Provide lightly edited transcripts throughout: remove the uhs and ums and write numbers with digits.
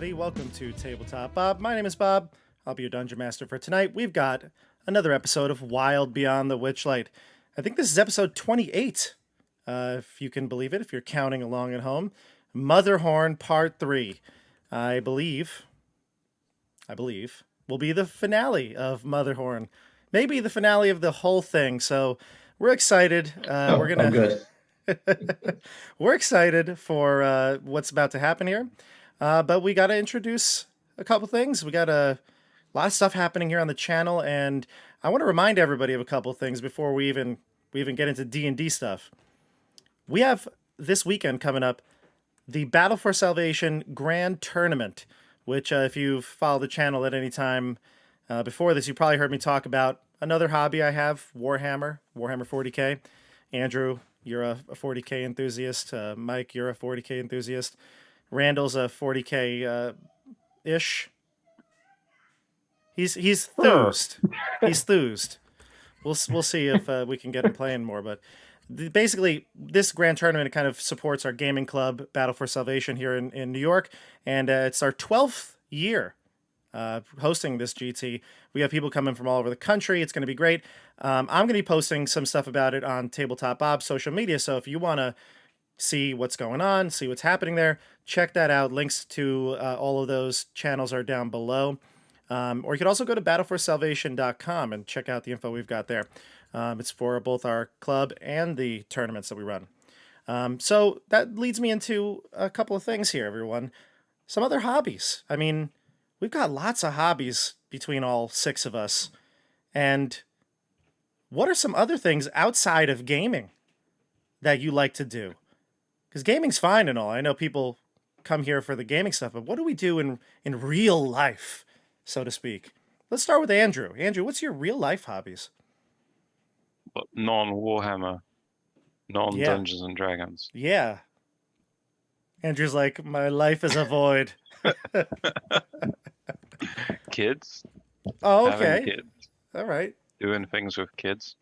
everybody. Welcome to Tabletop Bob. My name is Bob. I'll be your Dungeon Master for tonight. We've got another episode of Wild Beyond the Witchlight. I think this is episode 28, if you can believe it, if you're counting along at home. Motherhorn Part 3. I believe, will be the finale of Motherhorn. Maybe the finale of the whole thing. So we're excited. I'm good. We're excited for what's about to happen here. But we got to introduce a couple things. We got a lot of stuff happening here on the channel, and I want to remind everybody of a couple things before we even get into D&D stuff. We have this weekend coming up the Battle for Salvation Grand Tournament, which if you've followed the channel at any time before this, you probably heard me talk about another hobby I have, Warhammer 40K. Andrew, you're a 40K enthusiast. Mike, you're a 40K enthusiast. Randall's a 40K ish. He's thoosed. He's thoosed. We'll see if we can get him playing more. But basically, this grand tournament kind of supports our gaming club, Battle for Salvation, here in New York, and it's our 12th year hosting this GT. We have people coming from all over the country. It's going to be great. I'm going to be posting some stuff about it on Tabletop Bob's social media. So if you want to see what's going on, see what's happening there, check that out. Links to all of those channels are down below. Or you could also go to battleforsalvation.com and check out the info we've got there. It's for both our club and the tournaments that we run. So that leads me into a couple of things here, everyone. Some other hobbies. I mean, we've got lots of hobbies between all six of us. And what are some other things outside of gaming that you like to do? Because gaming's fine and all. I know people come here for the gaming stuff, but what do we do in real life, so to speak? Let's start with Andrew. Andrew, what's your real life hobbies? But non-Warhammer, non-Dungeons and Dragons. Yeah. Andrew's like, my life is a void. Kids. Oh, Having okay. kids. All right. Doing things with kids.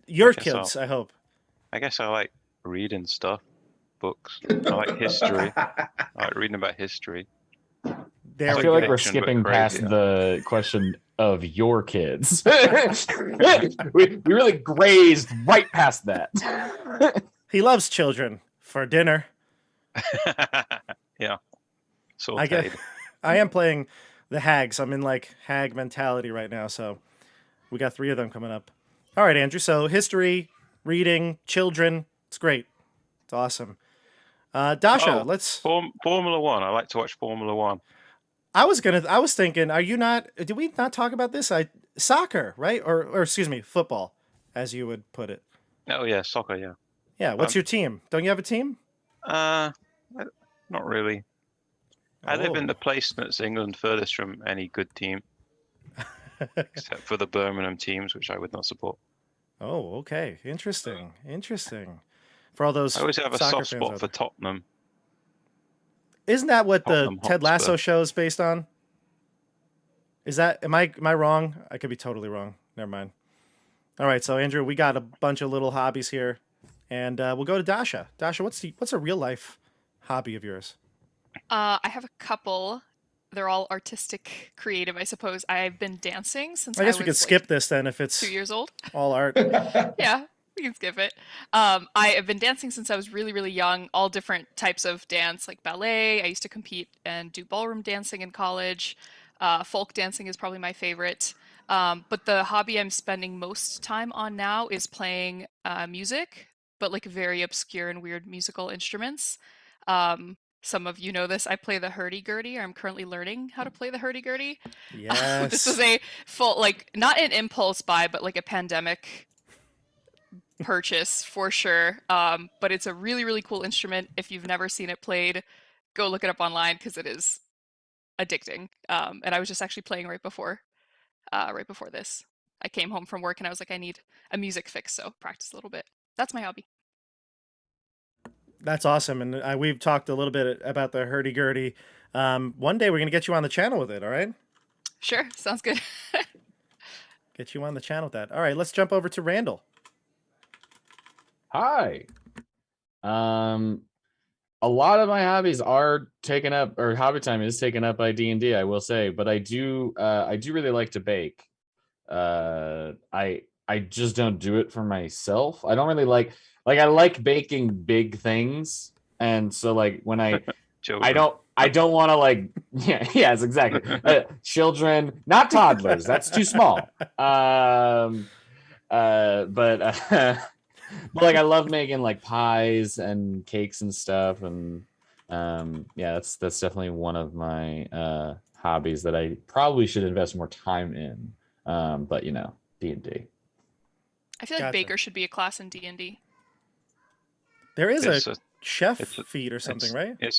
Your kids, I hope. I guess I like reading stuff, books. I like history. I like reading about history. I feel like we're skipping past the question of your kids. we really grazed right past that. He loves children for dinner. Yeah. I am playing the hags. I'm in like hag mentality right now, so we got 3 of them coming up. All right, Andrew. So history, reading, children. It's great. It's awesome. Dasha, let's Formula One. I like to watch Formula One. I was thinking, are you not? Did we not talk about this? Soccer, right? Or excuse me, football, as you would put it. Oh yeah, soccer. Yeah. Yeah. What's your team? Don't you have a team? Not really. I live in Oh. the place that's England furthest from any good team, except for the Birmingham teams, which I would not support. Oh, okay. Interesting. For all those I always have a soccer soft fans spot out for there. Tottenham. Isn't that what the Tottenham Ted Lasso Hotspur. show is based on? Is that am I wrong? I could be totally wrong. Never mind. All right, so Andrew, we got a bunch of little hobbies here, and we'll go to Dasha. Dasha, what's a real life hobby of yours? I have a couple. They're all artistic, creative, I suppose. I've been dancing since I guess we was could skip like this then if it's 2 years old. all art. Yeah, we can skip it. I have been dancing since I was really, really young. All different types of dance, like ballet. I used to compete and do ballroom dancing in college. Folk dancing is probably my favorite. But the hobby I'm spending most time on now is playing music, but like very obscure and weird musical instruments. Some of you know this. I play the hurdy-gurdy. I'm currently learning how to play the hurdy-gurdy. Yes. This was a full, like, not an impulse buy, but like a pandemic purchase for sure. But it's a really, really cool instrument. If you've never seen it played, go look it up online because it is addicting. And I was just actually playing right before this. I came home from work and I was like, I need a music fix, so practice a little bit. That's my hobby. That's awesome, and we've talked a little bit about the hurdy-gurdy. One day we're gonna get you on the channel with it. All right? Sure, sounds good. Get you on the channel with that. All right, let's jump over to Randall. Hi. a lot of my hobbies are taken up, or hobby time is taken up by D&D, I will say, but I do really like to bake. I just don't do it for myself. I don't really like I like baking big things, and so like when I don't want to like yes, exactly. Children, not toddlers. That's too small. But like I love making like pies and cakes and stuff, and that's definitely one of my hobbies that I probably should invest more time in. But D&D. I feel like Baker should be a class in D&D. There is a chef feat or something, right? You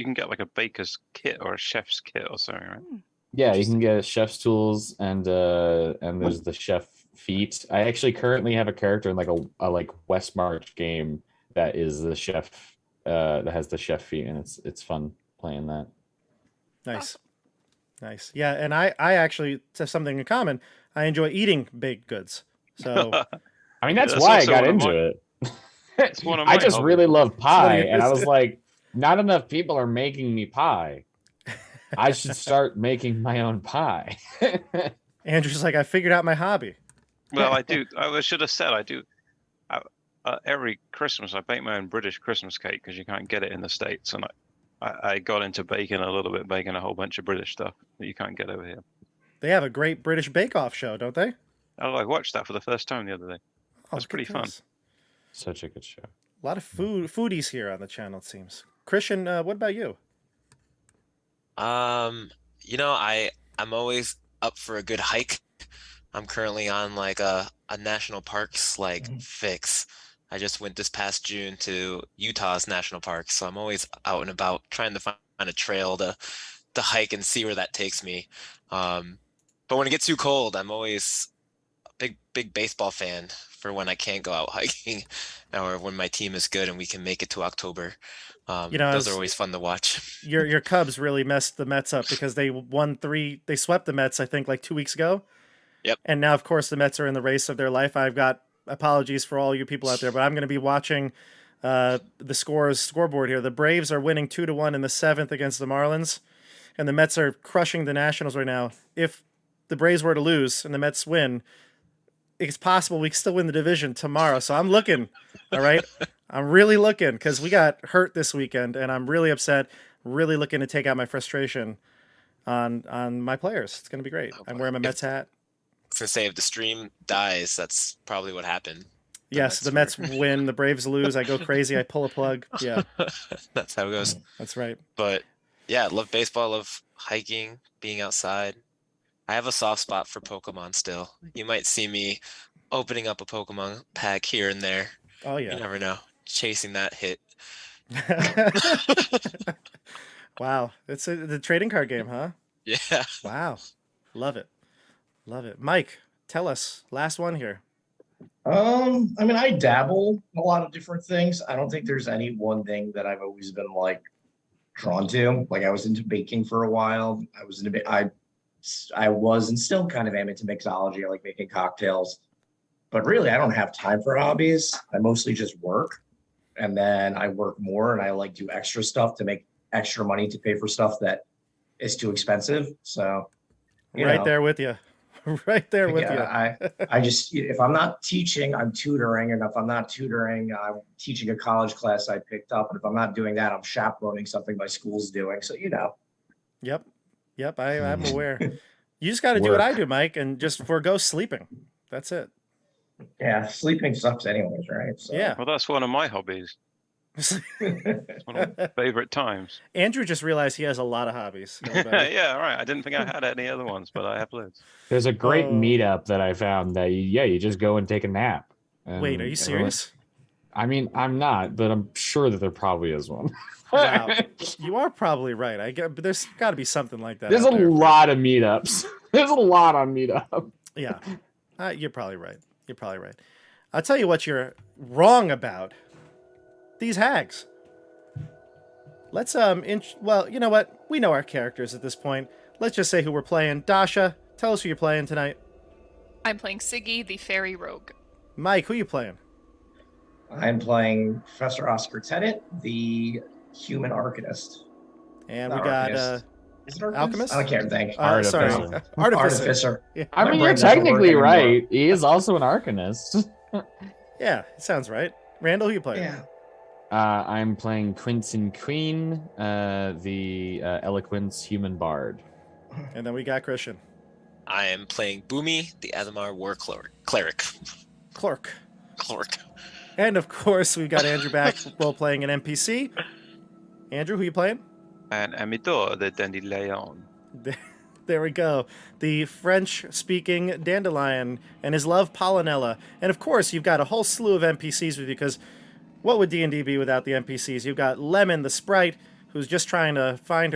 can get like a baker's kit or a chef's kit or something, right? Yeah, you can get chef's tools and there's the chef feat. I actually currently have a character in like a like West March game that is the chef that has the chef feat, and it's fun playing that. Nice. Yeah, and I actually have something in common. I enjoy eating baked goods. So I mean that's why I got into it. I just really love pie, and I was like, not enough people are making me pie. I should start making my own pie. Andrew's like, I figured out my hobby. Well, I do. I should have said I do. Every Christmas, I bake my own British Christmas cake because you can't get it in the States, and I got into baking a little bit, baking a whole bunch of British stuff that you can't get over here. They have a great British Bake-Off show, don't they? Oh, I watched that for the first time the other day. That's pretty fun. Such a good show. A lot of foodies here on the channel, it seems. Christian, what about you? I'm always up for a good hike. I'm currently on like a national parks fix. I just went this past June to Utah's national park, so I'm always out and about trying to find a trail to hike and see where that takes me. But when it gets too cold, I'm always a big baseball fan for when I can't go out hiking, or when my team is good and we can make it to October. Those are always fun to watch. Your Cubs really messed the Mets up because they they swept the Mets, I think, like 2 weeks ago. Yep. And now, of course, the Mets are in the race of their life. I've got apologies for all you people out there, but I'm going to be watching the scoreboard here. The Braves are winning 2-1 in the 7th against the Marlins, and the Mets are crushing the Nationals right now. If the Braves were to lose and the Mets win, it's possible we can still win the division tomorrow. So I'm looking, all right? I'm really looking because we got hurt this weekend, and I'm really upset, really looking to take out my frustration on my players. It's going to be great. I'm wearing my Mets hat. I was going to say, if the stream dies, that's probably what happened. Yes, the Mets win, the Braves lose, I go crazy, I pull a plug. Yeah. That's how it goes. That's right. But yeah, love baseball, love hiking, being outside. I have a soft spot for Pokemon still. You might see me opening up a Pokemon pack here and there. Oh, yeah. You never know. Chasing that hit. Wow. It's the trading card game, huh? Yeah. Wow. Love it. Love it. Mike, tell us. Last one here. I dabble in a lot of different things. I don't think there's any one thing that I've always been like drawn to. Like I was into baking for a while. I was and still kind of am into mixology. I like making cocktails. But really, I don't have time for hobbies. I mostly just work. And then I work more and I like do extra stuff to make extra money to pay for stuff that is too expensive. So there with you. Right there with you. I just, if I'm not teaching, I'm tutoring. And if I'm not tutoring, I'm teaching a college class I picked up. And if I'm not doing that, I'm chaperoning something my school's doing. So, Yep. I'm aware. You just got to do what I do, Mike, and just forego sleeping. That's it. Yeah, sleeping sucks anyways, right? So. Yeah. Well, that's one of my hobbies. It's one of my favorite times. Andrew just realized he has a lot of hobbies. Yeah, right. I didn't think I had any other ones, but I have loads. There's a great meetup that I found that you just go and take a nap. Wait, are you serious? I mean, I'm not, but I'm sure that there probably is one. Wow, you are probably right. But there's got to be something like that. There's a lot of meetups. There's a lot on Meetup. Yeah, you're probably right. I'll tell you what you're wrong about. These hags. Let's well, you know what? We know our characters at this point. Let's just say who we're playing. Dasha, tell us who you're playing tonight. I'm playing Siggy, the fairy rogue. Mike, who you playing? I'm playing Professor Oscar Tennant, the human arcanist. And we Not got arcanist. Is it arcanist? alchemist. I can't think. Sorry, Artificer. artificer. Yeah. I mean, you're brain doesn't work technically anymore. right. He is also an arcanist. Yeah, it sounds right. Randall, who you playing? Yeah. I'm playing Quentin Queen, the eloquence human bard. And then we got Christian. I am playing Boomy, the Adamar war cleric. Clark. Cleric. And of course, we've got Andrew back role playing an NPC. Andrew, who you playing? And Amidor, the Dandelion. There we go. The French-speaking Dandelion and his love Pollinella. And of course, you've got a whole slew of NPCs with you because what would D&D be without the NPCs? You've got Lemon, the sprite, who's just trying to find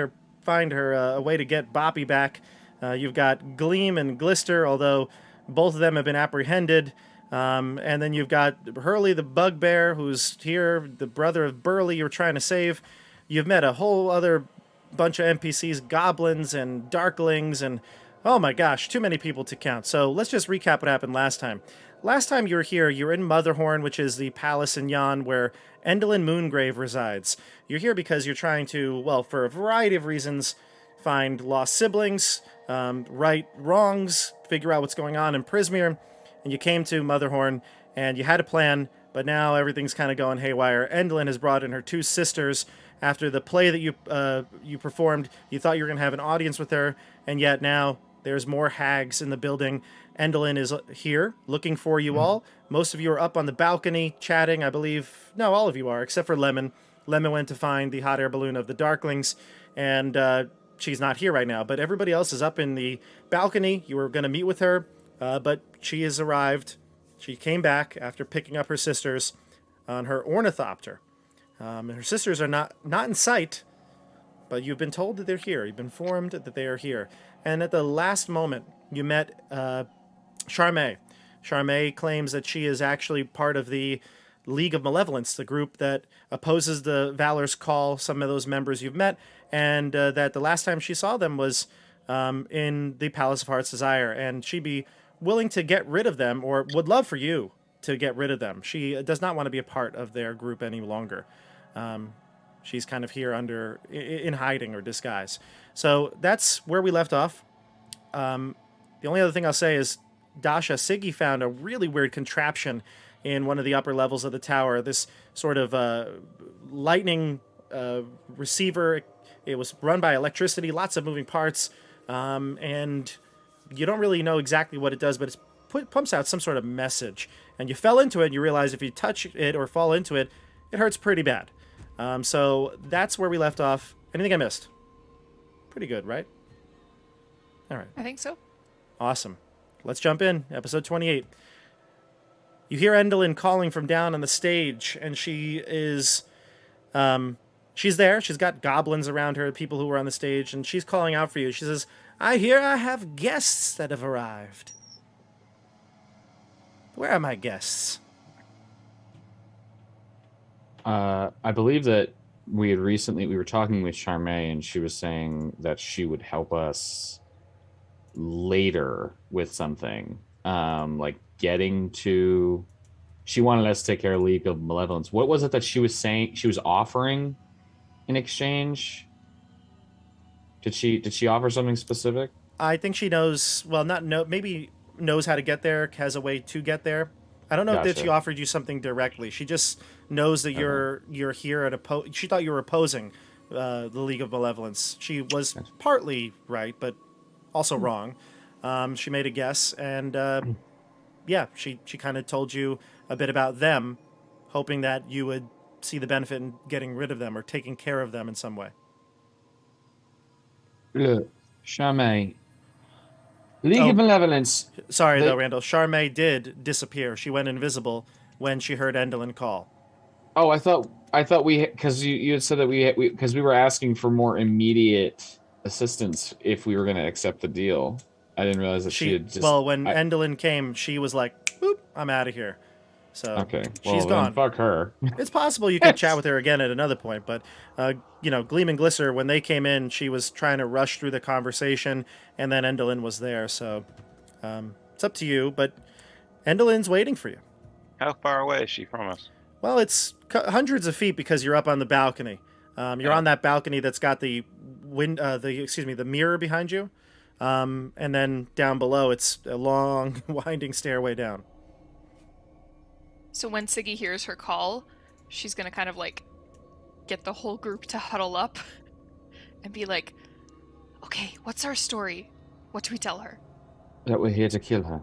her a way to get Boppy back. You've got Gleam and Glister, although both of them have been apprehended. And then you've got Hurley, the bugbear, who's here, the brother of Burley you're trying to save. You've met a whole other bunch of NPCs, goblins and darklings, and oh my gosh, too many people to count. So let's just recap what happened last time. Last time you were here, you're in Motherhorn, which is the palace in Yon where Endelyn Moongrave resides. You're here because you're trying to, well, for a variety of reasons, find lost siblings, right wrongs, figure out what's going on in Prismere, and you came to Motherhorn, and you had a plan, but now everything's kind of going haywire. Endelyn has brought in her two sisters. After the play that you performed, you thought you were going to have an audience with her, and yet now there's more hags in the building. Endelyn is here looking for you all. Most of you are up on the balcony chatting, I believe. No, all of you are, except for Lemon. Lemon went to find the hot air balloon of the Darklings, and she's not here right now. But everybody else is up in the balcony. You were going to meet with her, but she has arrived. She came back after picking up her sisters on her ornithopter. And her sisters are not in sight, but you've been told that they're here. You've been informed that they are here. And at the last moment, you met Charme. Charme claims that she is actually part of the League of Malevolence, the group that opposes the Valor's Call, some of those members you've met, and that the last time she saw them was in the Palace of Heart's Desire, and she'd be willing to get rid of them, or would love for you to get rid of them. She does not want to be a part of their group any longer. She's kind of here in hiding or disguise. So that's where we left off. The only other thing I'll say is Dasha Siggy found a really weird contraption in one of the upper levels of the tower. This sort of lightning receiver. It was run by electricity, lots of moving parts, and you don't really know exactly what it does, but it pumps out some sort of message. And you fell into it, and you realize if you touch it or fall into it, it hurts pretty bad. So that's where we left off. Anything I missed? Pretty good, right? All right. I think so. Awesome. Let's jump in. Episode 28. You hear Endelyn calling from down on the stage, and she is... she's there. She's got goblins around her, people who were on the stage, and she's calling out for you. She says, I hear I have guests that have arrived. Where are my guests? I believe that we were talking with Charme, and she was saying that she would help us later with something, like getting to. She wanted us to take care of League of Malevolence. What was it that she was saying she was offering in exchange? Did she offer something specific? I think she knows. Well, maybe knows how to get there. Has a way to get there. I don't know Gotcha. if she offered you something directly. She just knows that you're here at she thought you were opposing the League of Malevolence. She was partly right, but also wrong. She made a guess, and yeah, she kind of told you a bit about them, hoping that you would see the benefit in getting rid of them or taking care of them in some way. Look, Charme. League of Malevolence. Sorry, though, Randall. Charme did disappear. She went invisible when she heard Endelyn call. Oh, I thought we, because you had said that because we were asking for more immediate assistance if we were going to accept the deal. I didn't realize that she had just. Well, when Endelyn came, she was like, "Boop, I'm out of here." So okay, she's gone. Fuck her. It's possible you could chat with her again at another point, but Gleam and Glister, when they came in, she was trying to rush through the conversation, and then Endelyn was there. So it's up to you, but Endelyn's waiting for you. How far away is she from us? Well, it's hundreds of feet because you're up on the balcony. You're on that balcony that's got the the mirror behind you, and then down below it's a long, winding stairway down. So when Siggy hears her call, she's gonna kind of like get the whole group to huddle up and be like, "Okay, what's our story? What do we tell her?" That we're here to kill her.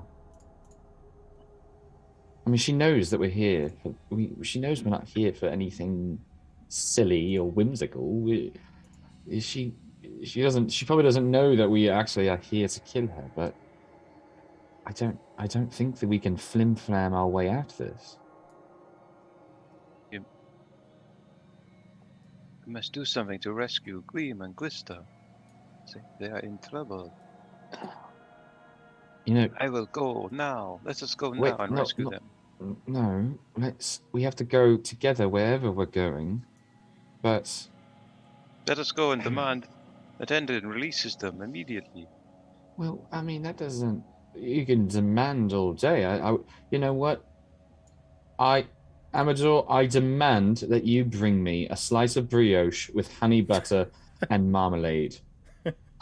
I mean, she knows that we're here. She knows we're not here for anything silly or whimsical. She probably doesn't know that we actually are here to kill her. But I don't think that we can flim-flam our way out of this. You must do something to rescue Gleam and Glister. They are in trouble. You know, I will go now. Let us go now and rescue them. No, we have to go together wherever we're going. But let us go and demand that Endelyn releases them immediately. Well, I mean, that doesn't. You can demand all day. You know what? Amador, I demand that you bring me a slice of brioche with honey butter and marmalade.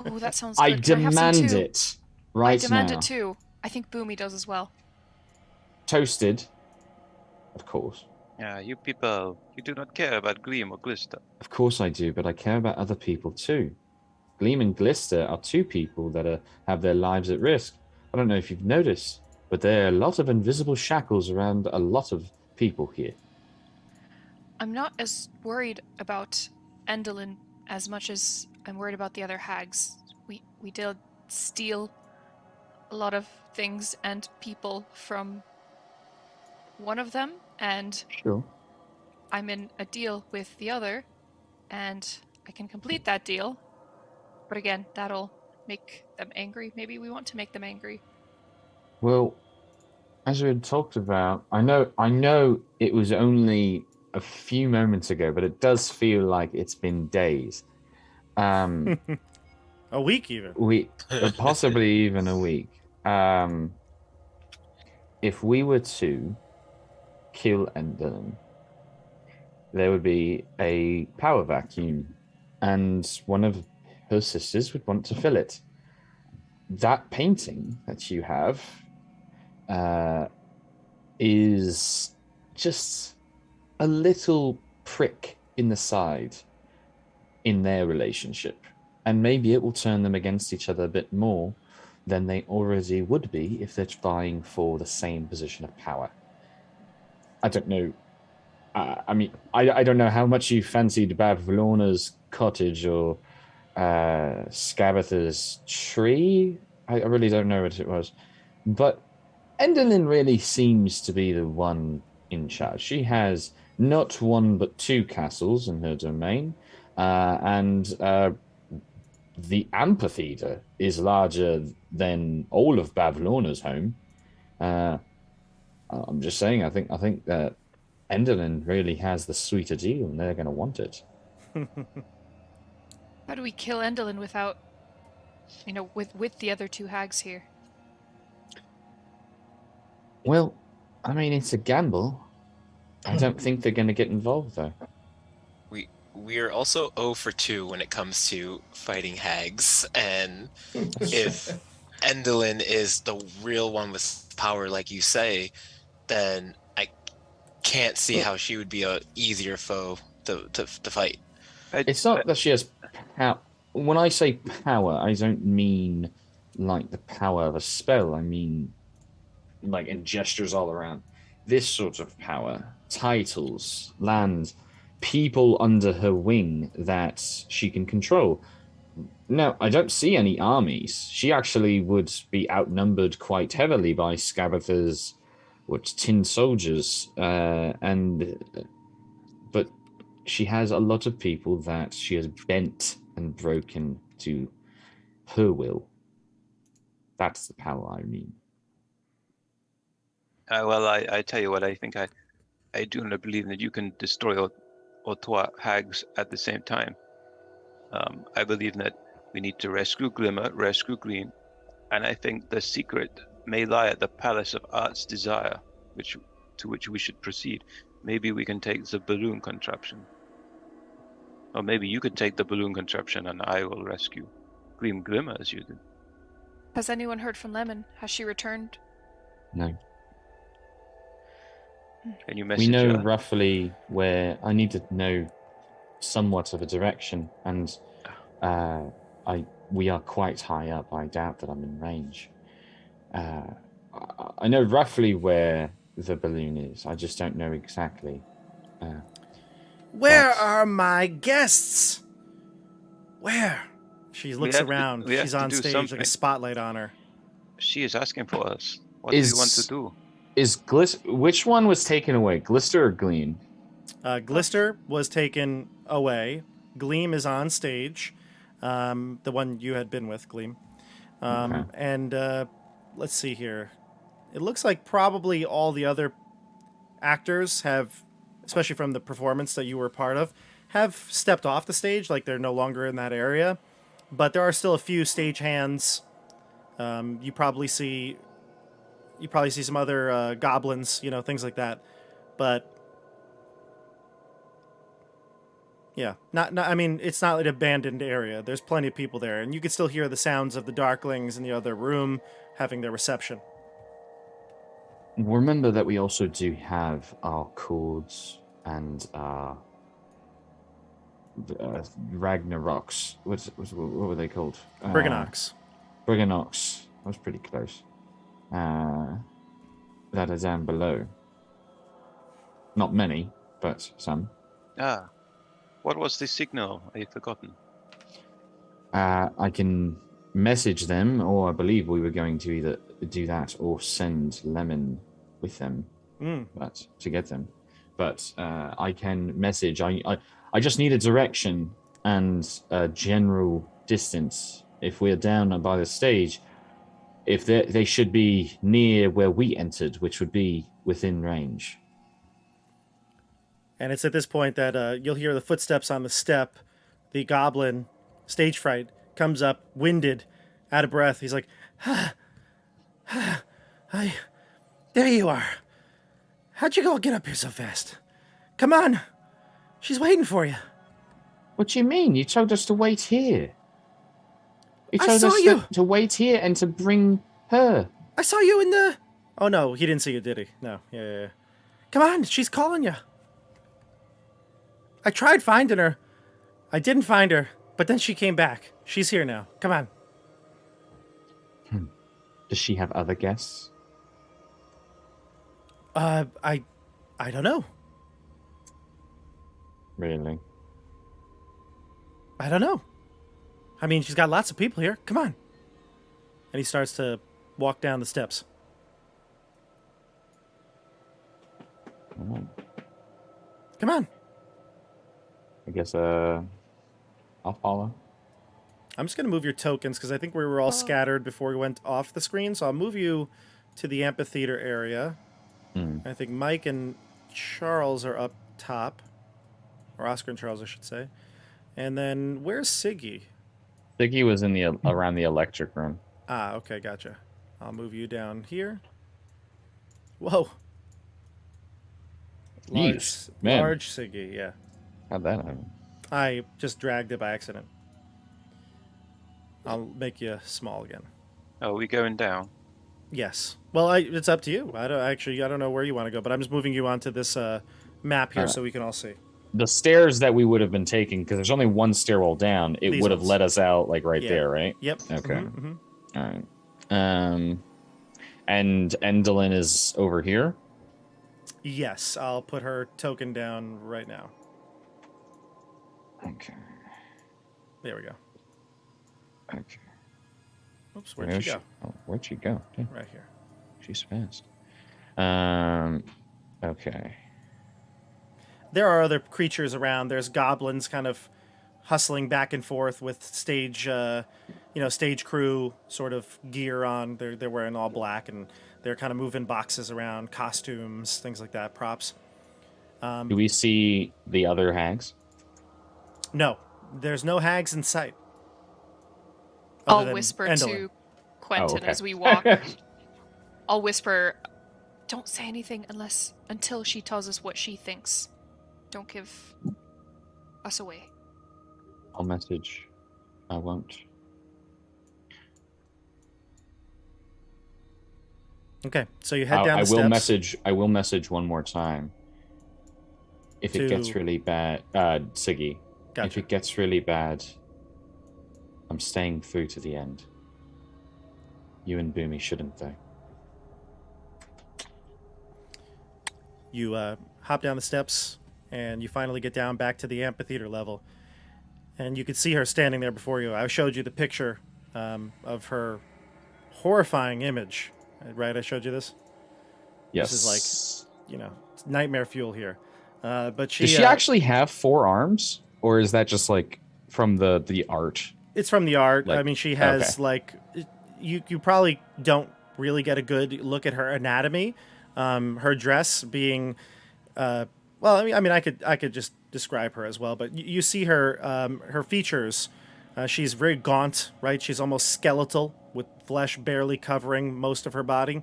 Oh, that sounds good. I demand it right now. I demand it too. I think Boomy does as well. Toasted, of course. Yeah, you people, you do not care about Gleam or Glister. Of course I do, but I care about other people too. Gleam and Glister are two people that have their lives at risk. I don't know if you've noticed, but there are a lot of invisible shackles around a lot of people here. I'm not as worried about Endelyn as much as I'm worried about the other hags. We did steal a lot of things and people from one of them, and sure, I'm in a deal with the other, and I can complete that deal. But again, that'll make them angry. Maybe we want to make them angry. Well, as we had talked about, I know it was only a few moments ago, but it does feel like it's been days. A week even. Possibly even a week. If we were to kill Endelyn, there would be a power vacuum, and one of her sisters would want to fill it. That painting that you have is just a little prick in the side in their relationship, and maybe it will turn them against each other a bit more than they already would be if they're vying for the same position of power. I don't know. I mean, I don't know how much you fancied Bavlorna's cottage or Scabatha's tree. I really don't know what it was. But Endelyn really seems to be the one in charge. She has not one but two castles in her domain, and the amphitheater is larger than all of Bavlorna's home. I'm just saying, I think that Endelyn really has the sweeter deal, and they're going to want it. How do we kill Endelyn without, with the other two hags here? Well, I mean, it's a gamble. I don't think they're going to get involved, though. We are also 0 for 2 when it comes to fighting hags, and if Endelyn is the real one with power, like you say, then I can't see how she would be a easier foe to fight. It's not that she has power. When I say power, I don't mean like the power of a spell. I mean like in gestures all around. This sort of power, titles, land, people under her wing that she can control. No, I don't see any armies. She actually would be outnumbered quite heavily by Scabatha's tin soldiers, but she has a lot of people that she has bent and broken to her will. That's the power I mean. Well, I tell you what, I think I do not believe that you can destroy or thwart hags at the same time. I believe that we need to rescue Glimmer, rescue Gleam, and I think the secret may lie at the Palace of Art's Desire, to which we should proceed. maybe we can take the balloon contraption. Or maybe you could take the balloon contraption and I will rescue Gleam Glimmer as you did. Has anyone heard from Lemon? Has she returned? No. Can you We message know her? roughly where. I need to know somewhat of a direction, and we are quite high up. I doubt that I'm in range. I know roughly where the balloon is. I just don't know exactly. Where But- are my guests? Where? She looks have to- around. we have She's to on do stage, something. like a spotlight on her. She is asking for us. What do you want to do? Which one was taken away? Glister or Gleam? Glister was taken away. Gleam is on stage. The one you had been with, Gleam. Okay. And let's see here. It looks like probably all the other actors have, especially from the performance that you were part of, have stepped off the stage, like they're no longer in that area. But there are still a few stage hands. You probably see some other goblins, things like that. But yeah, not. I mean, it's not an abandoned area. There's plenty of people there, and you can still hear the sounds of the Darklings in the other room having their reception. Remember that we also do have our chords and Ragnaroks. What were they called? Briganox. Briganox. That was pretty close. That are down below. Not many, but some. What was the signal? I've forgotten. I can message them, or I believe we were going to either do that or send Lemon with them, but to get them. But I can message. I just need a direction and a general distance. If we're down by the stage, if they should be near where we entered, which would be within range. And it's at this point that you'll hear the footsteps on the step. The goblin, stage fright, comes up, winded, out of breath. He's like, there you are. How'd you all get up here so fast? Come on. She's waiting for you. What do you mean? You told us to wait here. You I told saw us you. to wait here and to bring her. I saw you in the... Oh, no, he didn't see you, did he? No. Yeah. Come on, she's calling you. I tried finding her. I didn't find her, but then she came back. She's here now. Come on. Does she have other guests? I don't know. Really? I don't know. I mean, she's got lots of people here. Come on. And he starts to walk down the steps. Come on. I guess I'll follow. I'm just going to move your tokens because I think we were all scattered before we went off the screen. So I'll move you to the amphitheater area. I think Mike and Charles are up top. Or Oscar and Charles, I should say. And then where's Siggy? Siggy was in the around the electric room. Ah, okay, gotcha. I'll move you down here. Whoa. Jeez, man. Large Siggy, yeah. How'd that happen? I just dragged it by accident. I'll make you small again. Oh, are we going down? Yes. Well, it's up to you. I don't know where you want to go, but I'm just moving you onto this map here so we can all see. The stairs that we would have been taking, because there's only one stairwell down, it These would have ones. let us out like right there, right? Yep. Okay. Mhm. All right. And Endelyn is over here. Yes, I'll put her token down right now. Okay. There we go. Okay. Oops, where'd she go? Where'd she go? Yeah, Right here. she's fast. Okay. There are other creatures around. There's goblins kind of hustling back and forth with stage crew sort of gear on. They're wearing all black and they're kind of moving boxes around, costumes, things like that, props. Do we see the other hags? No, there's no hags in sight. other I'll than whisper Endelyn. to Quentin okay. as we walk. I'll whisper Don't say anything until she tells us what she thinks. Don't give us away. I'll message. I won't. Okay, so you head down the steps. I will message one more time. If it gets really bad, Siggy. Gotcha. If it gets really bad, I'm staying through to the end. You and Boomy shouldn't, though. You hop down the steps, and you finally get down back to the amphitheater level. And you can see her standing there before you. I showed you the picture of her horrifying image, right? I showed you this? Yes. This is like, nightmare fuel here. But does she actually have 4 arms? Or is that just, like, from the art? It's from the art. I mean, she has, you probably don't really get a good look at her anatomy. Her dress being, I could just describe her as well, but you see her features. She's very gaunt, right? She's almost skeletal with flesh barely covering most of her body.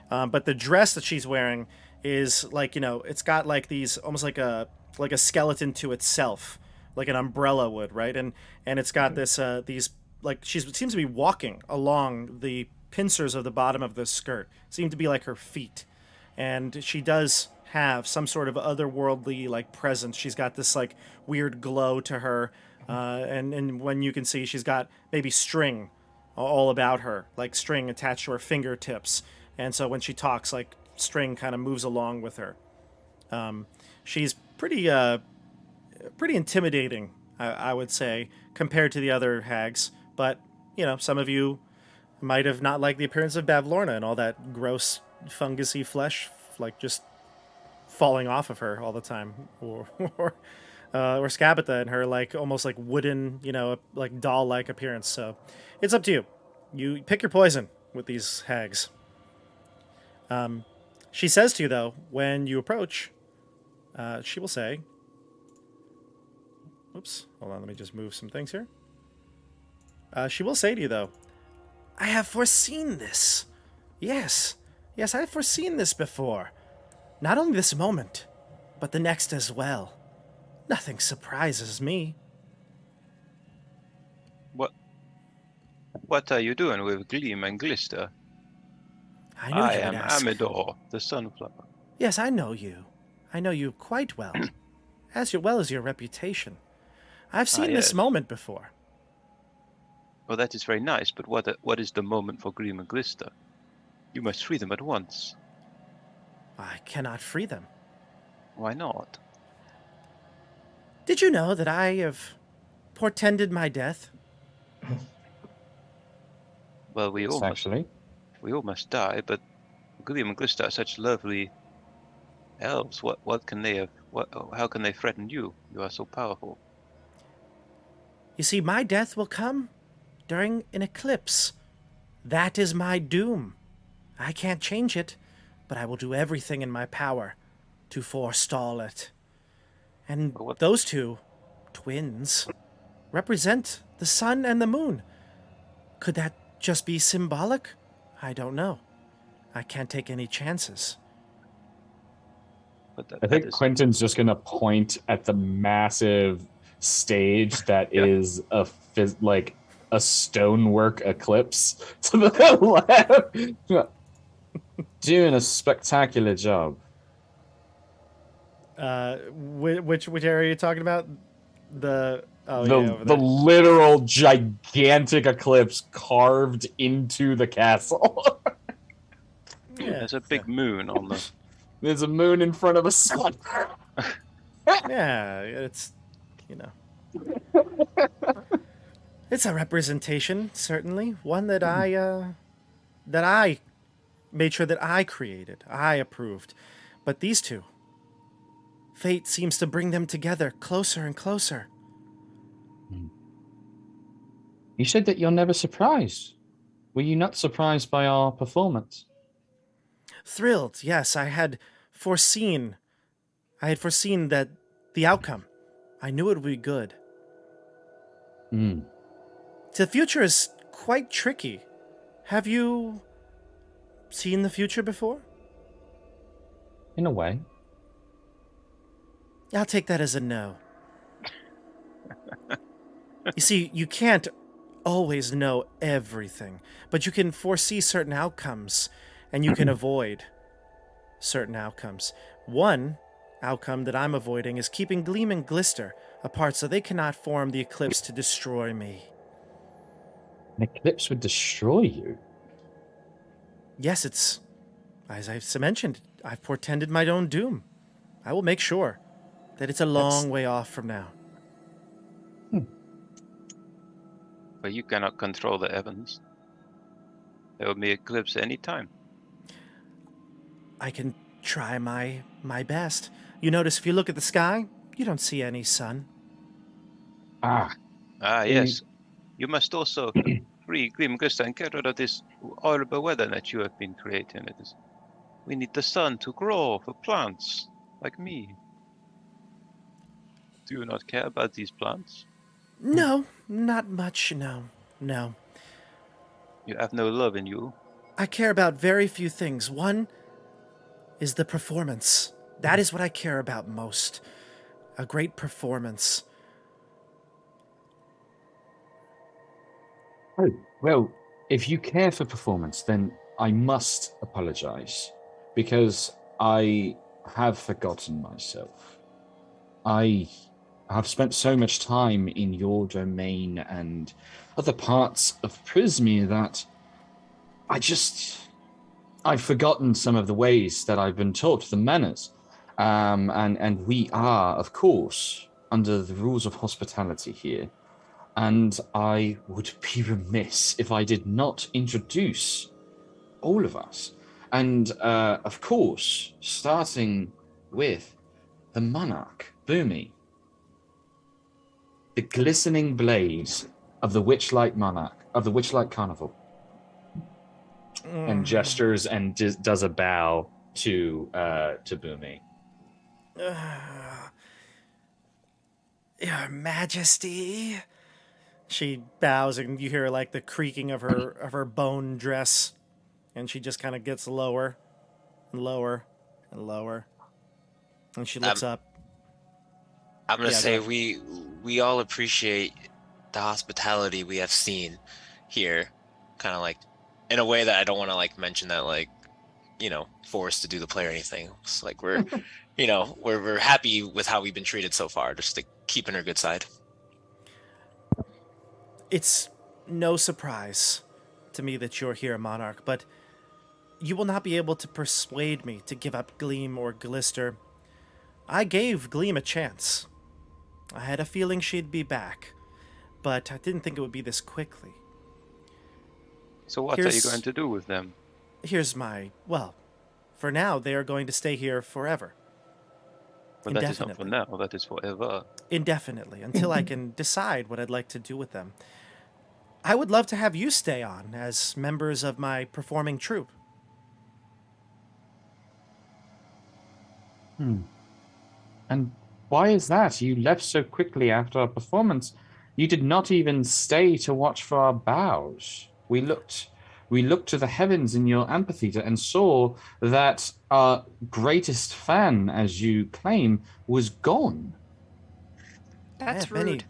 But the dress that she's wearing is like, it's got like these, almost like a skeleton to itself, like an umbrella would, right? And it's got this, these, like, she seems to be walking along the pincers of the bottom of the skirt, seem to be like her feet. And she does have some sort of otherworldly like presence. She's got this like weird glow to her, and when you can see, she's got maybe string all about her, like string attached to her fingertips. And so when she talks, like string kind of moves along with her. She's pretty intimidating, I would say, compared to the other hags. But some of you might have not liked the appearance of Bavlorna and all that gross fungusy flesh, like just falling off of her all the time, or Skabatha and her like almost like wooden, like doll-like appearance. So it's up to you. You pick your poison with these hags. She says to you though, when you approach, she will say, "Oops, hold on, let me just move some things here." She will say to you though, "I have foreseen this. Yes, I have foreseen this before. Not only this moment, but the next as well. Nothing surprises me." What are you doing with Gleam and Glister? I am Amidor, the Sunflower. Yes, I know you. I know you quite well. as well as your reputation. I've seen this moment before. Well, that is very nice, but what is the moment for Gleam and Glister? You must free them at once. I cannot free them. Why not? Did you know that I have portended my death? Well, we all must die, but Gleam and Glister are such lovely elves. What can they have? How can they threaten you? You are so powerful. You see, my death will come during an eclipse. That is my doom. I can't change it, but I will do everything in my power to forestall it. And those two, twins, represent the sun and the moon. Could that just be symbolic? I don't know. I can't take any chances. But I think Quentin's just going to point at the massive stage that is a stonework eclipse to the left. Doing a spectacular job. Which area are you talking about? The literal gigantic eclipse carved into the castle. There's a big moon on the. There's a moon in front of a sun. Yeah, it's it's a representation, certainly one that I made sure that I created, I approved. But these two, fate seems to bring them together closer and closer. You said that you're never surprised. Were you not surprised by our performance? Thrilled, yes. I had foreseen that the outcome. I knew it would be good. The future is quite tricky. Have you seen the future before? In a way. I'll take that as a no. You see, you can't always know everything, but you can foresee certain outcomes, and you can avoid certain outcomes. One outcome that I'm avoiding is keeping Gleam and Glister apart so they cannot form the eclipse to destroy me. An eclipse would destroy you? Yes, it's, as I've mentioned, I've portended my own doom. I will make sure that it's a long way off from now. But you cannot control the heavens. There will be eclipse any time. I can try my best. You notice if you look at the sky, you don't see any sun. Yes. You must also free Gleam Glister and get rid of this horrible weather that you have been creating. We need the sun to grow for plants like me. Do you not care about these plants? No, not much, no. You have no love in you. I care about very few things. One is the performance. That is what I care about most. A great performance. Oh, well, if you care for performance, then I must apologize, because I have forgotten myself. I have spent so much time in your domain and other parts of Prismia that I've forgotten some of the ways that I've been taught, the manners. And we are, of course, under the rules of hospitality here. And I would be remiss if I did not introduce all of us. And, of course, starting with the monarch, Boomy. The glistening blades of the Witchlight monarch, of the Witchlight carnival. And gestures and does a bow to Boomy. Your Majesty. She bows, and you hear like the creaking of her bone dress, and she just kind of gets lower and lower and lower, and she looks up. I'm gonna say we all appreciate the hospitality we have seen here, kind of like in a way that I don't want to like mention that like, you know, forced to do the play or anything. It's like we're, you know, we're happy with how we've been treated so far, just to keep in her good side. It's no surprise to me that you're here, Monarch, but you will not be able to persuade me to give up Gleam or Glister. I gave Gleam a chance. I had a feeling she'd be back, but I didn't think it would be this quickly. So what are you going to do with them? Well, for now, they are going to stay here forever. But that is not for now, that is forever. Indefinitely, until I can decide what I'd like to do with them. I would love to have you stay on as members of my performing troupe. And why is that? You left so quickly after our performance. You did not even stay to watch for our bows. We looked to the heavens in your amphitheater and saw that our greatest fan, as you claim, was gone. That's rude.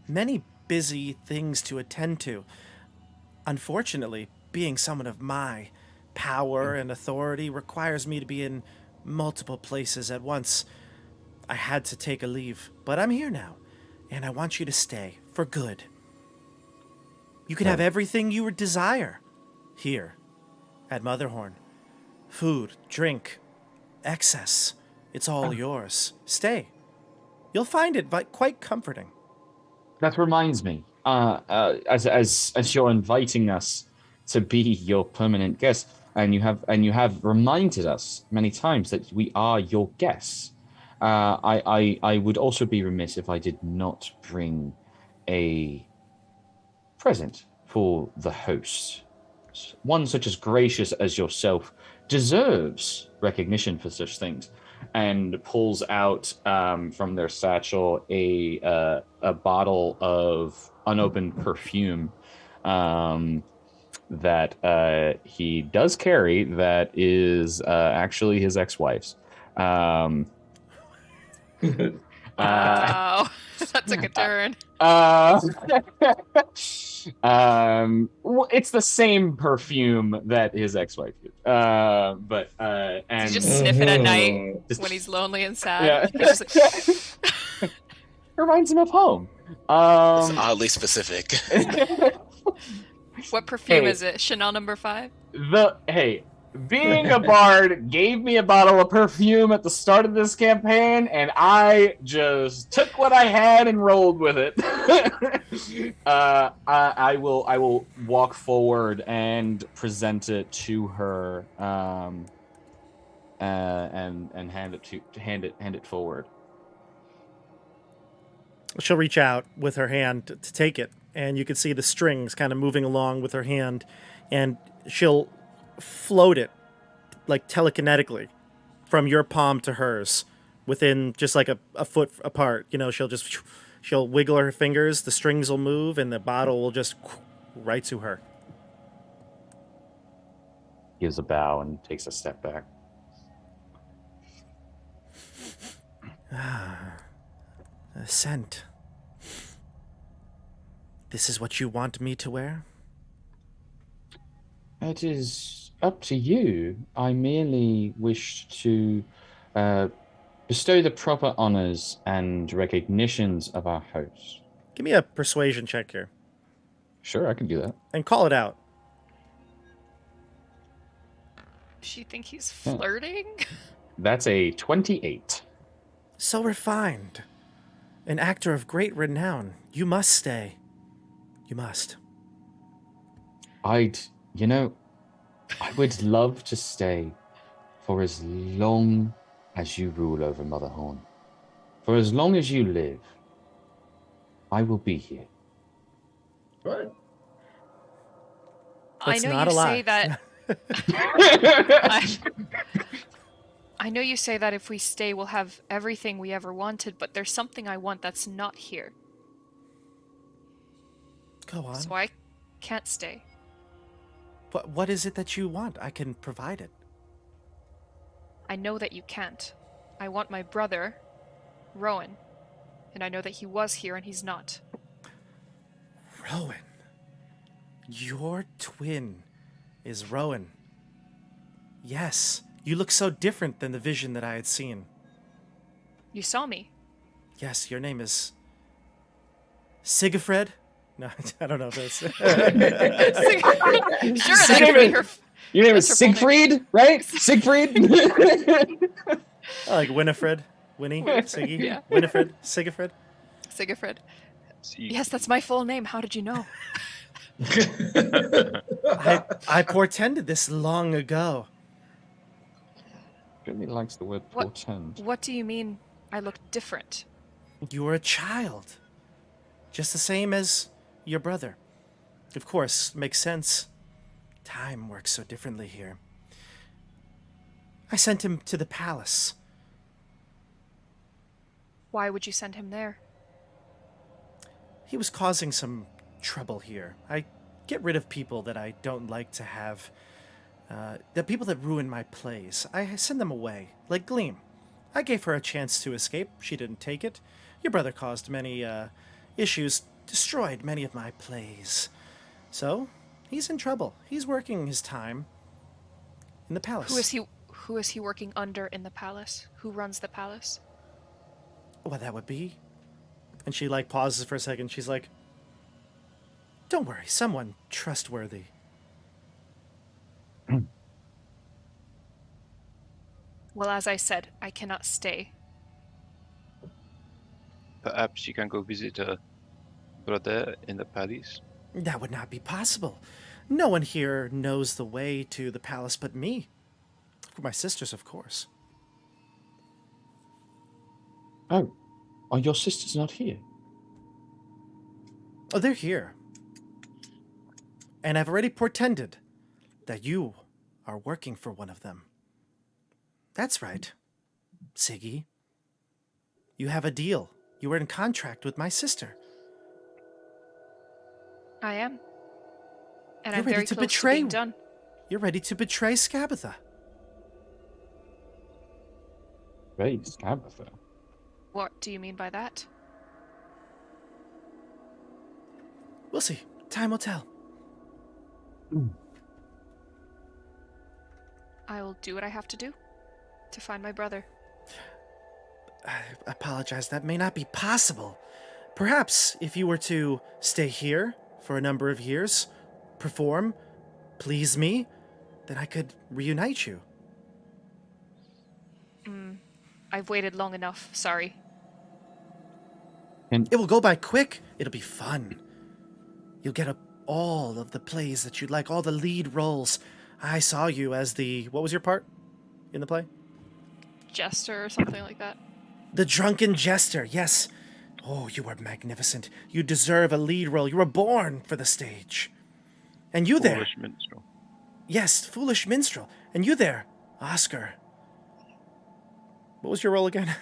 Many busy things to attend to. Unfortunately, being someone of my power and authority requires me to be in multiple places at once. I had to take a leave, but I'm here now, and I want you to stay for good. You can have everything you would desire here at Motherhorn. Food, drink, excess. It's all yours. Stay. You'll find it quite comforting. That reminds me, as you're inviting us to be your permanent guest, and you have reminded us many times that we are your guests. I would also be remiss if I did not bring a present for the host. One such as gracious as yourself deserves recognition for such things, and pulls out from their satchel a bottle of unopened perfume that he does carry, that is actually his ex-wife's. Um, Wow, that took a turn. It's the same perfume that his ex-wife used. And He's just sniffing at night when he's lonely and sad. Yeah. He's just like, Reminds him of home. It's oddly specific. what perfume is it? Chanel number 5? Being a bard gave me a bottle of perfume at the start of this campaign, and I just took what I had and rolled with it. I will walk forward and present it to her, and hand it forward. She'll reach out with her hand to take it, and you can see the strings kind of moving along with her hand, and she'll float it like telekinetically from your palm to hers within just like a foot apart. You know, she'll wiggle her fingers, the strings will move, and the bottle will just right to her. Gives a bow and takes a step back. A scent. This is what you want me to wear? It is up to you. I merely wish to bestow the proper honors and recognitions of our host. Give me a persuasion check here. Sure, I can do that. And call it out. Does she think he's flirting? That's a 28. So refined. An actor of great renown. You must stay. You must. I would love to stay for as long as you rule over Motherhorn. For as long as you live, I will be here. Right. That's I know not you a lie. say that. I know you say that if we stay, we'll have everything we ever wanted, but there's something I want that's not here. Go on. So I can't stay. What is it that you want? I can provide it. I know that you can't. I want my brother, Rowan, and I know that he was here and he's not. Rowan. Your twin is Rowan. Yes. You look so different than the vision that I had seen. You saw me. Yes, your name is Sigifred? No, I don't know if that's... Sure, that could be her. Your name That's is her full name. Siegfried, right? Siegfried? I like Winifred. Winnie? Siggy? Yeah. Winifred? Sigifred? Sigifred. See, Yes, that's my full name. How did you know? I portended this long ago. Really likes the word What- portend. What do you mean I look different? You were a child. Just the same as your brother. Of course, makes sense. Time works so differently here. I sent him to the palace. Why would you send him there? He was causing some trouble here. I get rid of people that I don't like to have. The people that ruin my plays, I send them away, like Gleam. I gave her a chance to escape. She didn't take it. Your brother caused many issues, destroyed many of my plays. So, he's in trouble. He's working his time in the palace. Who is he working under in the palace? Who runs the palace? Well, that would be. And she pauses for a second. She's like, don't worry, someone trustworthy. Well, as I said, I cannot stay. perhaps you can go visit a brother in the palace. That would not be possible. No one here knows the way to the palace but me. For my sisters, of course. Oh, are your sisters not here? Oh, they're here. And I've already portended that you are working for one of them. That's right, Siggy. You have a deal. You were in contract with my sister. I am. And You're I'm ready very to close betray- to being done. You're ready to betray Skabatha. Base Tabitha. What do you mean by that? We'll see. Time will tell. I will do what I have to do to find my brother. I apologize. That may not be possible. Perhaps if you were to stay here for a number of years, perform, please me, then I could reunite you. I've waited long enough. Sorry. It will go by quick. It'll be fun. You'll get all of the plays that you'd like, all the lead roles. I saw you as what was your part in the play? Jester or something like that. The drunken jester, yes. Oh, you are magnificent. You deserve a lead role. You were born for the stage. And you there. Foolish minstrel. Yes, foolish minstrel. And you there, Oscar. What was your role again?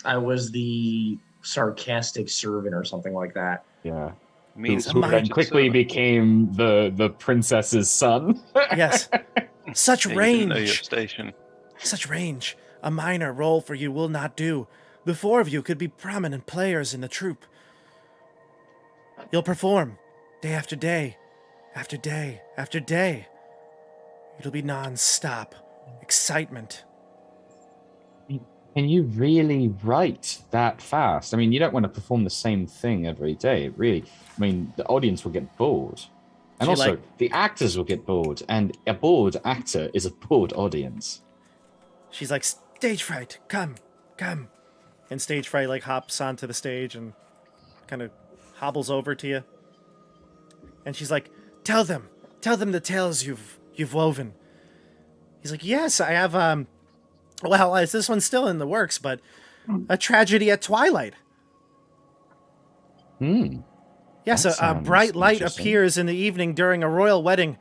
I was the sarcastic servant or something like that. Yeah. Means Who then quickly became the princess's son. Yes. Such Yeah, you didn't know your range. station. Such range. A minor role for you will not do. The four of you could be prominent players in the troupe. You'll perform day after day, after day, after day. It'll be non-stop excitement. Can you really write that fast? I mean, you don't want to perform the same thing every day, really. I mean, the audience will get bored. And She also, like- the actors will get bored. And a bored actor is a bored audience. She's like, stage fright, come. And stage fright like hops onto the stage and kind of hobbles over to you. And she's like, tell them the tales you've woven. He's like, yes, I have, well, this one's still in the works, but a tragedy at twilight. Yes, That a sounds bright light interesting. appears in the evening during a royal wedding,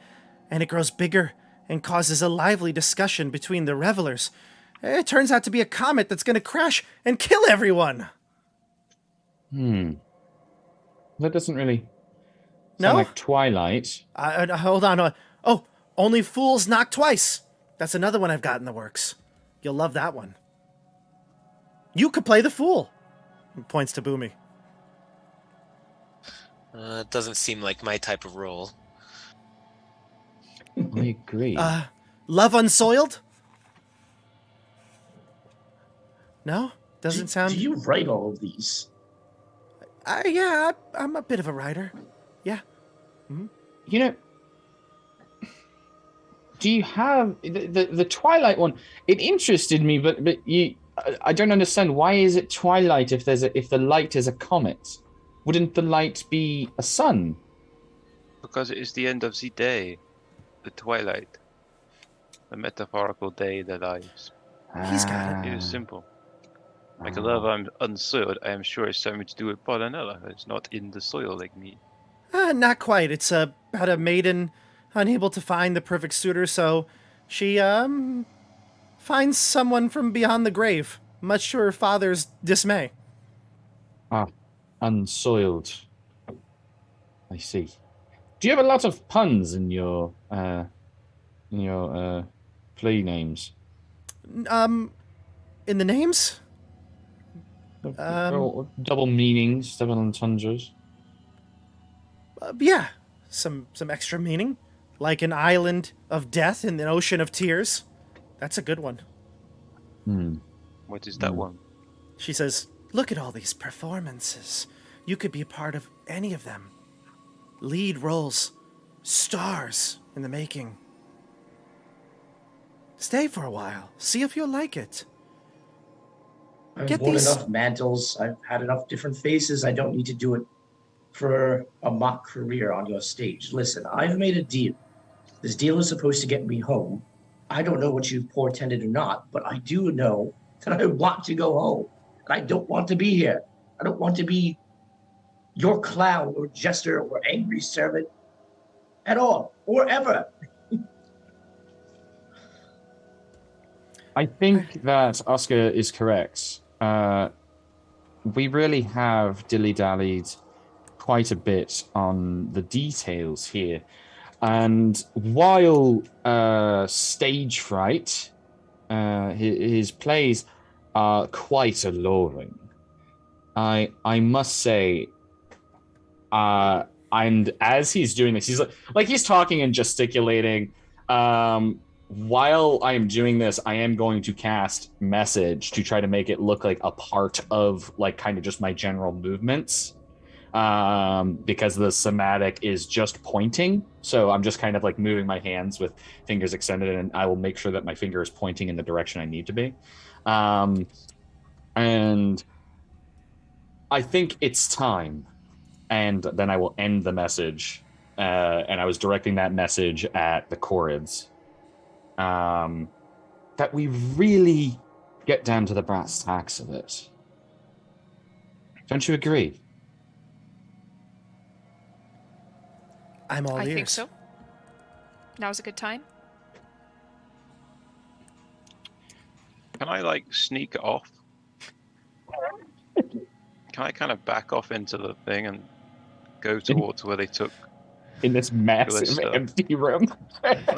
and it grows bigger and causes a lively discussion between the revelers. It turns out to be a comet that's going to crash and kill everyone. That doesn't really No? sound like Twilight. Hold on. Oh, only fools knock twice. That's another one I've got in the works. You'll love that one. You could play the fool. Points to Boomy. It doesn't seem like my type of role. I agree. Love Unsoiled? No? Doesn't sound... Do you write all of these? Yeah, I'm a bit of a writer. Yeah. You know, do you have the Twilight one? It interested me, but I don't understand. Why is it Twilight if the light is a comet? Wouldn't the light be a sun? Because it is the end of the day. The twilight. The metaphorical day that lies. He's got It is simple. Like a love I'm unsoiled, I am sure it's something to do with Pollinella. It's not in the soil like me. Not quite. It's about a maiden unable to find the perfect suitor, so she, finds someone from beyond the grave, much to her father's dismay. Unsoiled. I see. Do you have a lot of puns in your play names? In the names? Or double meanings, double entendres. Yeah, some extra meaning, like an island of death in an ocean of tears. That's a good one. What is that one? She says, look at all these performances. You could be a part of any of them. Lead roles, stars in the making. Stay for a while. See if you'll like it. I've Get worn these- enough mantles. I've had enough different faces. I don't need to do it for a mock career on your stage. Listen, I've made a deal. This deal is supposed to get me home. I don't know what you portended or not, but I do know that I want to go home. And I don't want to be here. I don't want to be your clown or jester or angry servant at all or ever. I think that Oscar is correct. We really have dilly-dallied quite a bit on the details here. And while stage fright his plays are quite alluring. I must say, and as he's doing this, he's like he's talking and gesticulating. While I am doing this, I am going to cast message to try to make it look like a part of like kind of just my general movements. Because the somatic is just pointing. So I'm just kind of like moving my hands with fingers extended, and I will make sure that my finger is pointing in the direction I need to be. And I think it's time. And then I will end the message. And I was directing that message at the Chorids. That we really get down to the brass tacks of it. Don't you agree? I'm all ears. I think so. Now's a good time. Can I like sneak off? Can I kind of back off into the thing and go towards where they took in this massive empty room?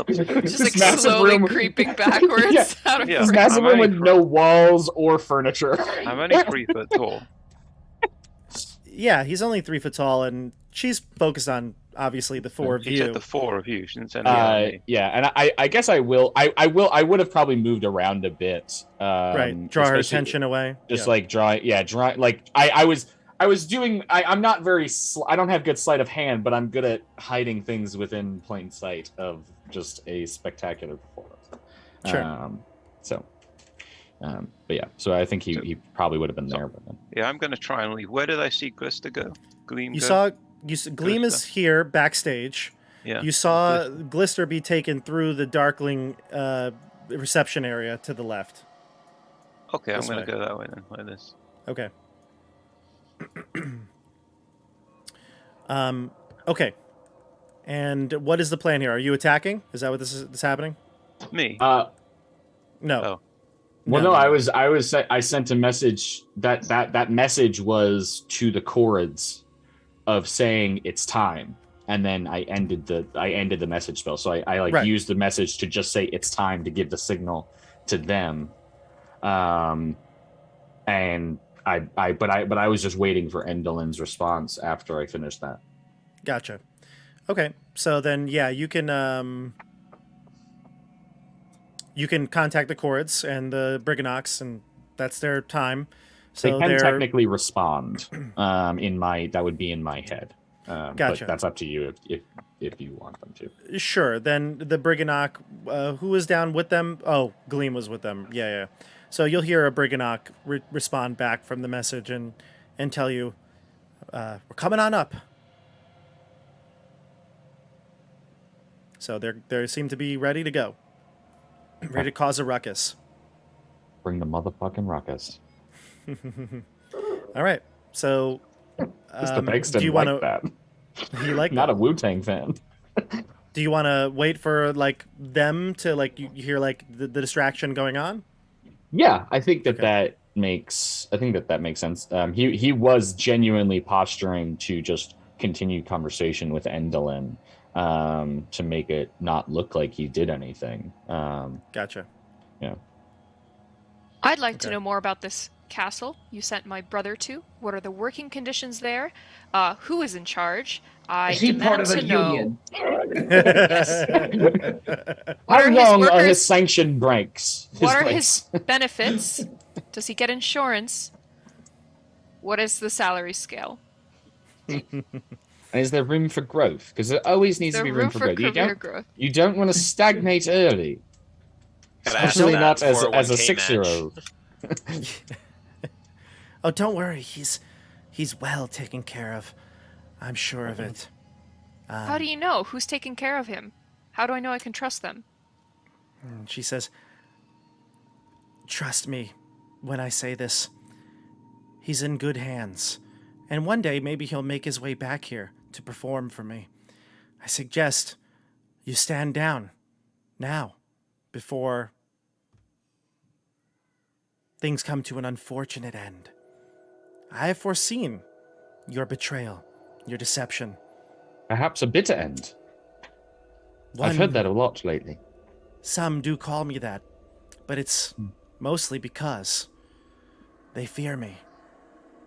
Just like slowly creeping backwards out of this massive room with no walls or furniture. I'm only 3 foot tall. Yeah, he's only 3 foot tall, and she's focused on obviously the 4 of you. She said the 4 of you. She didn't say yeah, and I guess I will. I would have probably moved around a bit. Right, draw her attention away. Just like draw. Like I was doing. I'm not very. I don't have good sleight of hand, but I'm good at hiding things within plain sight of just a spectacular performance. Sure. But yeah, so I think he probably would have been there. But yeah, I'm going to try and leave. Where did I see Glister go? Gleam. You saw Gleam is here backstage. Yeah. You saw Glister be taken through the Darkling reception area to the left. Okay, I'm going to go that way then, like this. Okay. Okay. And what is the plan here? Are you attacking? Is that what this is happening? Me? No. Oh. Well, no, I sent a message that message was to the Chorids of saying it's time, and then I ended the message spell. So I used the message to just say it's time to give the signal to them, and I was just waiting for Endelyn's response after I finished that. Gotcha. Okay, so then you can contact the Chorids and the Briganox, and that's their time. So they can technically respond. That would be in my head. Gotcha. But that's up to you if you want them to. Sure. Then the Briganox, who was down with them? Oh, Gleam was with them. Yeah. So you'll hear a Briganox respond back from the message and tell you, we're coming on up. So they seem to be ready to go. Ready to cause a ruckus. Bring the motherfucking ruckus. All right. So, Mr. Begston, do you want to? That. You like not that? A Wu-Tang fan. Do you want to wait for like them to like you hear like the distraction going on? Yeah, I think that makes sense. He was genuinely posturing to just continue conversation with Endelyn. To make it not look like he did anything. Gotcha. Yeah. I'd like to know more about this castle you sent my brother to. What are the working conditions there? Who is in charge? Is he part of a union? Yes. How long are his sanction breaks? What are his benefits? Does he get insurance? What is the salary scale? Is there room for growth? Because there always needs to be room for growth. You don't want to stagnate early. Especially not as a 6-year-old. Oh, don't worry. He's well taken care of. I'm sure of it. How do you know? Who's taking care of him? How do I know I can trust them? She says, trust me when I say this. He's in good hands. And one day maybe he'll make his way back here to perform for me. I suggest you stand down now before things come to an unfortunate end. I have foreseen your betrayal, your deception. Perhaps a bitter end. I've heard that a lot lately. Some do call me that, but it's mostly because they fear me.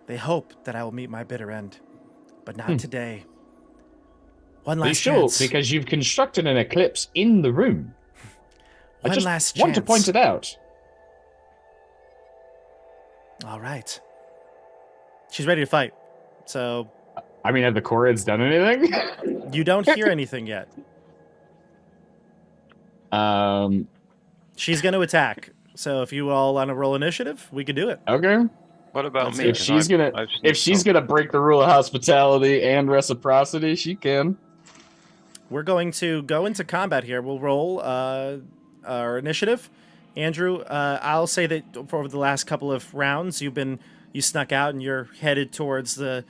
They hope that I will meet my bitter end, but not today. One last chance. Because you've constructed an eclipse in the room. I just last want to chance. point it out. All right. She's ready to fight. So, I mean, have the Chorids done anything? you don't hear anything yet. She's going to attack. So if you all want to roll initiative, we could do it. Okay. What about me? If she's gonna break the rule of hospitality and reciprocity, she can. We're going to go into combat here. We'll roll our initiative. Andrew, I'll say that for over the last couple of rounds, you snuck out and you're headed towards the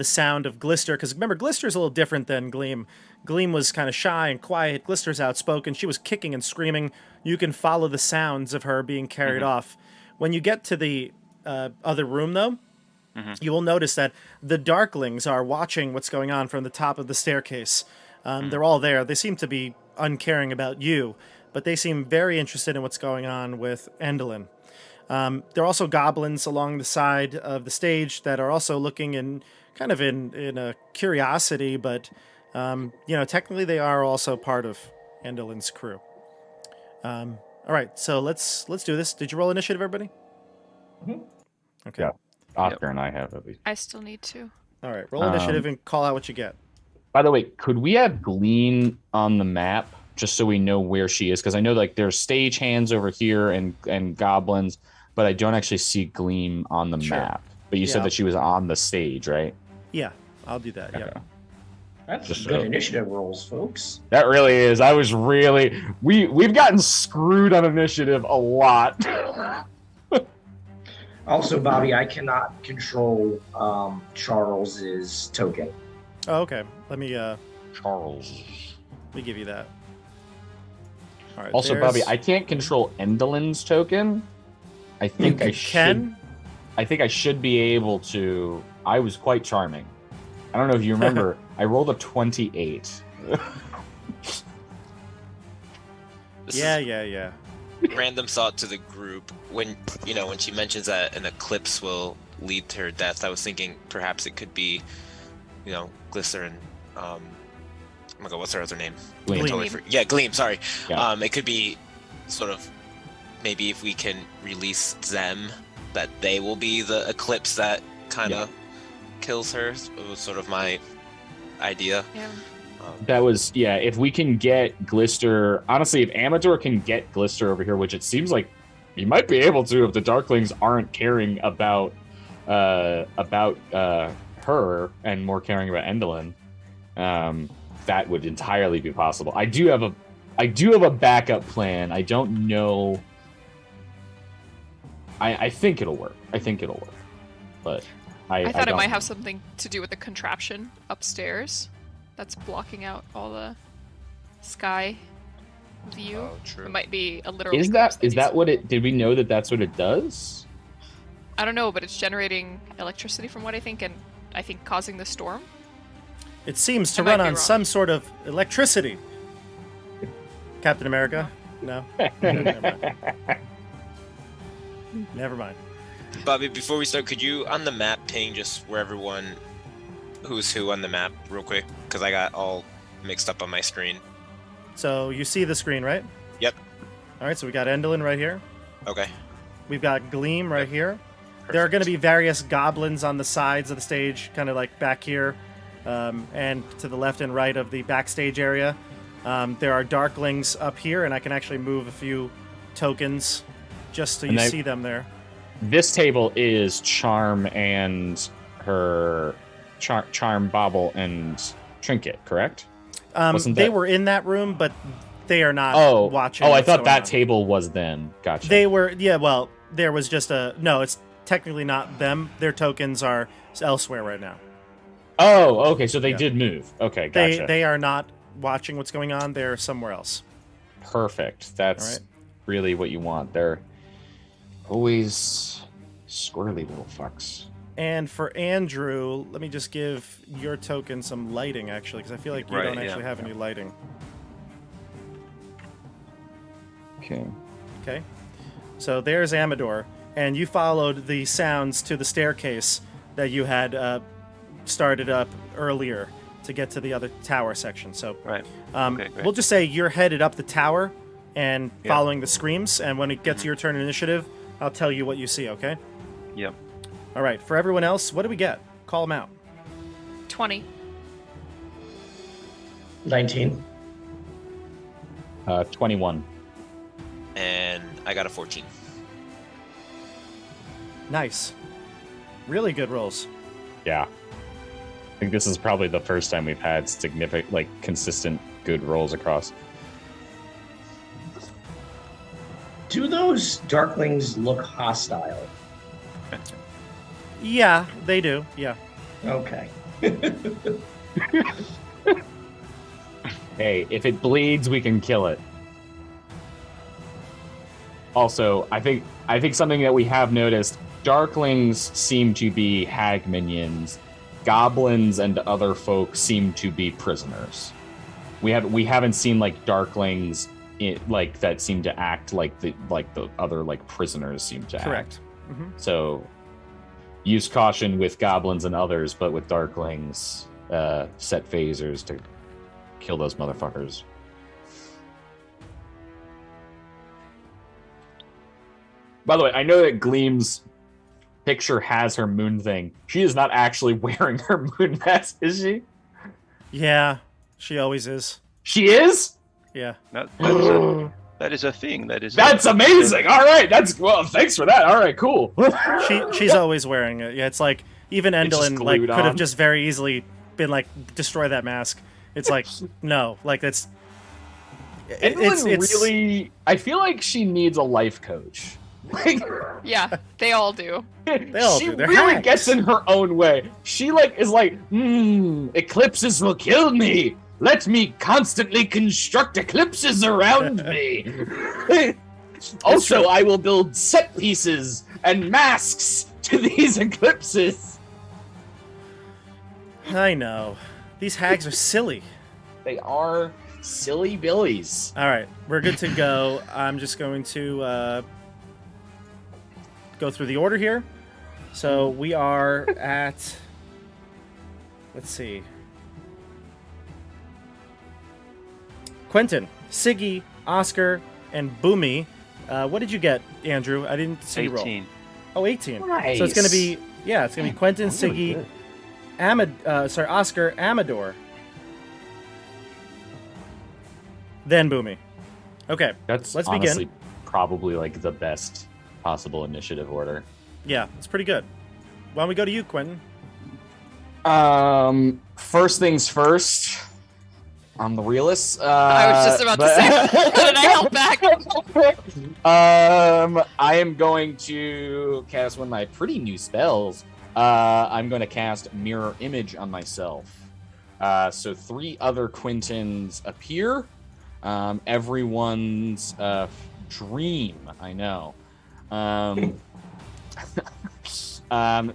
sound of Glister. Because remember, Glister's a little different than Gleam. Gleam was kind of shy and quiet. Glister's outspoken. She was kicking and screaming. You can follow the sounds of her being carried off. When you get to the other room, though, you will notice that the Darklings are watching what's going on from the top of the staircase. They're all there. They seem to be uncaring about you, but they seem very interested in what's going on with Endelyn. There are also goblins along the side of the stage that are also looking in kind of in a curiosity, but technically they are also part of Endelyn's crew. All right, so let's do this. Did you roll initiative, everybody? Okay. Yeah. Oscar and I have at least. I still need to. All right, roll initiative and call out what you get. By the way, could we have Gleam on the map just so we know where she is? Because I know like there's stage hands over here and goblins, but I don't actually see Gleam on the map. But you said that she was on the stage, right? Yeah, I'll do that. Okay. Yeah. That's Just good so- initiative rolls, folks. That really is. I was really we've gotten screwed on initiative a lot. Also, Bobby, I cannot control Charles's token. Oh, okay. Let me Charles. give you that. All right. Also, there's- Bobby, I can't control Endelyn's token. I think I can. I think I should be able to. I was quite charming. I don't know if you remember. I rolled a 28. Yeah. Random thought to the group when she mentions that an eclipse will lead to her death. I was thinking perhaps it could be, Glister and oh my god, what's her other name? Gleam. Gleam. Sorry. Yeah. It could be sort of maybe if we can release them, that they will be the eclipse that kind of kills her. It was sort of my idea. Yeah. That was, if we can get Glister, honestly, if Amador can get Glister over here, which it seems like he might be able to if the Darklings aren't caring about her and more caring about Endelyn, that would entirely be possible. I do have a backup plan. I don't know. I think it'll work. But I thought it don't might know. have something to do with the contraption upstairs that's blocking out all the sky view. Oh, true. It might be a literal. Is that what it? Did we know that that's what it does? I don't know, but it's generating electricity from what I think, and I think causing the storm. It seems to I might run be on wrong. some sort of electricity. Captain America? No. Never mind. Bobby, before we start, could you on the map ping just where everyone who's who on the map real quick? Because I got all mixed up on my screen. So you see the screen, right? Yep. All right, so we got Endelyn right here. Okay. We've got Gleam right here. There are going to be various goblins on the sides of the stage, kind of like back here, and to the left and right of the backstage area. There are Darklings up here, and I can actually move a few tokens just so you see them there. This table is Charm and her Charm, Bauble, and Trinket, correct? They were in that room, but they are not watching. Oh, I what's thought going that on. table was them. Gotcha. They were, well, there was just no, it's technically not them. Their tokens are elsewhere right now. Oh, okay, so they did move. Okay, gotcha. They are not watching what's going on. They're somewhere else. Perfect. That's really what you want. They're always squirrely little fucks. And for Andrew, let me just give your token some lighting, actually, because I feel like you don't actually have any lighting. Okay. Okay. So there's Amador, and you followed the sounds to the staircase that you had started up earlier to get to the other tower section. So Right. okay, great. we'll just say you're headed up the tower and Yeah. following the screams, and when it gets your turn in initiative, I'll tell you what you see, okay? Yep. All right, for everyone else, what do we get? Call them out. 20. 19. 21. And I got a 14. Nice. Really good rolls. Yeah. I think this is probably the first time we've had significant, like, consistent good rolls across. Do those darklings look hostile? Yeah, they do. Yeah. Okay. Hey, if it bleeds, we can kill it. Also, I think something that we have noticed, darklings seem to be hag minions. Goblins and other folk seem to be prisoners. We haven't seen like darklings like that seem to act like the other like prisoners seem to Correct. act. Mm-hmm. So use caution with goblins and others, but with darklings, set phasers to kill those motherfuckers. By the way, I know that Gleam's picture has her moon thing. She is not actually wearing her moon mask, is she? Yeah, she always is. She is? Yeah. That is a thing. That's amazing. All right, thanks for that. All right, cool. She's always wearing it. Yeah, it's like even It's just Endelyn like glued could have on. just very easily been like destroy that mask. It's like no, like that's. Endelyn really. I feel like she needs a life coach. Like, Yeah, they all do. all she do. They're really hacks. gets in her own way. She is like, eclipses will kill me. Let me constantly construct eclipses around me. Also, I will build set pieces and masks to these eclipses. I know. These hags are silly. They are silly billies. All right, we're good to go. I'm just going to go through the order here. So we are at. Let's see. Quentin, Siggy, Oscar, and Boomy. What did you get, Andrew? I didn't see you roll. 18. Oh, 18. Nice. So it's going to be, it's going to be Quentin, I'm really Siggy, good. Oscar, Amador. Then Boomy. Okay, That's let's honestly begin. probably like the best possible initiative order. Yeah, it's pretty good. Why don't we go to you, Quentin? First things first. I'm the realist. I was just about to say, how did I help back? I am going to cast one of my pretty new spells. I'm going to cast Mirror Image on myself. So 3 other Quentins appear. Everyone's dream, I know.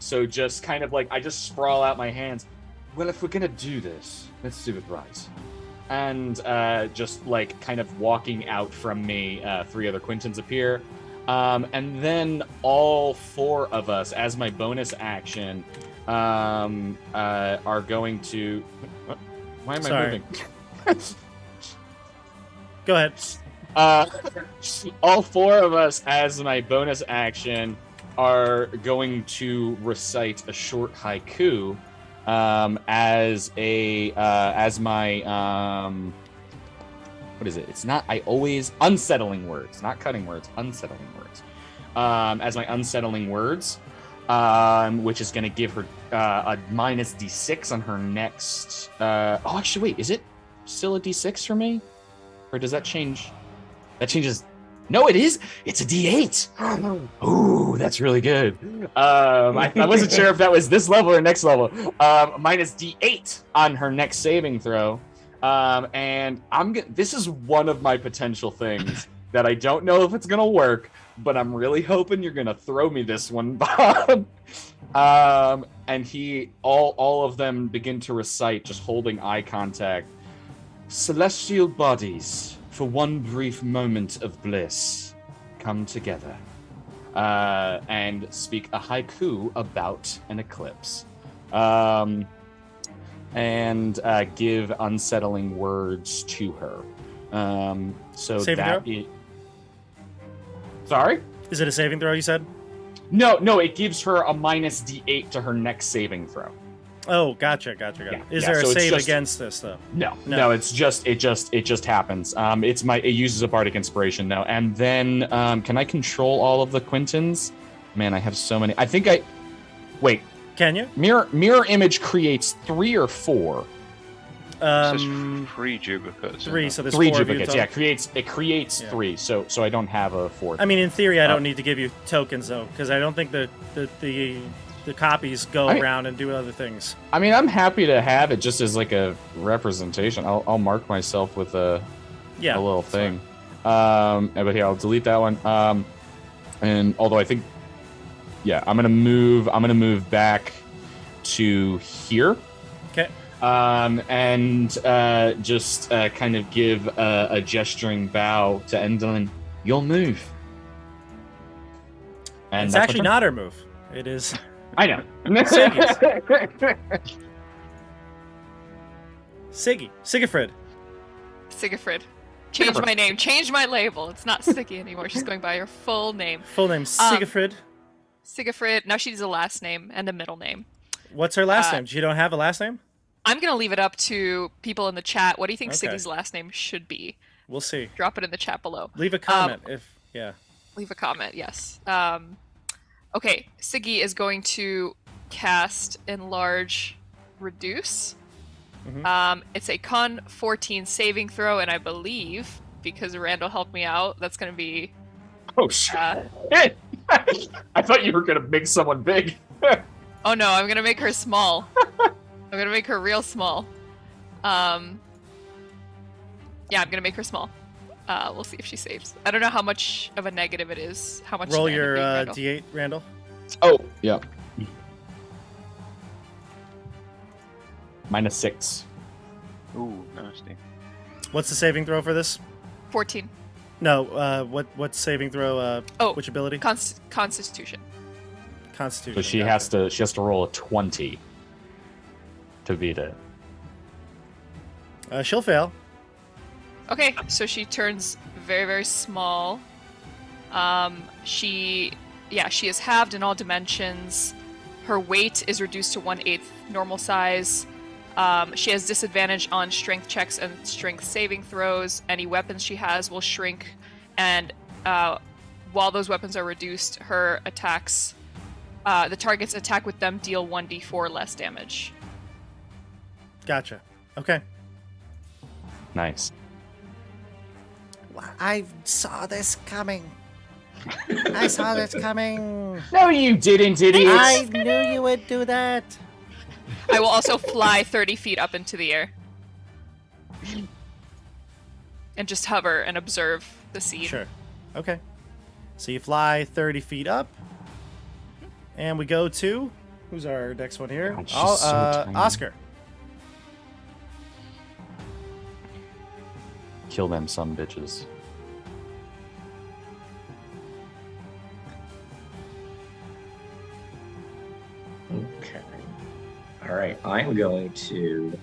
So just kind of like, I just sprawl out my hands. Well, if we're going to do this, let's do it right. And just like kind of walking out from me, 3 other Quentins appear. And then all 4 of us, as my bonus action, are going to... Why am I Sorry. moving? Go ahead. All 4 of us, as my bonus action, are going to recite a short haiku as my what is it? It's not unsettling words, not cutting words, unsettling words. As my unsettling words, which is going to give her a minus D6 on her next. Actually, wait, is it still a D6 for me, or does that change? That changes. No, it is. It's a D8. Ooh, that's really good. I wasn't sure if that was this level or next level. Minus D8 on her next saving throw. And this is one of my potential things that I don't know if it's gonna work, but I'm really hoping you're gonna throw me this one, Bob. And all of them begin to recite, just holding eye contact. Celestial bodies, for one brief moment of bliss, come together. and speak a haiku about an eclipse. And give unsettling words to her. So Saving that throw? Sorry? Is it a saving throw, you said? No, it gives her a minus D8 to her next saving throw. Oh, gotcha. Is there a so it's save just- against this though? No, it just happens. It uses a bardic inspiration now. And then can I control all of the Quentins? Man, I have so many. Wait, Can you? mirror image creates 3 or 4. It says 3 duplicates. 3. So there's 3 4 of you duplicates. total. Yeah, it creates Yeah. 3. So I don't have a 4th. I mean, in theory, I don't need to give you tokens though, because I don't think the copies go around and do other things. I mean, I'm happy to have it just as like a representation. I'll mark myself with a little thing. But yeah, I'll delete that one. And although I think, I'm gonna move back to here. Okay. And just kind of give a gesturing bow to Endelyn. You'll move. And It's actually not her move. It is. I know. Sigifrid. Change my name. Change my label. It's not Siggy anymore. She's going by her full name. Full name Sigifrid. Sigifrid. Now she needs a last name and a middle name. What's her last name? She don't have a last name? I'm going to leave it up to people in the chat. What do you think Okay. Siggy's last name should be? We'll see. Drop it in the chat below. Leave a comment Leave a comment, yes. Okay, Siggy is going to cast Enlarge Reduce. It's a Con 14 saving throw, and I believe, because Randall helped me out, that's going to be... Oh, shit. I thought you were going to make someone big. Oh no, I'm going to make her small. I'm going to make her real small. I'm going to make her small. We'll see if she saves. I don't know how much of a negative it is. How much? Roll should I your end up being, D8, Randall. Oh, yeah. -6. Ooh, nasty. What's the saving throw for this? 14. No, what saving throw? Which ability? Constitution. Constitution. So she has to roll a 20 to beat it. She'll fail. Okay, so she turns very, very small. She is halved in all dimensions. Her weight is reduced to 1/8 normal size. She has disadvantage on strength checks and strength saving throws. Any weapons she has will shrink, and while those weapons are reduced, her attacks, the targets attack with them deal 1d4 less damage. Gotcha. Okay. Nice. I saw this coming. No, you didn't, idiot. I knew you would do that. I will also fly 30 feet up into the air. And just hover and observe the scene. Sure. Okay. So you fly 30 feet up. And we go to... Who's our next one here? God, she's so tiny. Oscar. Kill them some bitches. Okay. All right. I'm going to.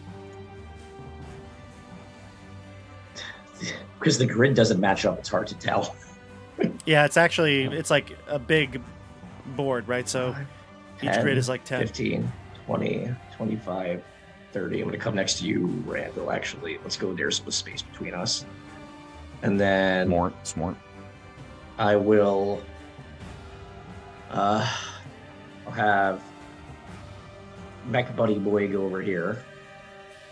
Because the grid doesn't match up, it's hard to tell. Yeah, it's like a big board, right? So each 10, grid is like 10. 15, 20, 25, 30. I'm going to come next to you, Randall, actually. Let's go. There's some space between us. And then Smart. I will... I'll have Mech Buddy Boy go over here,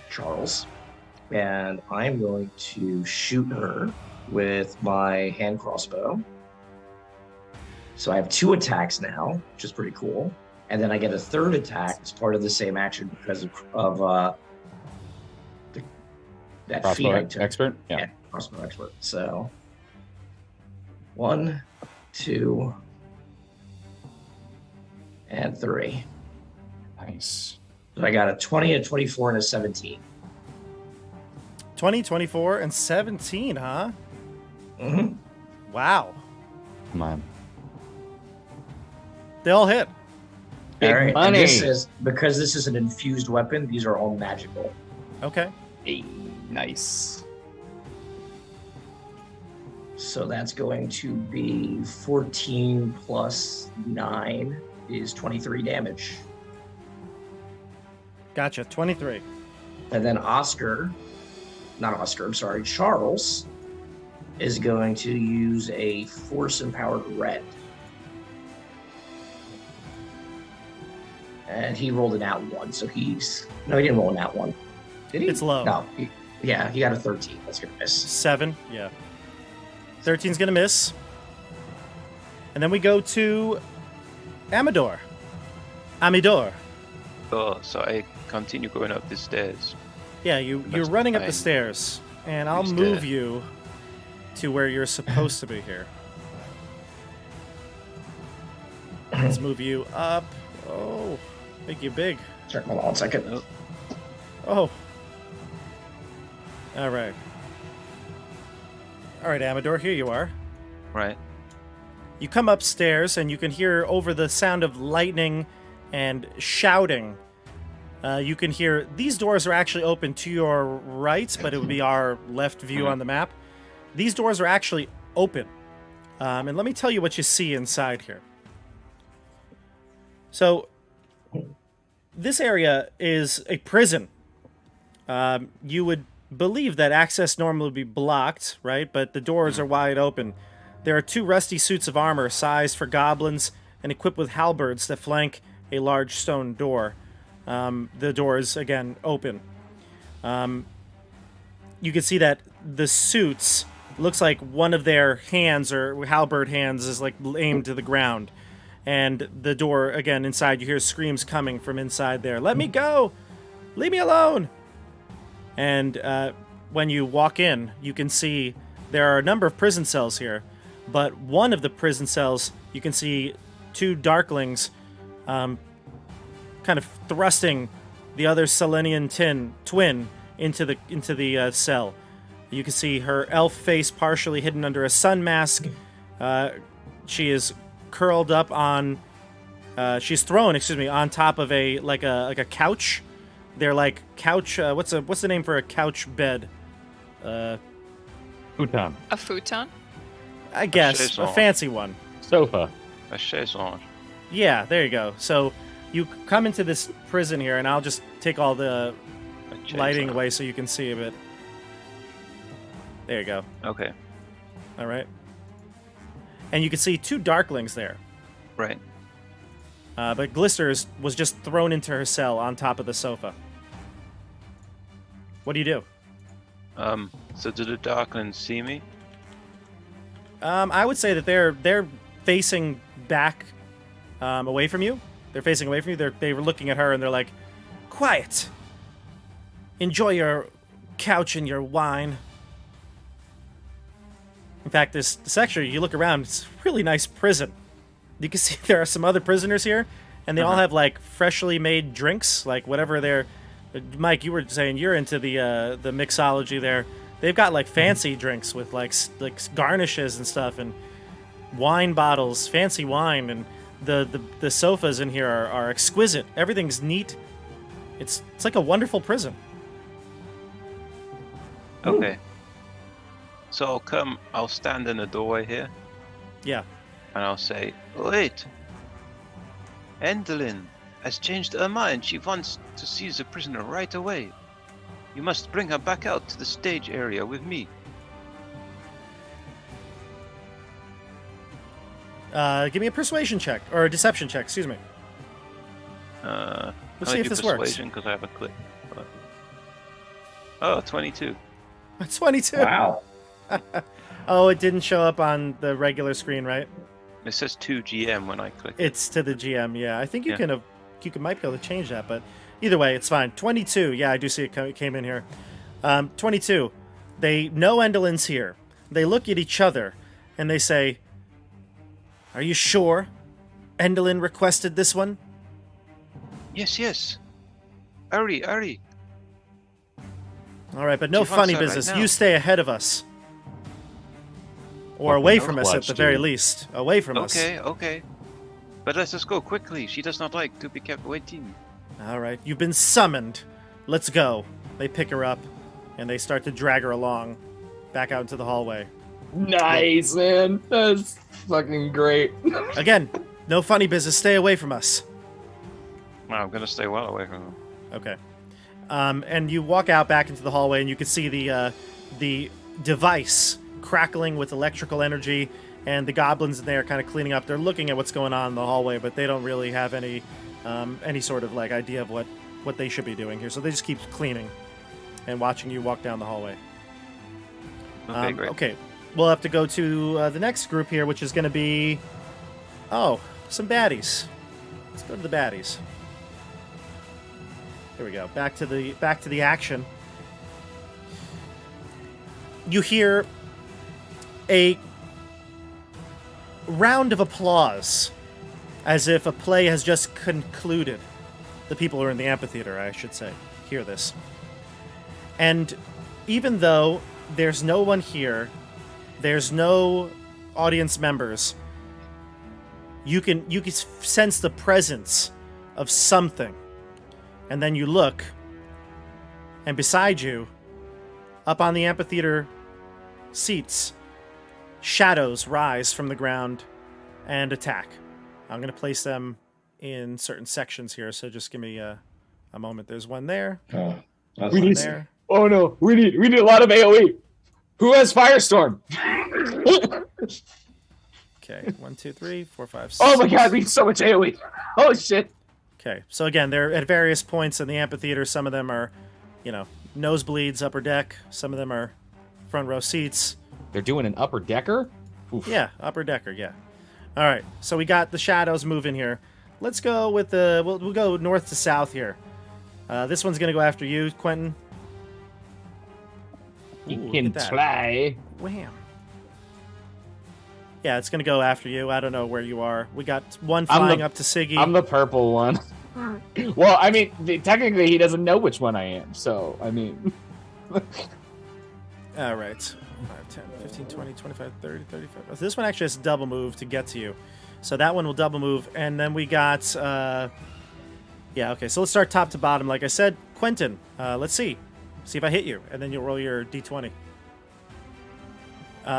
Charles. And I'm going to shoot her with my hand crossbow. So I have 2 attacks now, which is pretty cool. And then I get a 3rd attack as part of the same action because of that feat I Crossbow took. expert? Yeah. Crossbow expert. So 1, 2, and 3. Nice. So I got a 20, a 24, and a 17. 20, 24, and 17, huh? Mm-hmm. Wow. Come on. They all hit. Big All right. And money. because this is an infused weapon, these are all magical. Okay. Hey, nice. So that's going to be 14 plus 9 is 23 damage. Gotcha. 23. And then Charles is going to use a force empowered red. And he rolled an out one, so he didn't roll an out one. Did he? It's low. No. He got a 13. That's going to miss. 7. Yeah. 13's going to miss. And then we go to Amidor. Oh, so I continue going up the stairs. Yeah, you're That's running up the fine. stairs, and I'll Who's move dead? you to where you're supposed to be here. Let's move you up. Oh, make you big. Sorry, hold on 1 second. Oh. All right. All right, Amador, here you are. Right. You come upstairs, and you can hear over the sound of lightning and shouting. You can hear these doors are actually open to your right, but it would be our left view on the map. These doors are actually open. And let me tell you what you see inside here. So, this area is a prison. You would believe that access normally would be blocked, right? But the doors are wide open. There are 2 rusty suits of armor sized for goblins and equipped with halberds that flank a large stone door. The door is, again, open. You can see that the suits, looks like one of their hands or halberd hands is like aimed to the ground. And the door, again, inside, you hear screams coming from inside there. Let me go! Leave me alone! And when you walk in, you can see there are a number of prison cells here. But one of the prison cells, you can see 2 darklings kind of thrusting the other Selenian twin into the cell. You can see her elf face partially hidden under a sun mask. She is curled up on. She's thrown, on top of a couch. They're like couch. What's the name for a couch bed? Futon. A futon? I guess a chaise-longue. fancy one. Sofa. A chaise lounge. Yeah, there you go. So you come into this prison here, and I'll just take all the A chaise lighting lounge. away so you can see a bit. There you go. Okay. All right. And you can see 2 darklings there. Right. But Glisters was just thrown into her cell on top of the sofa. What do you do? So do the Darklings see me? I would say that they're facing back, away from you. They're facing away from you. They were looking at her and they're like, "Quiet. Enjoy your couch and your wine." In fact, this section, you look around, it's a really nice prison. You can see there are some other prisoners here, and they all have like freshly made drinks, like whatever they're. Mike, you were saying you're into the mixology there. They've got like fancy drinks with like garnishes and stuff, and wine bottles, fancy wine, and the sofas in here are exquisite. Everything's neat. It's like a wonderful prison. Okay. So I'll stand in the doorway here, Yeah. and I'll say, "Wait. Endelyn has changed her mind. She wants to see the prisoner right away. You must bring her back out to the stage area with me." Give me a persuasion check or a deception check. Excuse me. Let's see if this works. because I have a click. Oh, 22. 22. Wow. Oh, it didn't show up on the regular screen, right? It says 2 GM when I click. It's to the GM. Yeah, I think you Yeah. might be able to change that, but either way, it's fine. 22. Yeah, I do see it came in here. 22. They know Endelyn's here. They look at each other and they say, "Are you sure Endelyn requested this one?" Yes. Hurry. All right, but no She wants funny that right business. now. You stay ahead of us. Or Fucking away from us at clutch, the very dude. least. Away from us. Okay. But let us go quickly. She does not like to be kept waiting. All right, you've been summoned. Let's go. They pick her up, and they start to drag her along, back out into the hallway. Nice, man. That's fucking great. Again, no funny business. Stay away from us. No, I'm gonna stay well away from them. Okay. And you walk out back into the hallway, and you can see the device crackling with electrical energy, and the goblins in there kind of cleaning up. They're looking at what's going on in the hallway, but they don't really have any sort of like idea of what they should be doing here. So they just keep cleaning and watching you walk down the hallway. Okay, great. Okay, we'll have to go to the next group here, which is going to be some baddies. Let's go to the baddies. Here we go. Back to the action. You hear a round of applause, as if a play has just concluded. The people who are in the amphitheater, I should say, hear this. And even though there's no one here, there's no audience members, you can sense the presence of something. And then you look, and beside you, up on the amphitheater seats, shadows rise from the ground and attack. I'm going to place them in certain sections here, so just give me a moment. There's one there. Oh, that's We not need there. Oh no, we need a lot of AoE. Who has Firestorm? Okay, 1, 2, 3, 4, 5, 6. Oh my god, we need so much AoE. Oh shit. Okay, so again, they're at various points in the amphitheater. Some of them are, nosebleeds, upper deck. Some of them are front row seats. They're doing an upper decker? Oof. Yeah, upper decker, yeah. All right, so we got the shadows moving here. Let's go with the... We'll go north to south here. This one's going to go after you, Quentin. You Ooh, can look at that. try. Wham. Yeah, it's going to go after you. I don't know where you are. We got one flying up to Siggy. I'm the purple one. Well, I mean, technically he doesn't know which one I am, so, I mean... All right. 5, 10, 15, 20, 25, 30, 35. So this one actually has double move to get to you. So that one will double move. And then we got... yeah, okay. So let's start top to bottom. Like I said, Quentin, let's see. See if I hit you. And then you'll roll your d20.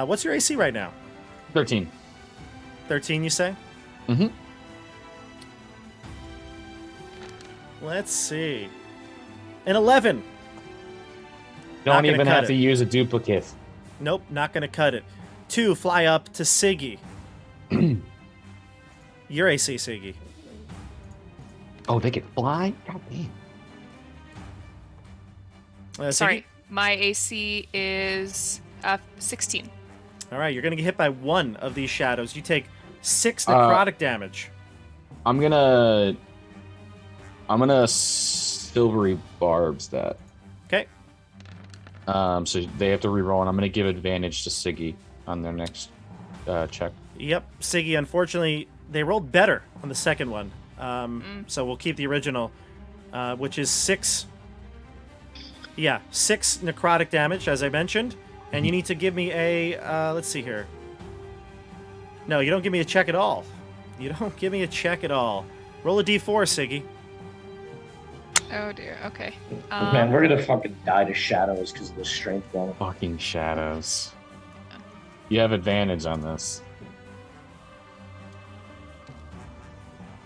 What's your AC right now? 13. 13, you say? Mm-hmm. Let's see. An 11. Don't Not gonna even cut have it. to use a duplicate. Nope, not going to cut it. 2, fly up to Siggy. Your AC, Siggy. Oh, they can fly? God damn. Siggy? Sorry, my AC is 16. All right, you're going to get hit by one of these shadows. You take 6 necrotic damage. I'm gonna silvery barbs that. Okay. So they have to reroll, and I'm gonna give advantage to Siggy on their next check. Yep, Siggy, unfortunately, they rolled better on the second one. So we'll keep the original, which is 6. Yeah, 6 necrotic damage, as I mentioned. And you need to give me a, let's see here. No, you don't give me a check at all. You don't give me a check at all. Roll a d4, Siggy. Oh dear. Okay. Man, we're gonna fucking die to shadows because of the strength bonus. Fucking shadows. You have advantage on this.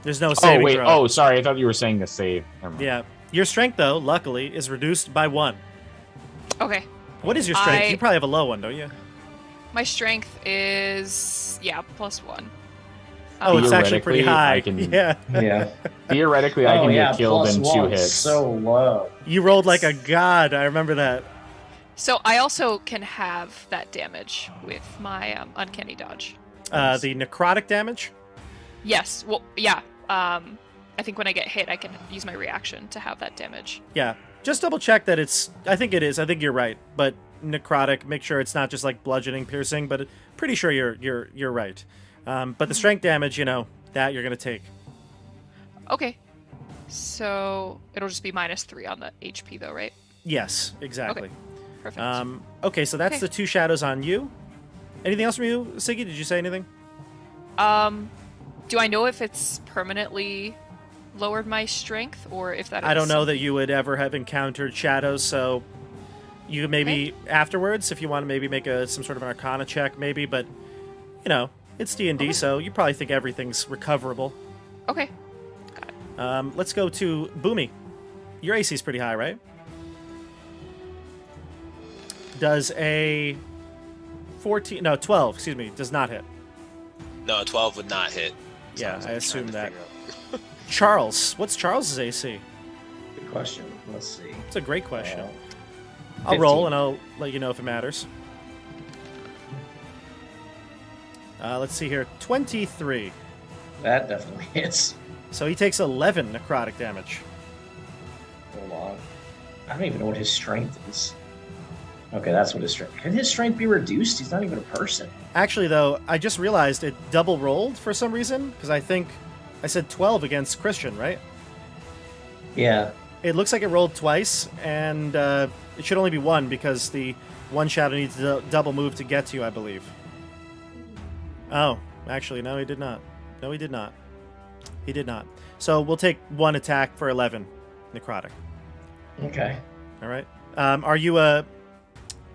There's no Oh saving wait. throw. Oh, sorry. I thought you were saying the save. Never mind. Yeah. Your strength, though, luckily, is reduced by 1. Okay. What is your strength? I- You probably have a low one, don't you? My strength is +1. Oh, it's actually pretty Theoretically, high. I can- Yeah. Yeah. Theoretically, I can get killed plus in 2 one, hits. So low. You rolled like a god. I remember that. So I also can have that damage with my uncanny dodge. The necrotic damage? Yes. Well, yeah. I think when I get hit, I can use my reaction to have that damage. Yeah. Just double check that it's... I think it is. I think you're right. But necrotic, make sure it's not just like bludgeoning, piercing, but pretty sure you're right. But the strength damage, that you're going to take. Okay. So it'll just be -3 on the HP, though, right? Yes, exactly. Perfect. Okay, so that's Okay. the 2 shadows on you. Anything else from you, Siggy? Did you say anything? Do I know if it's permanently lowered my strength, or if that is... I don't know that you would ever have encountered shadows, so you could maybe afterwards, if you want to maybe make some sort of an Arcana check, maybe. But it's D&D, so you probably think everything's recoverable. Okay. Let's go to Boomy. Your AC is pretty high, right? Does a 12, excuse me, does not hit. No, 12 would not hit. Yeah, I assume that. figure out. Charles, what's Charles's AC? Good question. Let's see. It's a great question. 15. I'll roll and I'll let you know if it matters. Let's see here. 23. That definitely hits. So he takes 11 necrotic damage. Hold on. I don't even know what his strength is. Okay, that's what his strength. Can his strength be reduced? He's not even a person. Actually, though, I just realized it double rolled for some reason, because I think I said 12 against Christian, right? Yeah. It looks like it rolled twice, and it should only be one, because the one shadow needs to double move to get to you, I believe. Oh, actually, no, he did not. No, he did not. He did not. So we'll take one attack for 11 necrotic. Okay. All right. Are you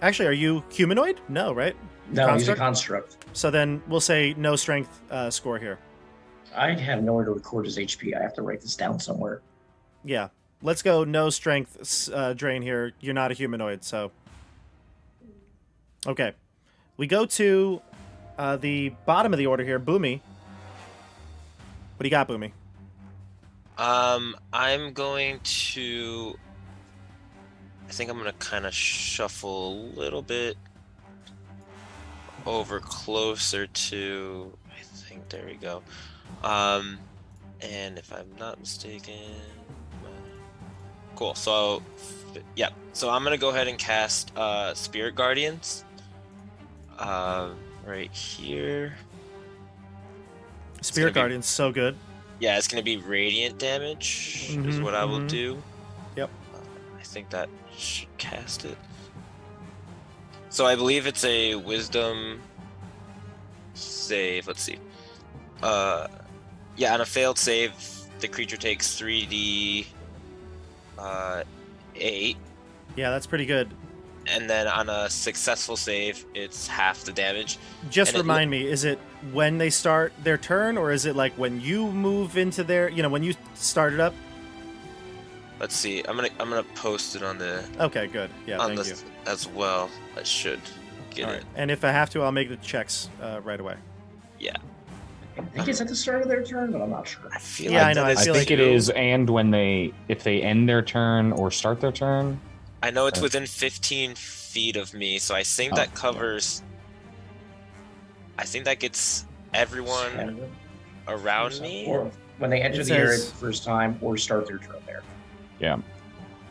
Actually, are you humanoid? No, right? No, he's a construct. So then we'll say no strength score here. I have nowhere to record his HP. I have to write this down somewhere. Yeah. Let's go no strength drain here. You're not a humanoid, so... Okay. We go to the bottom of the order here. Boomy. What do you got, Boomy? I'm going to... I think I'm going to kind of shuffle a little bit over closer to... I think, there we go. And if I'm not mistaken... Cool, so... Yeah, so I'm going to go ahead and cast Spirit Guardians. Right here. Spirit Guardian's so good. Yeah, it's going to be radiant damage is what I will do. Yep. I think that should cast it. So I believe it's a wisdom save. Let's see. Yeah, on a failed save, the creature takes 3d 8. Yeah, that's pretty good. And then on a successful save, it's half the damage. Just remind me, is it when they start their turn, or is it like when you move into their, when you start it up? Let's see. I'm gonna post it on the. Okay, good. Yeah, on thank the you. As well. I should get All it. right. And if I have to, I'll make the checks right away. Yeah. I think it's at the start of their turn, but I'm not sure. I feel Yeah, like I know. I I feel think like it is, and if they end their turn or start their turn. I know it's within 15 feet of me, so I think that covers. I think that gets everyone around me. Or when they enter the area the first time or start their turn there. Yeah.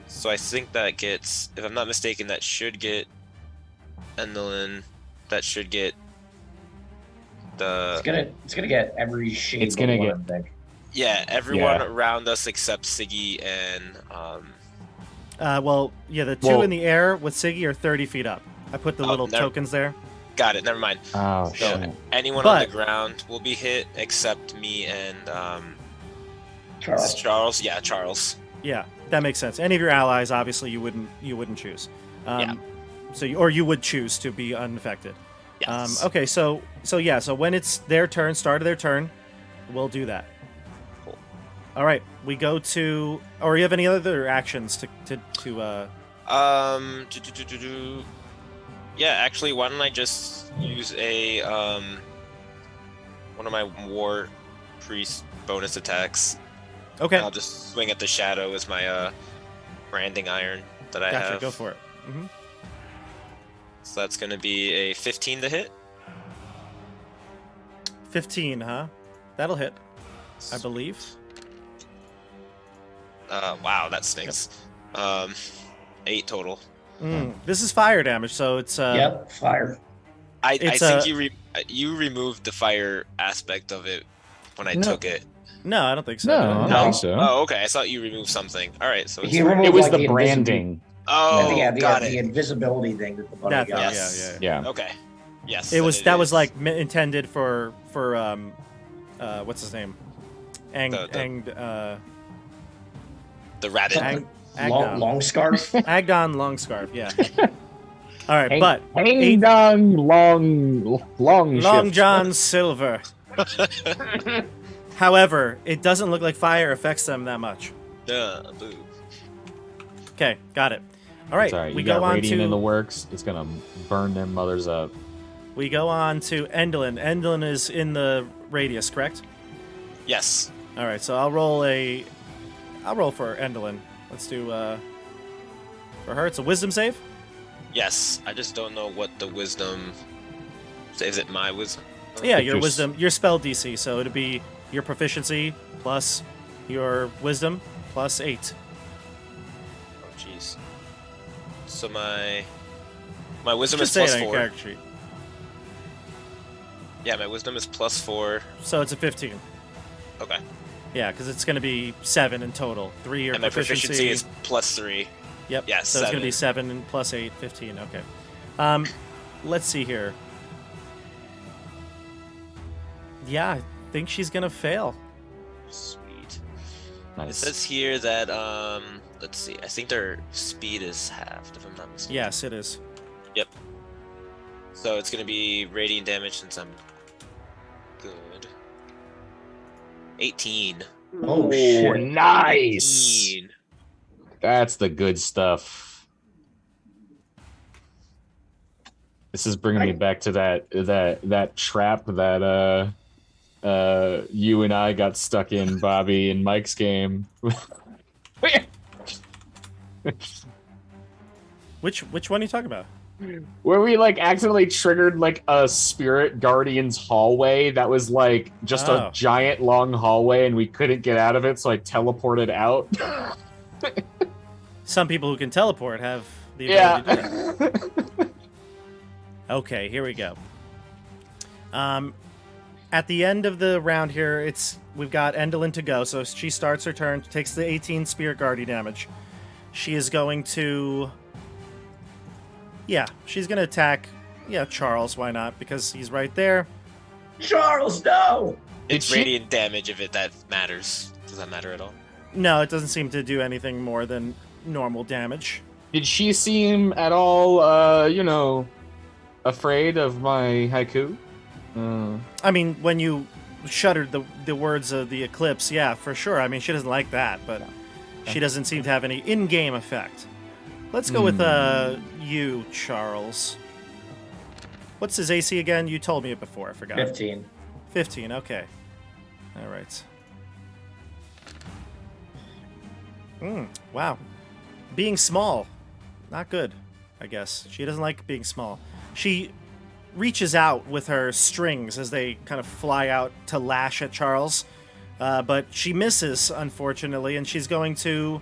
So I think that gets, if I'm not mistaken, that should get Endelyn. That should get the. It's gonna get every shade. It's gonna get. I think. Yeah, everyone around us except Siggy and. The two in the air with Siggy are 30 feet up. I put the little tokens there. Got it. Never mind. Oh, so shit. anyone on the ground will be hit except me and Charles. Yeah, Charles. Yeah, that makes sense. Any of your allies, obviously, you wouldn't choose. Yeah. So you would choose to be unaffected. Yes. Okay, so when it's their turn, start of their turn, we'll do that. Cool. All right, we go to. Or you have any other actions to Yeah, actually, why don't I just use a one of my war priest bonus attacks. Okay. I'll just swing at the shadow as my branding iron that I have. Go for it. Mm-hmm. So that's going to be a 15 to hit. 15, huh? That'll hit, I believe. Wow, that stinks. 8 total. This is fire damage, so it's Yep, fire. I think you removed the fire aspect of it when I took it. No, I don't think so. No, I don't think so. Oh, okay. I thought you removed something. All right, so it was the branding. Oh, got it. The invisibility thing that the buddy got. Yeah. Okay. Yes. It was that was like intended for what's his name? The rabbit. Long scarf. Agdon Longscarf, yeah. All right, but Hang on, long shift. John Silver. However, it doesn't look like fire affects them that much. Boo. Okay, got it. All right, Sorry, we you go got on radiant to in the works. It's gonna burn their mothers up. we go on to Endelyn. Endelyn is in the radius, correct? Yes. All right, so I'll roll for Endelyn. Let's do for her. It's a wisdom save. Yes. I just don't know what the wisdom. Is it my wisdom? Yeah, your wisdom, your spell DC. So it'd be your proficiency plus your wisdom plus 8. Oh, jeez. So my wisdom is Just say plus it on your 4. character sheet. Yeah, my wisdom is plus 4. So it's a 15. Okay. Yeah, because it's going to be 7 in total. 3 your And my proficiency is plus 3. Yep. Yeah, so it's going to be 7. 7 and plus 8, 15. Okay. Let's see here. Yeah, I think she's going to fail. Sweet. It Nice. says here that let's see. I think their speed is halved, if I'm not mistaken. Yes, it is. Yep. So it's gonna be radiant damage since I'm good. 18. Oh, shit. Nice. 18. That's the good stuff. This is bringing me back to that trap that you and I got stuck in, Bobby, in Mike's game. Which one are you talking about? Where we like accidentally triggered like a spirit guardian's hallway that was like just Oh. a giant long hallway and we couldn't get out of it, so I teleported out. Some people who can teleport have the ability to do that. Yeah. Okay, here we go. At the end of the round here, we've got Endelyn to go, so she starts her turn, takes the 18 Spirit Guardian damage. She is going to... Yeah, she's going to attack, Charles, why not? Because he's right there. Charles, no! It's she- radiant damage if that matters. Does that matter at all? No, it doesn't seem to do anything more than normal damage. Did she seem at all, afraid of my haiku? I mean, when you shuddered the words of the eclipse, yeah, for sure. I mean, she doesn't like that, but she doesn't seem to have any in-game effect. Let's go with you, Charles. What's his AC again? You told me it before. I forgot. 15. 15, okay. All right. Wow. Being small. Not good, I guess. She doesn't like being small. She reaches out with her strings as they kind of fly out to lash at Charles. But she misses, unfortunately, and she's going to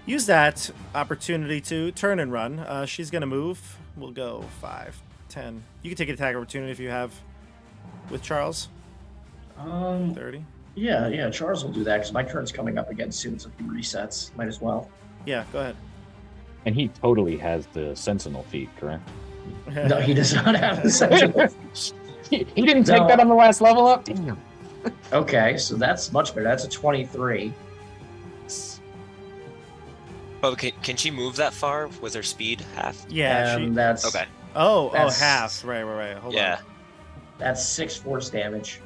use that opportunity to turn and run. She's going to move. We'll go 5, 10. You can take an attack opportunity if you have with Charles. 30. Yeah, Charles will do that because my turn's coming up again soon, so he resets. Might as well. Yeah, go ahead. And he totally has the sentinel feat, correct? No, he does not have the sentinel. He didn't take No. that on the last level up? Damn. Okay, so that's much better. That's a 23. Oh, can she move that far with her speed half? Yeah, And that's Okay. Oh, half. Right. Hold Yeah. on. that's 6 force damage.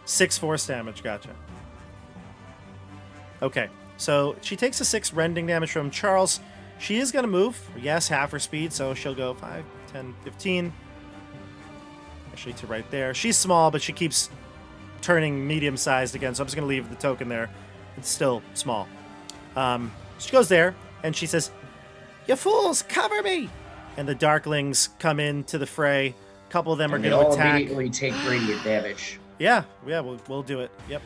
6 force damage, gotcha. Okay, so she takes a 6 rending damage from Charles. She is going to move. Yes, half her speed, so she'll go 5, 10, 15. Actually, to right there. She's small, but she keeps turning medium-sized again, so I'm just going to leave the token there. It's still small. She goes there, and she says, "You fools, cover me!" And the Darklings come into the fray. A couple of them are And they going to all attack. immediately take radiant damage. Yeah, we'll do it. Yep.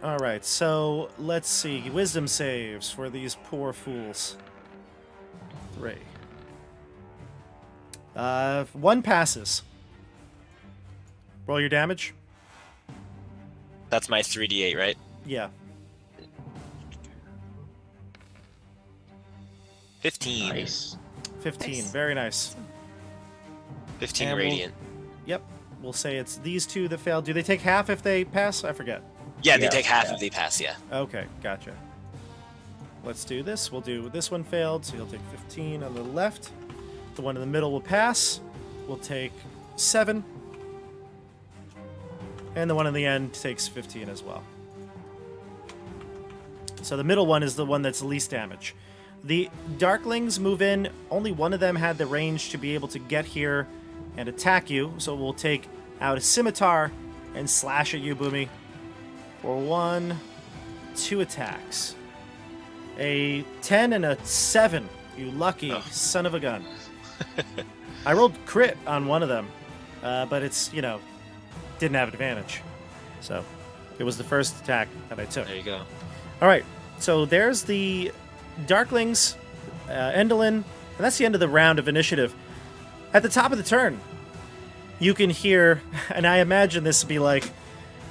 All right, so let's see. Wisdom saves for these poor fools. 3. 1 passes. Roll your damage. That's my 3d8, right? Yeah. 15. Nice. 15. Nice. Very nice. 15 And we'll- radiant. Yep. we'll say it's these two that failed. Do they take half if they pass? I forget. Yeah, they Yeah, take half yeah. if they pass. Yeah. Okay, gotcha. Let's do this. We'll do this one failed, so he'll take 15 on the left. The one in the middle will pass. We'll take 7. And the one in the end takes 15 as well. So the middle one is the one that's least damage. The Darklings move in. Only one of them had the range to be able to get here and attack you. So we'll take out a scimitar and slash at you, Boomy. For 2 attacks. A 10 and a 7. You lucky son of a gun. I rolled crit on one of them, but it's, didn't have advantage. So it was the first attack that I took. There you go. All right, so there's the Darklings, Endelyn, and that's the end of the round of initiative. At the top of the turn, you can hear, and I imagine this would be like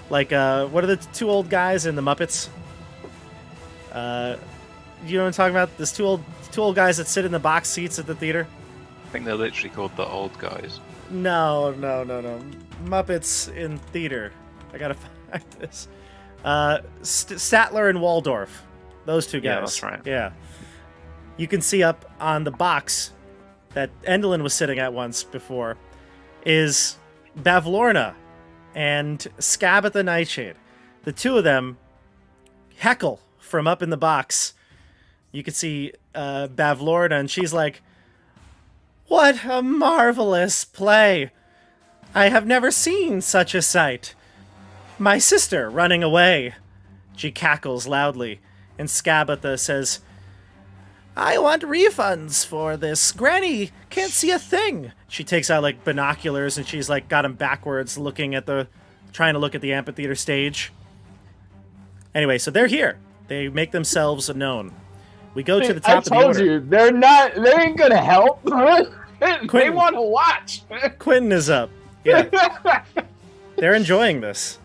what are the 2 old guys in the Muppets? You know what I'm talking about? There's two old guys that sit in the box seats at the theater. I think they're literally called the old guys. No. Muppets in theater. I gotta find this. Statler and Waldorf. Those 2 guys. Yeah, that's right. Yeah. You can see up on the box that Endelyn was sitting at once before is Bavlorna and Scabatha Nightshade. The 2 of them heckle from up in the box. You can see Bavlorna, and she's like, "What a marvelous play! I have never seen such a sight. My sister running away." She cackles loudly, and Scabatha says, "I want refunds for this. Granny can't see a thing." She takes out like binoculars, and she's like got them backwards, trying to look at the amphitheater stage. Anyway, so they're here. They make themselves known. We go to the top of the order. I told you, they ain't gonna help. They want to watch. Quentin is up. Yeah. They're enjoying this.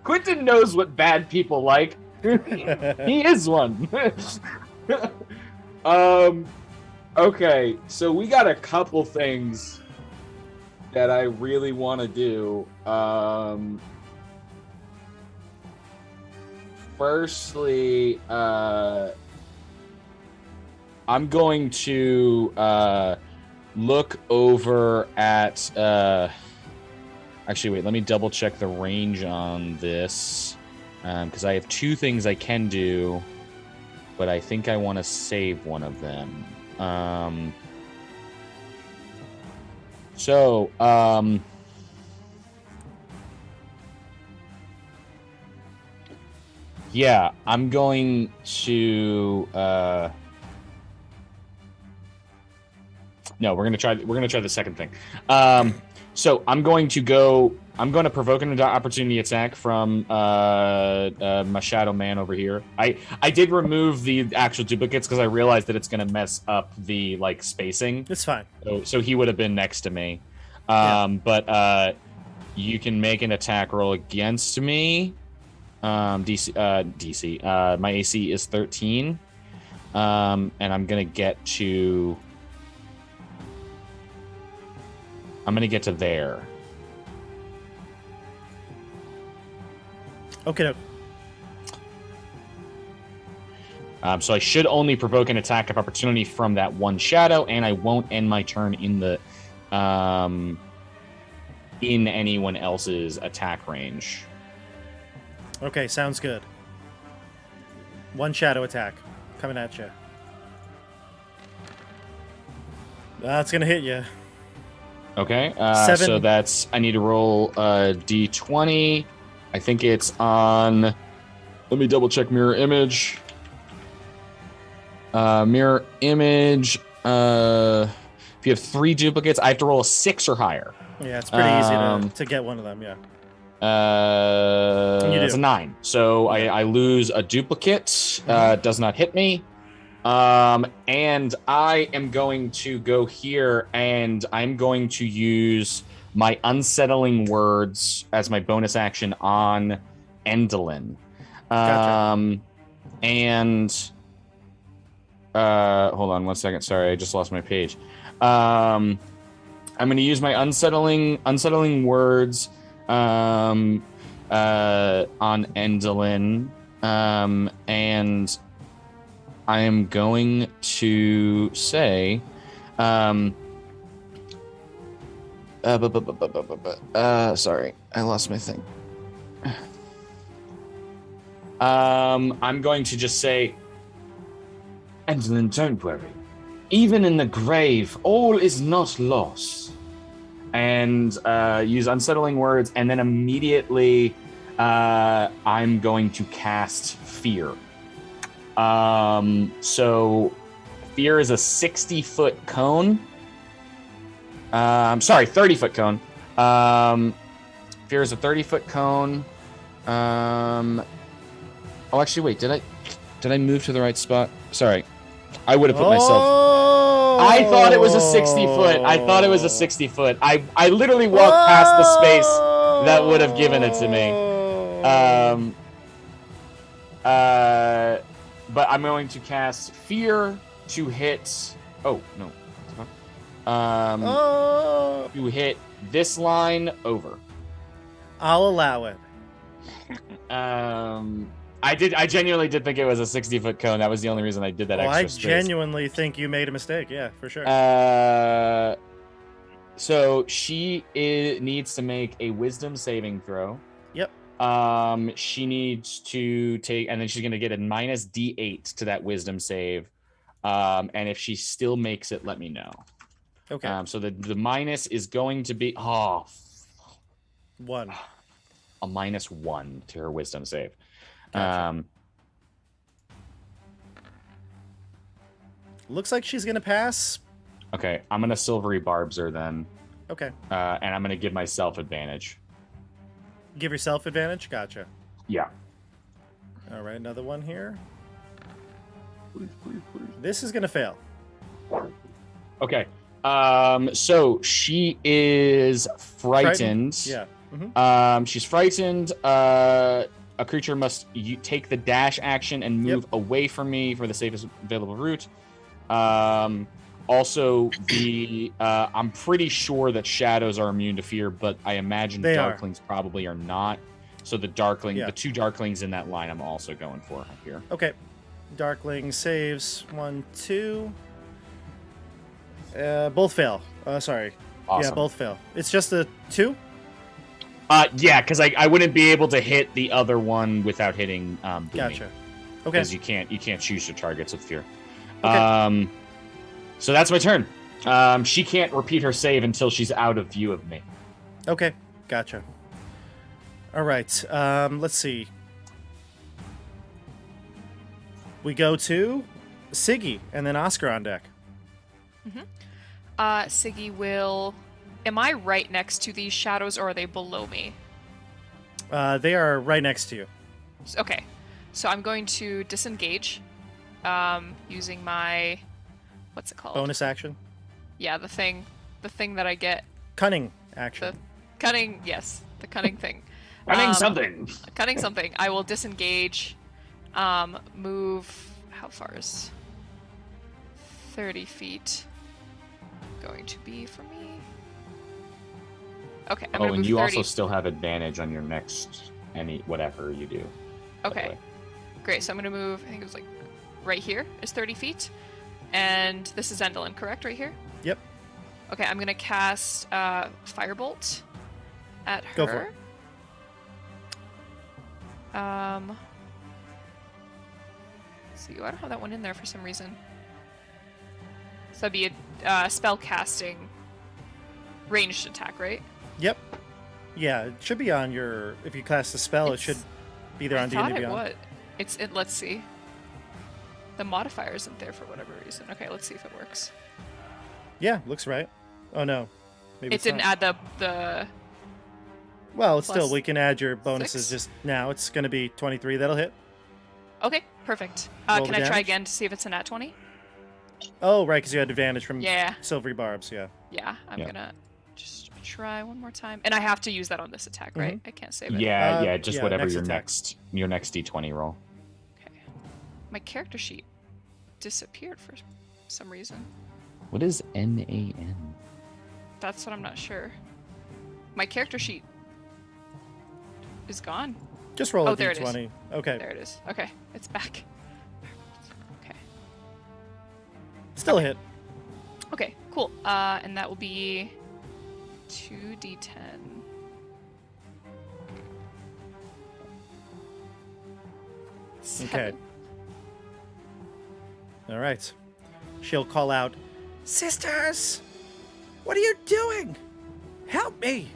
Quentin knows what bad people like. He is one. Okay, so we got a couple things that I really want to do. Firstly, I'm going to look over at... Actually, wait, let me double check the range on this. Because I have 2 things I can do, but I think I want to save one of them. Yeah, I'm going to... No, we're gonna try the second thing. So I'm going to provoke an opportunity attack from my shadow man over here. I did remove the actual duplicates because I realized that it's gonna mess up the spacing. It's fine. So he would have been next to me. But you can make an attack roll against me. DC. My AC is 13. And I'm gonna get to there. Okay. So I should only provoke an attack of opportunity from that one shadow, and I won't end my turn in the in anyone else's attack range. Okay, sounds good. 1 shadow attack coming at you. That's gonna hit you. Okay, 7. so that's... I need to roll a d20. I think it's on... Let me double check mirror image. Mirror image. If you have 3 duplicates, I have to roll a 6 or higher. Yeah, it's pretty easy to get one of them, yeah. It's a 9. So I lose a duplicate. Does not hit me. And I am going to go here, and I'm going to use my unsettling words as my bonus action on Endelyn. Gotcha. And hold on 1 second. Sorry, I just lost my page. I'm going to use my unsettling words on Endelyn, and I am going to say, sorry, I lost my thing. I'm going to just say, Endelyn, don't worry. Even in the grave, all is not lost. And use unsettling words, and then immediately I'm going to cast Fear. So Fear is a 60-foot cone. I'm sorry, 30-foot cone. Fear is a 30-foot cone. Oh, actually, wait. Did I move to the right spot? Sorry, I would have put myself. I thought it was a 60-foot. I thought it was a 60-foot. I literally walked past the space that would have given it to me. But I'm going to cast Fear to hit. Oh no. To hit this line over. I'll allow it. I genuinely did think it was a 60-foot cone. That was the only reason I did that extra space. I genuinely think you made a mistake. Yeah, for sure. So she needs to make a wisdom saving throw. Yep. She needs to take, and then she's going to get a minus D8 to that wisdom save. And if she still makes it, let me know. Okay. So the minus is going to be 1. A -1 to her wisdom save. Gotcha. Looks like she's gonna pass. Okay, I'm gonna silvery barbs her then. Okay. And I'm gonna give myself advantage. Give yourself advantage? Gotcha. Yeah. All right, another one here. This is gonna fail. Okay. So she is frightened. Yeah. Mm-hmm. She's frightened. A creature must take the dash action and move away from me for the safest available route. Also, I'm pretty sure that shadows are immune to fear, but I imagine darklings probably are not. So the two darklings in that line, I'm also going for here. Okay, darkling saves 1, 2. Both fail. Sorry. Awesome. Yeah, both fail. It's just a 2. Yeah, because I wouldn't be able to hit the other one without hitting Boomy. Gotcha. Okay. Because you can't choose your targets with fear. Okay. So that's my turn. She can't repeat her save until she's out of view of me. Okay, gotcha. All right. Let's see. We go to Siggy and then Oscar on deck. Siggy will. Am I right next to these shadows, or are they below me? They are right next to you. Okay, so I'm going to disengage, using my, what's it called? Bonus action. Yeah, the thing that I get. Cunning action. The cunning, yes, the cunning thing. Cunning something. Cunning something. I will disengage. Move. How far is 30 feet going to be for me? Okay, I'm gonna move and you 30. also still have advantage on your next whatever you do. Okay, great. So I'm gonna move. I think it was like right here is 30 feet, and this is Endelyn, correct? Right here. Yep. Okay, I'm gonna cast Firebolt at her. Go for it. See, I don't have that one in there for some reason. So that'd be a spell casting ranged attack, right? Yep. Yeah, it should be on your. If you cast the spell, it should be there on D&D Beyond. I thought it would. Let's see. The modifier isn't there for whatever reason. Okay, let's see if it works. Yeah, looks right. Oh no, maybe it didn't add the. Well, it's still we can add your bonuses 6? Just now. It's going to be 23. That'll hit. Okay, perfect. Can I try again to see if it's a nat 20? Oh, right, because you had advantage from Yeah. Silvery Barbs. Yeah. Yeah, I'm gonna just try one more time, and I have to use that on this attack, right? I can't save it. Yeah, just whatever next your attack. your next D20 roll. Okay. My character sheet disappeared for some reason. What is NAN? That's what I'm not sure. My character sheet is gone. Just roll a there it is. d20. Okay. There it is. Okay, it's back. Okay. Still a hit. Okay, cool. And that will be 2d10. Okay. All right. She'll call out, "Sisters, what are you doing? Help me!"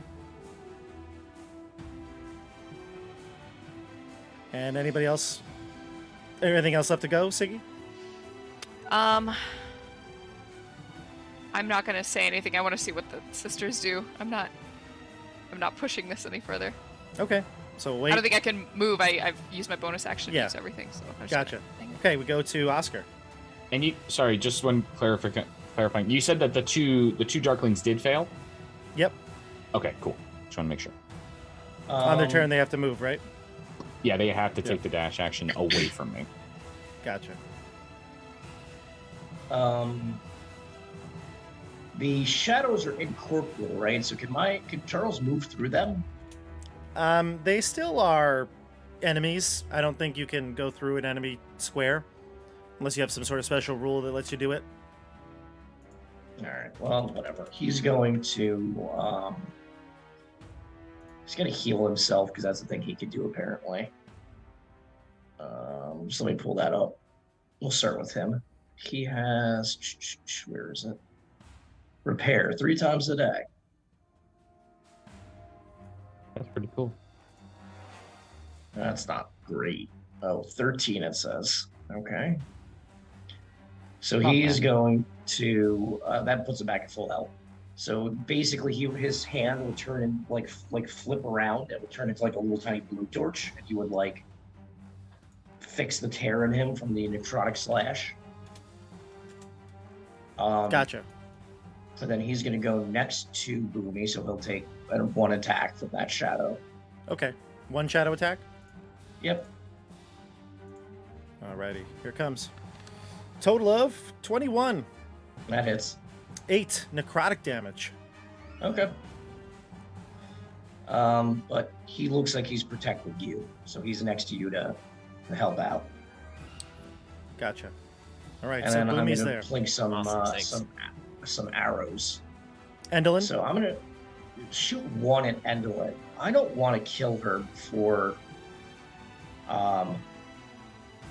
And anybody else? Anything else left to go, Siggy? I'm not gonna say anything. I want to see what the sisters do. I'm not pushing this any further. Okay. So wait. I don't think I can move. I've used my bonus action to Yeah. use everything. So I'm just Gotcha. gonna hang it. Okay, we go to Oscar. And you, sorry, just one clarifying. You said that the two Darklings did fail. Yep. Okay, cool. Just want to make sure. On their turn, they have to move, right? Yeah, they have to take the dash action away from me. Gotcha. The shadows are incorporeal, right? So can Charles move through them? They still are enemies. I don't think you can go through an enemy square unless you have some sort of special rule that lets you do it. All right. Well, whatever. He's going to heal himself because that's the thing he can do apparently. Just let me pull that up. We'll start with him. He has where is it? Repair 3 times a day. That's pretty cool. That's not great. Oh, 13 it says. Okay. So he's going to that puts him back at full health. So basically, his hand would turn in like flip around. It would turn into like a little tiny blue torch, and he would like fix the tear in him from the necrotic slash. Gotcha. So then he's going to go next to Boomy, so he'll take 1 attack from that shadow. Okay. 1 shadow attack. Yep. Alrighty. Here it comes. Total of 21. That hits. 8 necrotic damage. Okay. But he looks like he's protecting you, so he's next to you to help out. Gotcha. All right. And So then I'm Boomy's gonna there. plink some Awesome, some arrows. Endelyn. So I'm gonna shoot 1 at Endelyn. I don't want to kill her before our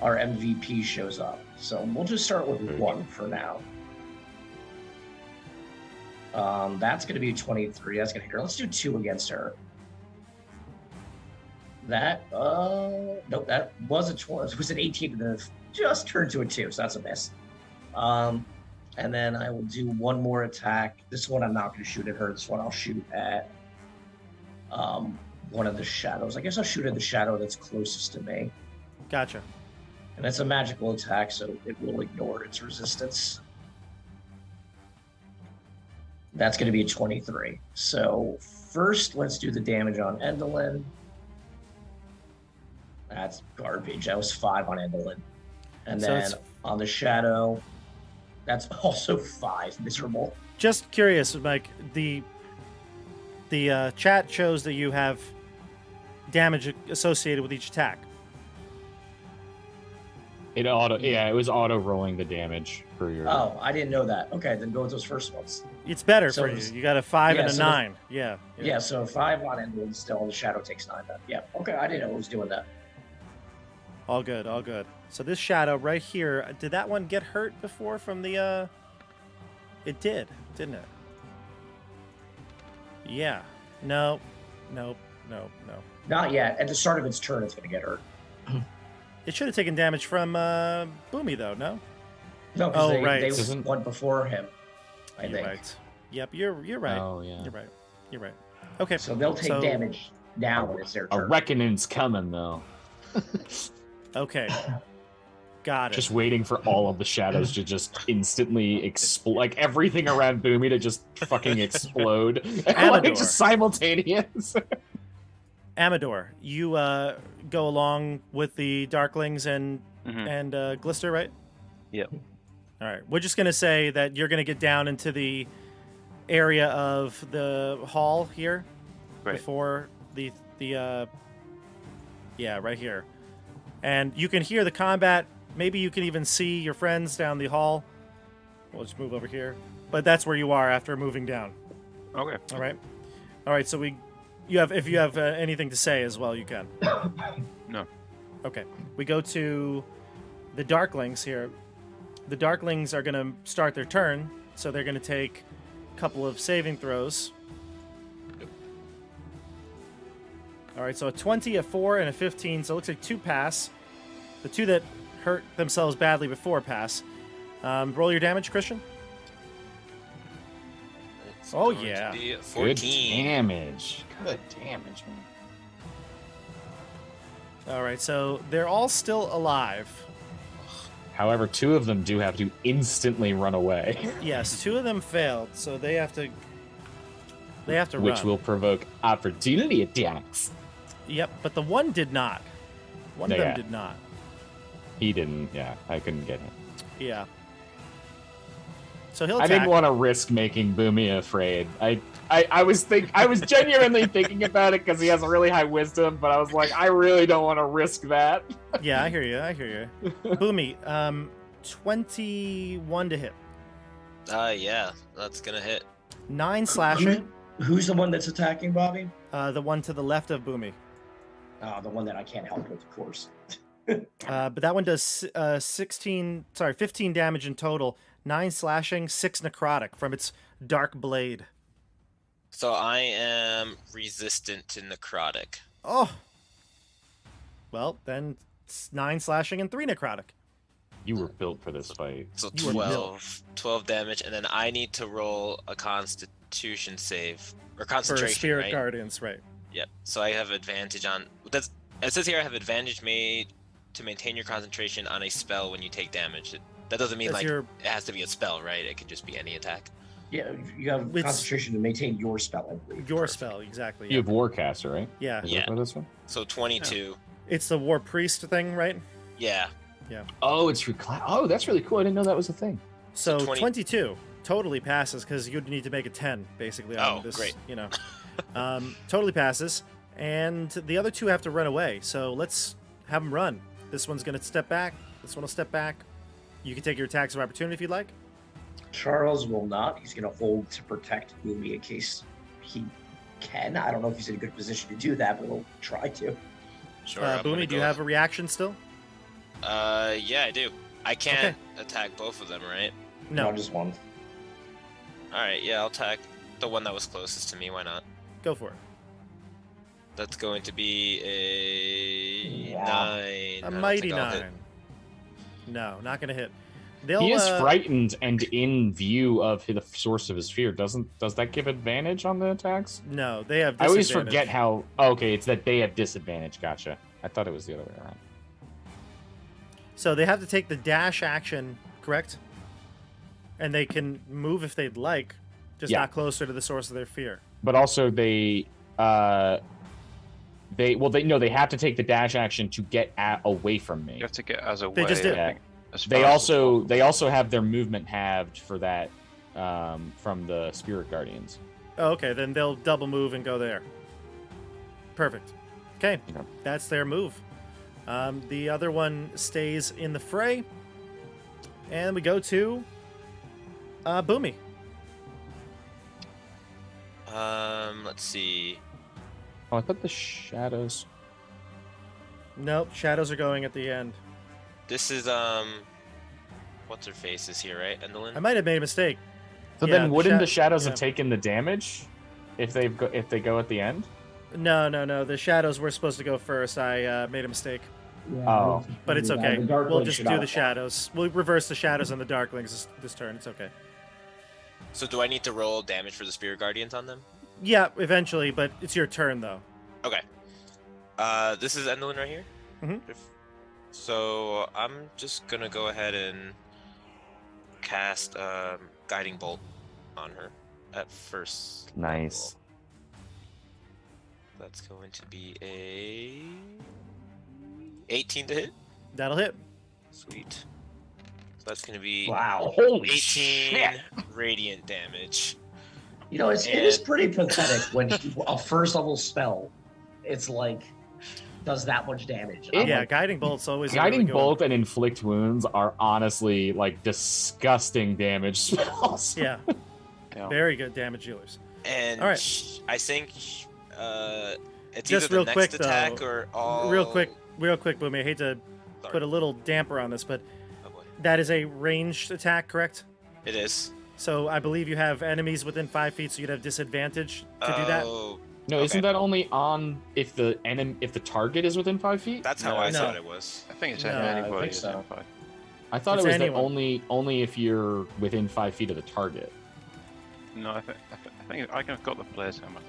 MVP shows up. So we'll just start with 1 for now. That's going to be a 23. That's going to hit her. Let's do 2 against her. That nope, that was a 12. It was an 18, and then just turned to a 2, so that's a miss. And then I will do 1 more attack. This one I'm not going to shoot at her. This one I'll shoot at one of the shadows. I guess I'll shoot at the shadow that's closest to me. Gotcha. And it's a magical attack, so it will ignore its resistance. That's going to be a 23. So first, let's do the damage on Endelyn. That's garbage. That was 5 on Endelyn. And So then it's- on the shadow, that's also 5. Miserable. Just curious, Mike. The chat shows that you have damage associated with each attack. It was auto rolling the damage for your. Oh, I didn't know that. Okay, then go with those first ones. It's better So for you. it's- You got a 5 yeah, and a so 9. Yeah. Yeah, so 5 on Endelyn still, and the shadow takes 9 then. Yeah, okay, I didn't know it was doing that. All good. All good. So this shadow right here, did that one get hurt before from the? It did, didn't it? Yeah. No. Nope. No. No. Not yet. At the start of its turn, it's going to get hurt. It should have taken damage from Boomy though. No. No, Oh, because right. they Isn't- went before him, I You're think. right. Yep. You're right. Oh yeah. You're right. You're right. Okay. So they'll take So- damage now when it's their A turn. reckoning's coming though. Okay. Got it. Just waiting for all of the shadows to just instantly explode, like everything around Boomy to just fucking explode, Amador. like just simultaneous. Amador, you go along with the Darklings and Glister, right? Yep. All right. We're just gonna say that you're gonna get down into the area of the hall here. Great. Before the right here. And you can hear the combat. Maybe you can even see your friends down the hall. We'll just move over here. But that's where you are after moving down. Okay. All right. So if you have anything to say as well, you can. No. Okay. We go to the Darklings here. The Darklings are going to start their turn, so they're going to take a couple of saving throws. All right, so a 20, a 4, and a 15. So it looks like 2 pass. The 2 that hurt themselves badly before pass. Roll your damage, Christian. It's Oh, going yeah. to be a Good 14. damage. Good damage, man. All right, so they're all still alive. However, 2 of them do have to instantly run away, Yes, 2 of them failed, so they have to which run. will provoke opportunity attacks. Yep, but the one did not. One of Yeah. them did not. He didn't. Yeah, I couldn't get him. Yeah. So he'll I attack. didn't want to risk making Boomy afraid. I was genuinely thinking about it because he has a really high wisdom, but I was like, I really don't want to risk that. Yeah, I hear you. Boomy, 21 to hit. Yeah, that's gonna hit. 9 slashing. Who's the one that's attacking Bobby? The one to the left of Boomy. The one that I can't help with, of course. But that one does 15 damage in total. 9 slashing, 6 necrotic from its dark blade. So I am resistant to necrotic. Oh. Well, then it's 9 slashing and 3 necrotic. You were built for this fight. So You were 12 damage, and then I need to roll a Constitution save or For concentration, Spirit right? Guardians, right. Yep. So I have advantage on. That's it says here I have advantage made to maintain your concentration on a spell when you take damage. That doesn't mean That's like your- it has to be a spell, right? It could just be any attack. Yeah, you have It's- concentration to maintain your spell, I believe. Your spell, exactly. You Yeah. have Warcaster, right? Yeah. Is Yeah. that for this one? So 22. It's the War Priest thing, right? Yeah. Oh, it's your class. Oh, that's really cool. I didn't know that was a thing. So 20 22 totally passes because you'd need to make a 10 basically on Oh, this. great. Totally passes, and the other 2 have to run away. So let's have them run. This one's gonna step back. This one will step back. You can take your attacks of opportunity if you'd like. Charles will not. He's going to hold to protect Boomy in case he can. I don't know if he's in a good position to do that, but he'll try to. Sure. I'm gonna Boomy, do you go- have a reaction still? Yeah, I do. I can't attack both of them, right? No. Just one. All right. Yeah, I'll attack the one that was closest to me. Why not? Go for it. That's going to be a Yeah. 9. A I don't mighty think I'll hit. 9. No, not gonna hit. They'll, He is frightened and in view of the source of his fear. Does that give advantage on the attacks? No, they have. I always disadvantage. forget how. Oh, okay, it's that they have disadvantage. Gotcha. I thought it was the other way around. So they have to take the dash action, correct? And they can move if they'd like, just Yeah. not closer to the source of their fear. But also they have to take the dash action to get away from me. You have to get as a They just did. I think, as They far as also possible. have their movement halved for that from the Spirit Guardians. Oh, okay, then they'll double move and go there. Perfect. Okay, Okay. that's their move. The other one stays in the fray. And we go to Boomy. Let's see. Oh, I thought the shadows. Nope, shadows are going at the end. This is what's her face is here, right? Endelyn? I might have made a mistake. So Yeah, then, the wouldn't sha- the shadows yeah. have taken the damage if they go at the end? No. The shadows were supposed to go first. I made a mistake. Oh. But it's okay. The Dark We'll Link just should do not the apply. shadows. We'll reverse the shadows and the Darklings this turn. It's okay. So do I need to roll damage for the Spirit Guardians on them? Yeah, eventually, but it's your turn, though. Okay. This is Endelyn right here? Mhm. So I'm just gonna go ahead and cast Guiding Bolt on her at first. Nice. level. That's going to be a 18 to hit. That'll hit. Sweet. So that's gonna be Wow. Holy 18 shit! radiant damage. You know, it is pretty pathetic when a first level spell, it's like, does that much damage. Yeah, Like, Guiding Bolt's always a Guiding really good Bolt one. and Inflict Wounds are honestly like disgusting damage spells. Yeah, Yeah. very good damage dealers. And All right. I think it's Just either real the quick, next attack though, or all. Real quick, Boomy. I hate to Sorry. put a little damper on this, but Oh boy. that is a ranged attack, correct? It is. So I believe you have enemies within 5 feet, so you'd have disadvantage to do that. Oh, No, Okay. isn't that only on if the target is within 5 feet? that's how No. I No. thought it was. I think it's No, I anybody. think so. I thought It's it was anyone. that only if you're within 5 feet of the target. No, I think I've got the player's helmet.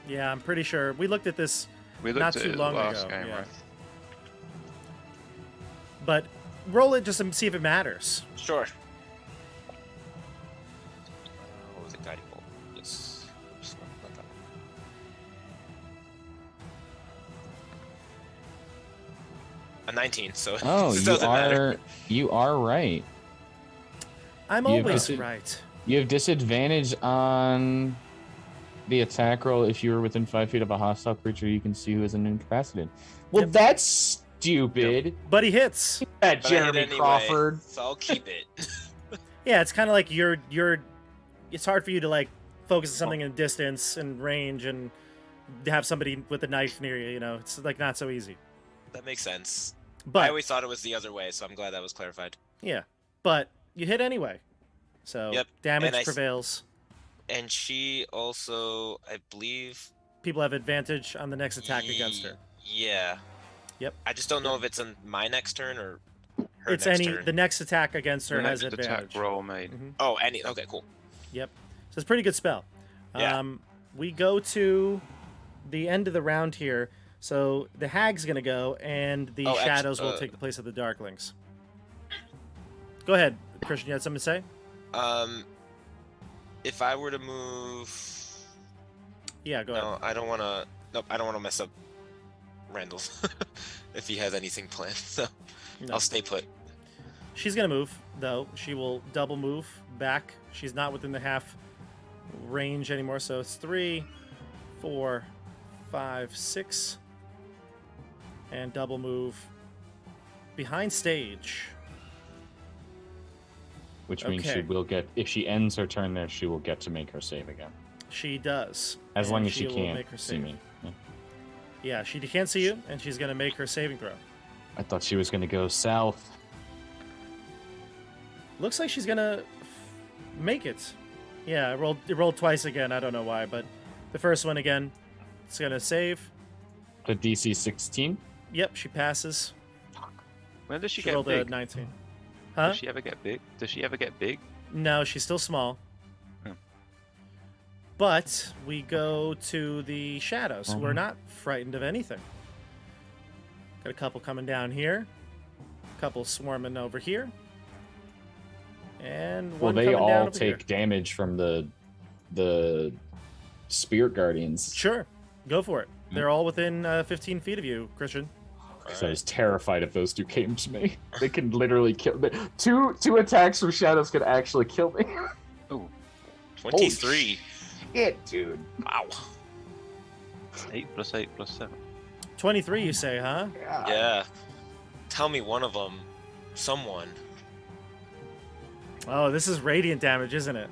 Yeah, I'm pretty sure. We looked at this, We looked Not at too it long last ago, game, yeah. right? but roll it just to see if it matters. Sure. What was it? Guiding Bolt. Yes. Oops, not that one. A 19, so Oh, it you doesn't matter. are right. I'm You have always dis- right. You have disadvantage on the attack roll if you are within 5 feet of a hostile creature you can see who is incapacitated. Well, Yep. that's stupid. But he hits. That But I hit Jeremy anyway, Crawford. So I'll keep it. Yeah, it's kind of like you're. It's hard for you to like focus on something in distance and range and have somebody with a knife near you. You know, it's like not so easy. That makes sense. I But always thought it was the other way, so I'm glad that was clarified. yeah, but you hit anyway. So Yep, damage and I s- prevails. And she also, I believe, People have advantage on the next attack against her. Yeah. Yep. I just don't know if it's on my next turn or her It's next any turn. the next attack against her The has next advantage. attack roll made. Mhm. Oh, any. Okay, cool. Yep. So it's a pretty good spell. Yeah. We go to the end of the round here. So the hag's gonna go, and the Oh, shadows will take the place of the darklings. Go ahead, Christian. You had something to say? If I were to move, Yeah, go ahead. no, I don't want to. Nope, I don't want to mess up Randall's if he has anything planned. So No. I'll stay put. She's gonna move though. She will double move back. She's not within the half range anymore. So it's 3, 4, 5, 6, and double move behind stage. Which means Okay. she will get, if she ends her turn there, she will get to make her save again. She does. As and long as she will can't make her see save. me. Yeah. Yeah, she can't see you, and she's gonna make her saving throw. I thought she was going to go south. Looks like she's gonna make it. Yeah, it rolled twice again. I don't know why, but the first one again, it's gonna save. The DC 16. Yep, she passes. When does she She get rolled a big? 19. Huh? Does she ever get big? Does she ever get big? No, she's still small. Hmm. But we go to the shadows. We're Mhm. not frightened of anything. Got a couple coming down here, a couple swarming over here, and Well, one they coming down all over take here. damage from the spirit guardians. Sure, go for it. Hmm. They're all within 15 feet of you, Christian. So I was terrified if those two came to me. They can literally kill me. Two attacks from shadows could actually kill me. Oh, 23. Shit, dude. Wow. 8 plus 8 plus 7. 23, you say, huh? Yeah. Tell me one of them. Someone. Oh, this is radiant damage, isn't it?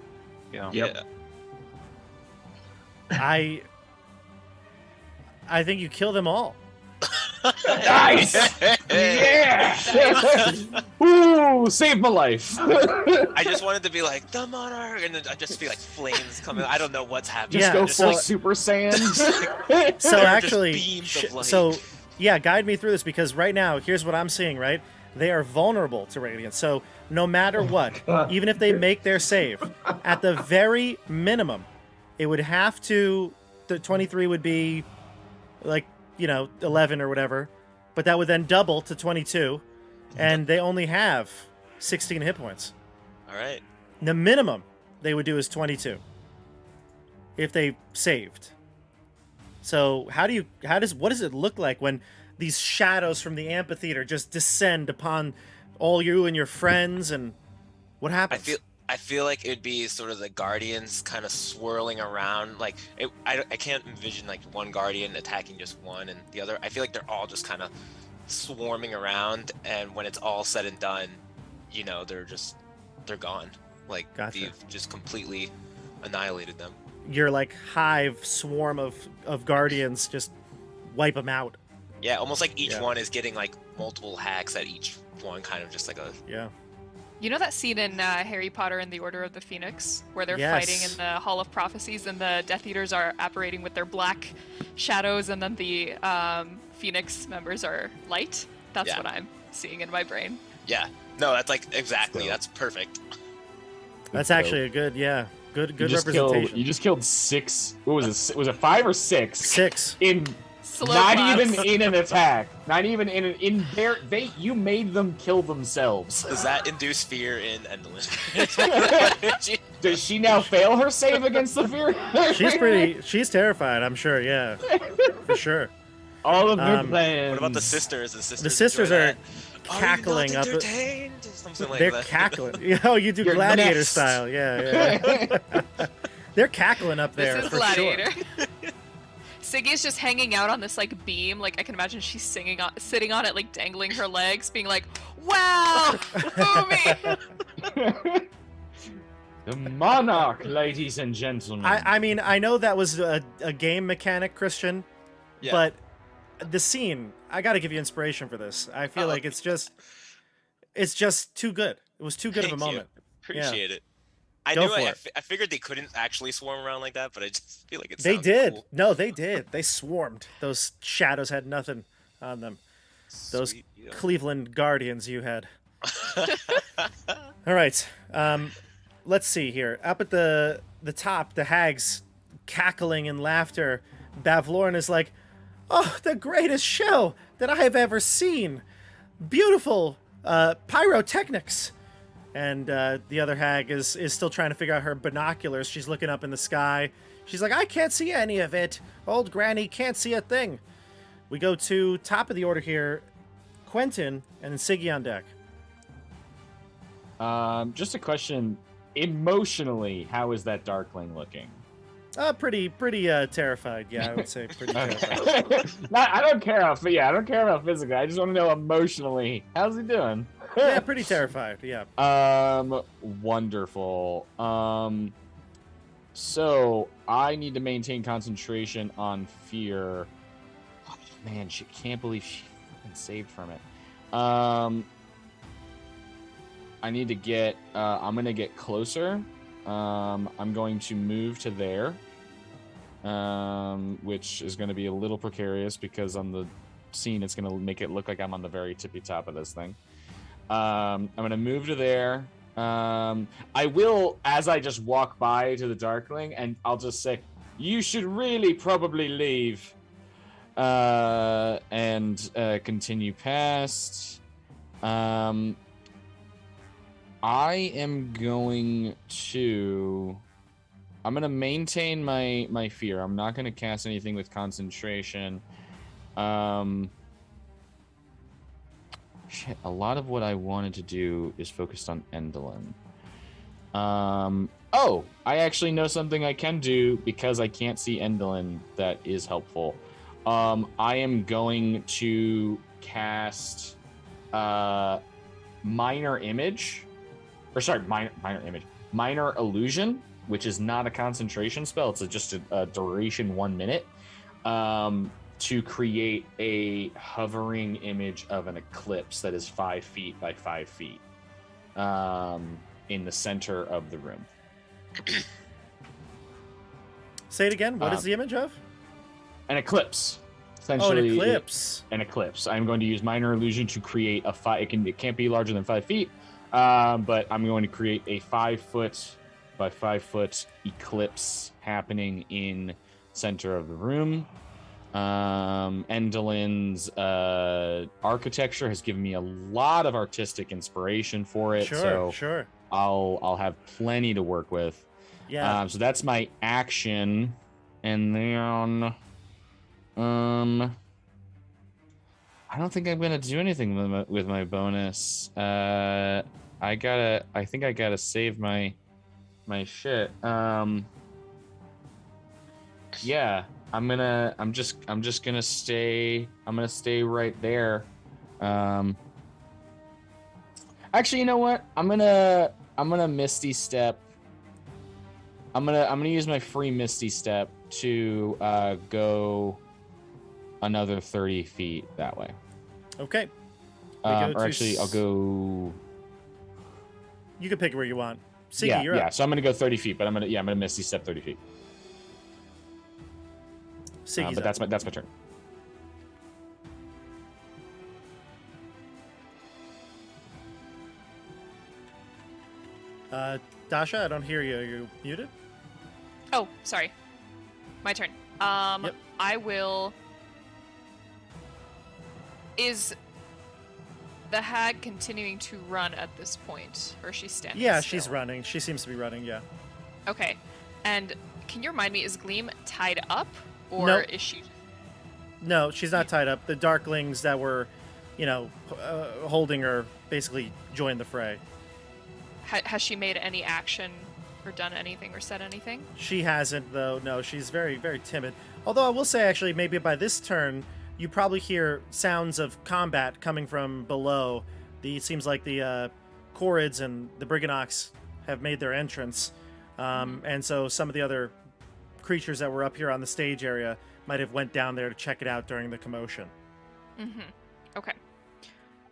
Yeah. Yeah. I think you kill them all. Nice! Yeah! Ooh, saved my life. I just wanted to be like the monarch, and then I just feel like flames coming. I don't know what's happening. Just Yeah, go Just full so- Super Saiyan. So Just actually, beams of light. so yeah, guide me through this because right now, here's what I'm seeing. Right, they are vulnerable to radiance. So no matter what, even if they make their save, at the very minimum, it would have to. The 23 would be, like 11 or whatever, but that would then double to 22, and they only have 16 hit points. All right. The minimum they would do is 22 if they saved. So what does it look like when these shadows from the amphitheater just descend upon all you and your friends, and what happens? I feel like it'd be sort of the guardians kind of swirling around. Like I can't envision like one guardian attacking just one and the other. I feel like they're all just kind of swarming around, and when it's all said and done, you know, they're gone. Like you've just completely annihilated them. Your like hive swarm of guardians just wipe them out. Yeah, almost like each one is getting like multiple hacks at each one, kind of just like a You know that scene in Harry Potter and the Order of the Phoenix where they're fighting in the Hall of Prophecies and the Death Eaters are apparating with their black shadows and then the Phoenix members are light? That's what I'm seeing in my brain. Yeah. No, that's like exactly. That's perfect. That's actually a good good representation. You just killed 6. What was it? Was it 5 or 6? 6 in Slow not claps. even in an attack. Not even in their you made them kill themselves. Does that induce fear in Endelyn? Does she now fail her save against the fear? She's terrified, I'm sure, yeah. For sure. All of her plans. What about the sisters? The sisters are cackling up. They're that. cackling. Oh, you do You're gladiator next. style. Yeah. They're cackling up there This is for Gladiator. sure. Siggy's just hanging out on this like beam. Like I can imagine she's sitting on it, like dangling her legs, being like, "Wow, movie." The monarch, ladies and gentlemen. I mean, I know that was a game mechanic, Christian, but the scene, I got to give you inspiration for this. I feel like it's just too good. It was too good of a moment. Appreciate it. I figured they couldn't actually swarm around like that, but I just feel like They did. Cool. No, they did. They swarmed. Those shadows had nothing on them. Those Cleveland Guardians you had. All right. Let's see here. Up at the top, the hags cackling in laughter. Bavlorn is like, "Oh, the greatest show that I have ever seen. Beautiful pyrotechnics." And the other hag is still trying to figure out her binoculars. She's looking up in the sky. She's like, "I can't see any of it. Old Granny can't see a thing." We go to top of the order here. Quentin and then Siggy on deck. Just a question. Emotionally, how is that Darkling looking? Pretty terrified. Yeah, I would say pretty terrified. I don't care how physically. I just want to know emotionally. How's he doing? Yeah, pretty terrified. Yeah. Wonderful. So I need to maintain concentration on fear. Oh, man, she can't believe she fucking saved from it. I need to get. I'm gonna get closer. I'm going to move to there, which is going to be a little precarious because on the scene it's going to make it look like I'm on the very tippy top of this thing. I'm going to move to there. I will, as I just walk by to the Darkling, and I'll just say, "You should really probably leave," and continue past. I am going to... I'm going to maintain my fear. I'm not going to cast anything with concentration. Shit, a lot of what I wanted to do is focused on Endelyn. Oh, I actually know something I can do because I can't see Endelyn that is helpful. I am going to cast Minor Image. Or sorry, Minor Illusion, which is not a concentration spell. It's just a duration 1 minute. To create a hovering image of an eclipse that is 5 feet by 5 feet in the center of the room. Say it again. What is the image of? An eclipse. Essentially, an eclipse. An eclipse. I'm going to use Minor Illusion to create a it can't be larger than 5 feet. But I'm going to create a 5 foot by 5 foot eclipse happening in center of the room. Endelyn's architecture has given me a lot of artistic inspiration for it. Sure. I'll have plenty to work with. Yeah. So that's my action, and then I don't think I'm gonna do anything with my bonus. I think I gotta save my shit. Yeah, I'm just gonna stay. I'm gonna stay right there. Actually, you know what? I'm gonna Misty Step. I'm gonna use my free Misty Step to go another 30 feet that way. Okay. Or actually, I'll go. You can pick where you want. Siggy, you're yeah. up. So I'm gonna go 30 feet, but I'm gonna Misty Step 30 feet. Siggy's but up. that's my turn. Dasha, I don't hear you. Are you muted? Oh, sorry. My turn. Yep. I will. Is the hag continuing to run at this point, or is she standing? Yeah, still? she's running. She seems to be running. Yeah. Okay. And can you remind me, is Gleam tied up, or Nope. is she? No, she's not tied up. The Darklings that were, holding her basically joined the fray. Has she made any action, or done anything, or said anything? She hasn't, though. No, she's very, very timid. Although I will say, actually, maybe by this turn, you probably hear sounds of combat coming from below. It seems like the Chorids and the Briganox have made their entrance. And so some of the other creatures that were up here on the stage area might have went down there to check it out during the commotion. Mm-hmm. Okay.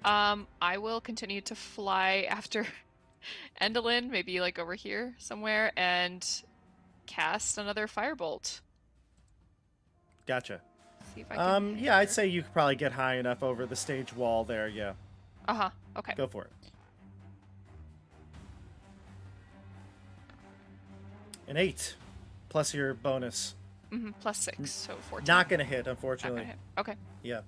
I will continue to fly after Endelyn, maybe like over here somewhere, and cast another firebolt. Gotcha. See if I can hit Yeah, I'd her. say you could probably get high enough over the stage wall there. Yeah, Uh-huh. Okay. go for it. An 8 plus your bonus. Mm-hmm. Plus 6, so 14. Not gonna hit, Not unfortunately. gonna hit. Okay. Yeah.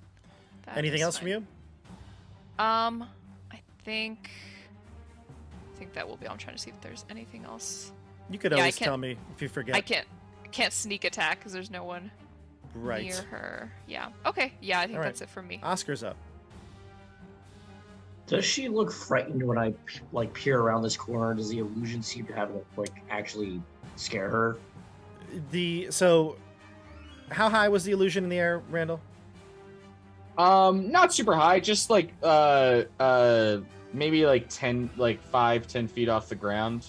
That Anything is else from fine. you? I think that will be all. I'm trying to see if there's anything else. You could Yeah, I always can't- tell me if you forget. I can't sneak attack because there's no one Right. near her. Yeah. Okay. Yeah, I think All right. that's it for me. Oscar's up. Does she look frightened when I peer around this corner? Does the illusion seem to have actually scare her? So, how high was the illusion in the air, Randall? Not super high, just like maybe like 5-10 feet off the ground.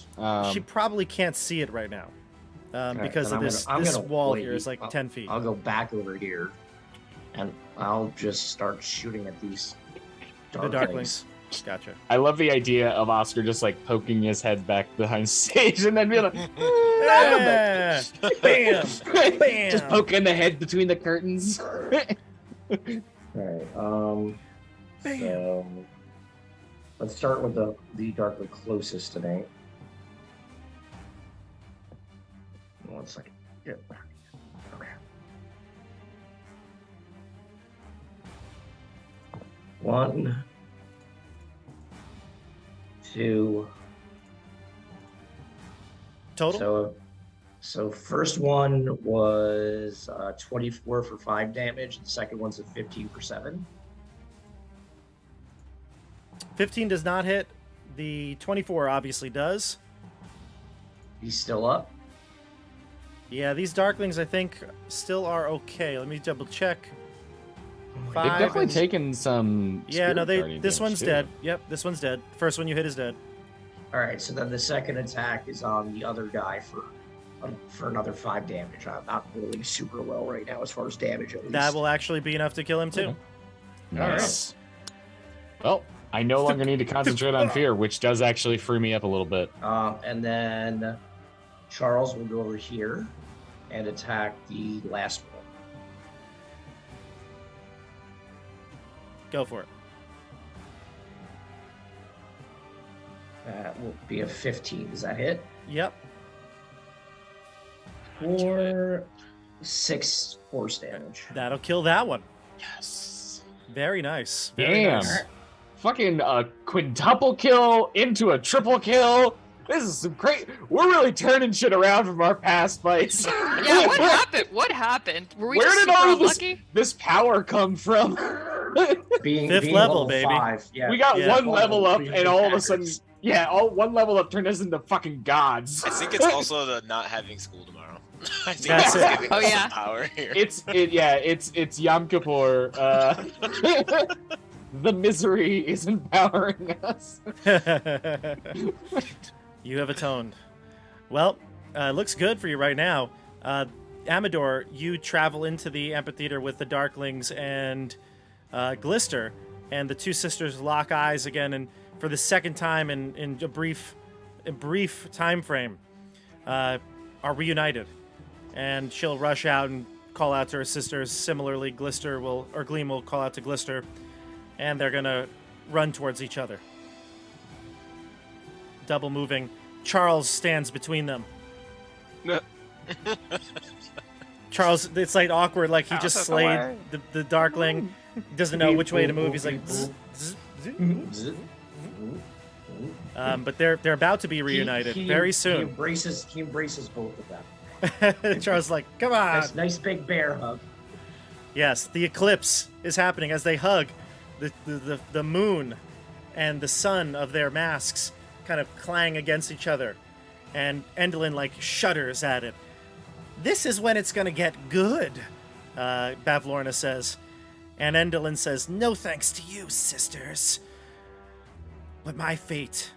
She probably can't see it right now, Okay, because then of I'm this gonna wall wait. here is like 10 feet. I'll go back over here, and I'll just start shooting at these The darklings. Darklings. Gotcha. I love the idea of Oscar just like poking his head back behind stage and then being like, Yeah! Bam! Bam! just poking the head between the curtains. Alright, Bam! so let's start with the darkly closest to me. 1 second. Yeah. Okay. 1, 2. Total? So first one was 24 for 5 damage. The second one's a 15 for 7. 15 does not hit. The 24 obviously does. He's still up. Yeah, these Darklings, I think, still are okay. Let me double check. They've 5 definitely and- taken some. Yeah, no, Spirit Guardian this damage, one's too. dead. Yep, this one's dead. First one you hit is dead. All right, so then the second attack is on the other guy for another 5 damage. I'm not rolling super well right now as far as damage at least. That will actually be enough to kill him too. Nice. Well, I no longer need to concentrate on fear, which does actually free me up a little bit. And then Charles will go over here and attack the last one. Go for it. That will be a 15. Does that hit? Yep. 4, 6 force damage. That'll kill that one. Yes. Very nice. Very Damn. nice. Fucking quintuple kill into a triple kill. This is some great. We're really turning shit around from our past fights. Yeah, what happened? What happened? Were we Where just did super all this, unlucky? this power come from? Being Fifth being level, baby. 5, yeah. We got Yeah. one level up, and all of a sudden, Yeah, all one level up turned us into fucking gods. I think it's also the not having school tomorrow. I think That's that's it. giving Oh, us yeah. some power here. It's Yom Kippur. The misery is empowering us. You have atoned. Well, looks good for you right now. Amador, you travel into the amphitheater with the Darklings and Glister, and the two sisters lock eyes again, and for the second time in a brief time frame, are reunited. And she'll rush out and call out to her sisters. Similarly, Gleam will call out to Glister, and they're gonna run towards each other. Double moving. Charles stands between them. Charles, it's like awkward, like he just slayed the Darkling. Doesn't know which way to move. He's like, zzz, zzz, zzz. But they're about to be reunited very soon. He embraces both of them. Charles is like, come on. Nice big bear hug. Yes, the eclipse is happening as they hug. The moon and the sun of their masks kind of clang against each other, and Endelyn like shudders at it. This is when it's gonna get good, Bavlorna says. And Endelyn says, no thanks to you, sisters. But my fate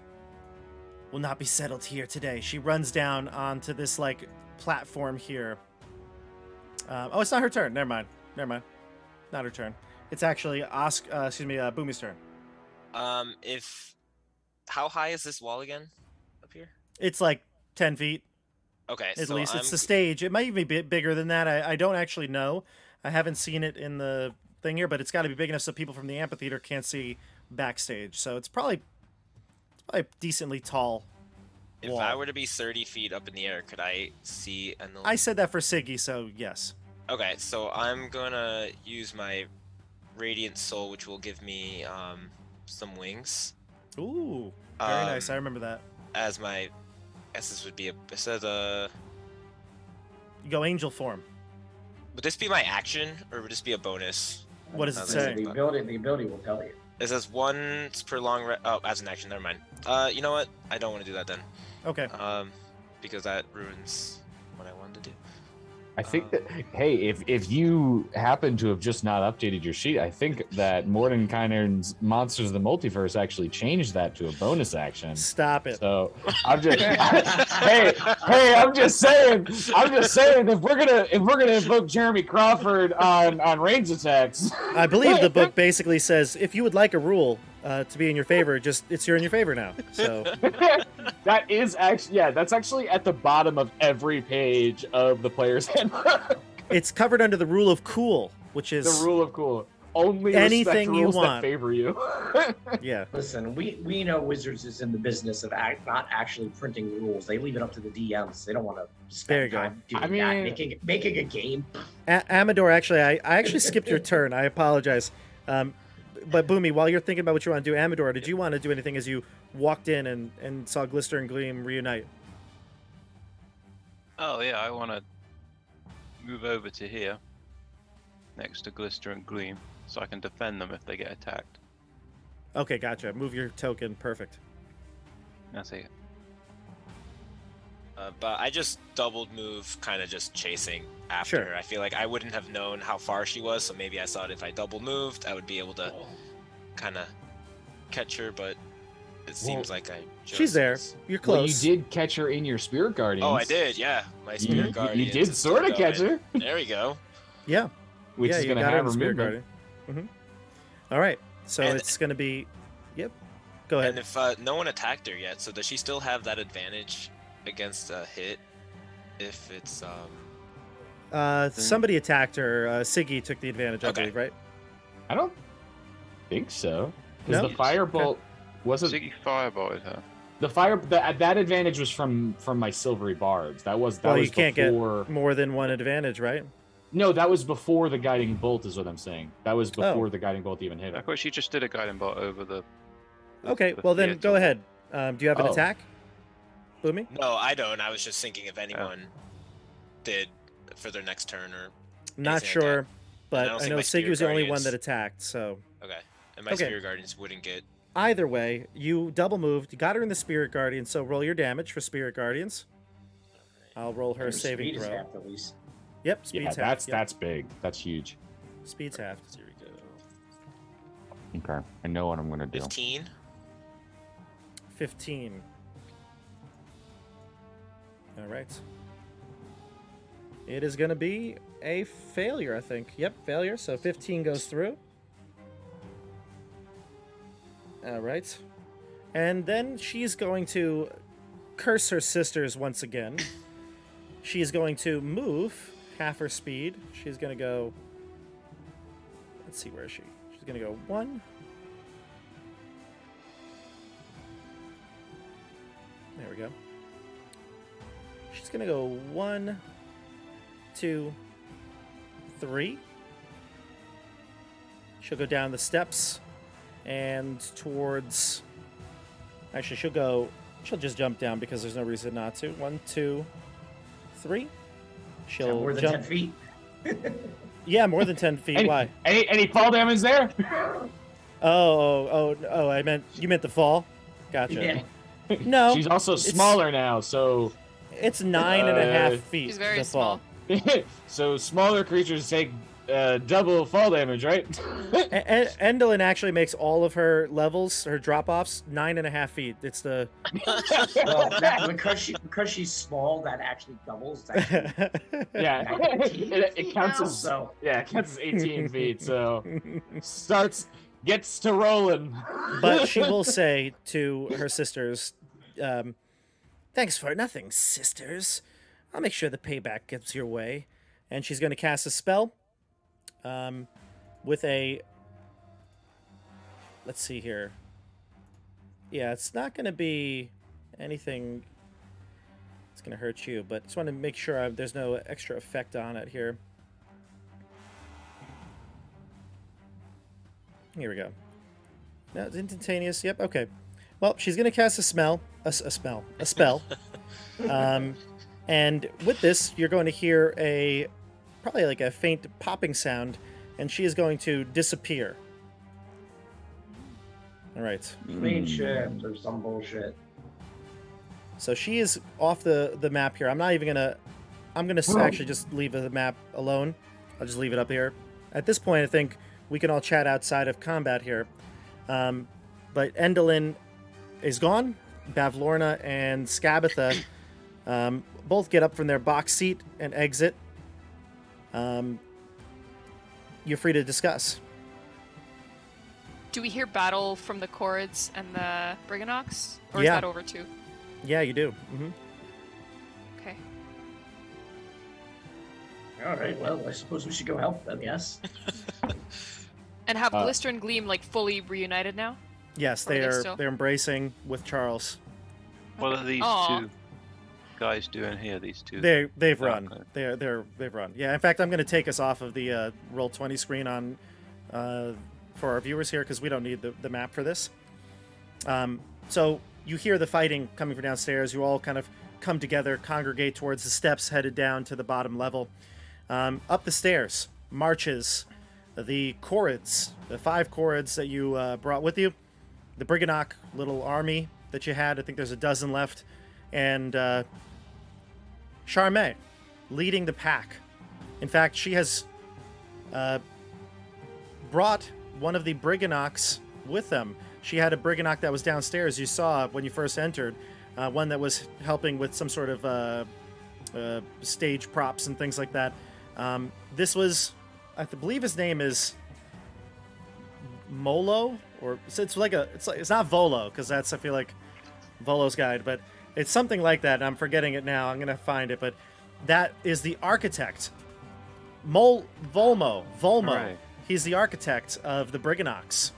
will not be settled here today. She runs down onto this like platform here. Oh, it's not her turn. Never mind. Not her turn. It's actually Boomy's turn. How high is this wall again? Up here? It's like 10 feet. Okay, At least it's the stage. It might even be bigger than that. I don't actually know. I haven't seen it in the thing here, but it's got to be big enough so people from the amphitheater can't see backstage. So it's probably decently tall. If wall. I were to be 30 feet up in the air, could I see Endelyn? I said that for Siggy, so yes. Okay, so I'm gonna use my Radiant Soul, which will give me some wings. Ooh, very nice. I remember that. As my, I guess this would be it says You go angel form. would this be my action or would this be a bonus? What does it That's say? The ability will tell you. It says once per long as an action. Never mind. You know what? I don't want to do that then. Okay. Because that ruins what I wanted to do. I think that, hey, if you happen to have just not updated your sheet, I think that Mordenkainen's Monsters of the Multiverse actually changed that to a bonus action. Stop it. So I'm just I'm just saying if we're gonna invoke Jeremy Crawford on range attacks. I believe the book basically says if you would like a rule to be in your favor, it's in your favor now. So that is actually that's actually at the bottom of every page of the player's handbook. It's covered under the rule of cool, which is The rule of cool. Only anything respect you rules want. that favor you. Yeah. Listen, we know Wizards is in the business of not actually printing rules. They leave it up to the DMs. They don't want to There you spend go. time doing I that, mean- making a game. Amador, actually, I actually skipped your turn. I apologize. But Boomy, while you're thinking about what you want to do, Amador, did you want to do anything as you walked in and saw Glister and Gleam reunite? Oh yeah, I want to move over to here, next to Glister and Gleam, so I can defend them if they get attacked. Okay, gotcha. Move your token. Perfect. That's it. But I just doubled move, kind of just chasing after. Sure. I feel like I wouldn't have known how far she was, so maybe I thought if I double moved, I would be able to kind of catch her. But it seems like I just She's there. was- You're Well, close. you did catch her in your Spirit Guardians. Oh, I did. Yeah, my Spirit You Guardian. did sort of catch her, There we go. Yeah. which yeah, is you going to got her have in her the Spirit movement. Guardian. All right. So And- it's going to be. Yep. Go ahead. And if no one attacked her yet, so does she still have that advantage against a hit? If it's Somebody attacked her. Siggy took the advantage, I Okay. believe, right? I don't think so. Because No? the firebolt wasn't Ziggy firebolted her. that advantage was from my silvery barbs. That was Well, was you can't before. get more than one advantage, right? No, that was before the guiding bolt. Is what I'm saying. That was before Oh. the guiding bolt even hit I her. thought she just did a guiding bolt over the. Okay. Well, then go ahead. Do you have an Oh. attack, Boomy? no, I don't. I was just thinking if anyone did for their next turn or Not anything like sure, that. I but don't I think know my Siggy Spirit was the only one Guardians- that attacked. So okay, and my Okay. Spirit Guardians wouldn't get either way, you double moved. You got her in the Spirit Guardian, so roll your damage for Spirit Guardians. I'll roll her saving speed is throw. half at least. Yep, Yeah, speed's half. that's big. That's huge. Speed's half. Here we go. Okay, I know what I'm gonna do. 15. 15. All right. It is going to be a failure, I think. Yep, failure. So 15 goes through. All right. And then she's going to curse her sisters once again. She's going to move half her speed. She's going to go... Let's see, where is she? She's going to go 1. There we go. She's going to go 1, 2, 3. She'll go down the steps and towards... Actually, she'll just jump down because there's no reason not to. 1, 2, 3. She'll More than jump 10 feet. Yeah, more than 10 feet. Why? Any fall damage there? Oh! You meant the fall. Gotcha. Yeah. No, She's also smaller now, so it's 9.5 feet. She's very the fall. small. so smaller creatures take double fall damage, right? Endelyn actually makes all of her levels, her drop-offs, 9.5 feet. It's the Well, because she's small, that actually doubles. Yeah, it counts as So it counts as 18 feet. So gets to rolling. But she will say to her sisters, thanks for nothing, sisters. I'll make sure the payback gets your way. And she's going to cast a spell with a... Let's see here. Yeah, it's not going to be anything that's going to hurt you, but just want to make sure there's no extra effect on it here. Here we go. No, it's instantaneous. Yep. Okay. Well, she's gonna cast a spell. And with this, you're going to hear probably like a faint popping sound, and she is going to disappear. All right. clean shift or some bullshit. So she is off the map here. I'm gonna actually just leave the map alone. I'll just leave it up here. At this point, I think we can all chat outside of combat here. But Endelyn is gone. Bavlorna and Skabatha both get up from their box seat and exit. You're free to discuss. Do we hear battle from the Chords and the Briganox? Or is Yeah. that over too? Yeah, you do. Mm-hmm. Okay. All right, well, I suppose we should go help them, yes? And have Glister and Gleam like fully reunited now? Yes, Or are they still- they're embracing with Charles. What are these Aw. two guys doing here? These two. They've Oh, run. okay. They've run. Yeah. In fact, I'm going to take us off of the Roll20 screen on for our viewers here because we don't need the map for this. So you hear the fighting coming from downstairs. You all kind of come together, congregate towards the steps, headed down to the bottom level. Up the stairs marches the Chorids, the 5 Chorids that you brought with you, the Briganock little army that you had. I think there's a dozen left, and Charmaine leading the pack. In fact, she has brought one of the Briganocks with them. She had a Briganock that was downstairs. You saw when you first entered, one that was helping with some sort of stage props and things like that. This was, I believe his name is Molo, or it's not Volo, because that's, I feel like, Volo's guide, but it's something like that. And I'm forgetting it now. I'm gonna find it, but that is the architect, Volmo. Right. He's the architect of the Briganocks,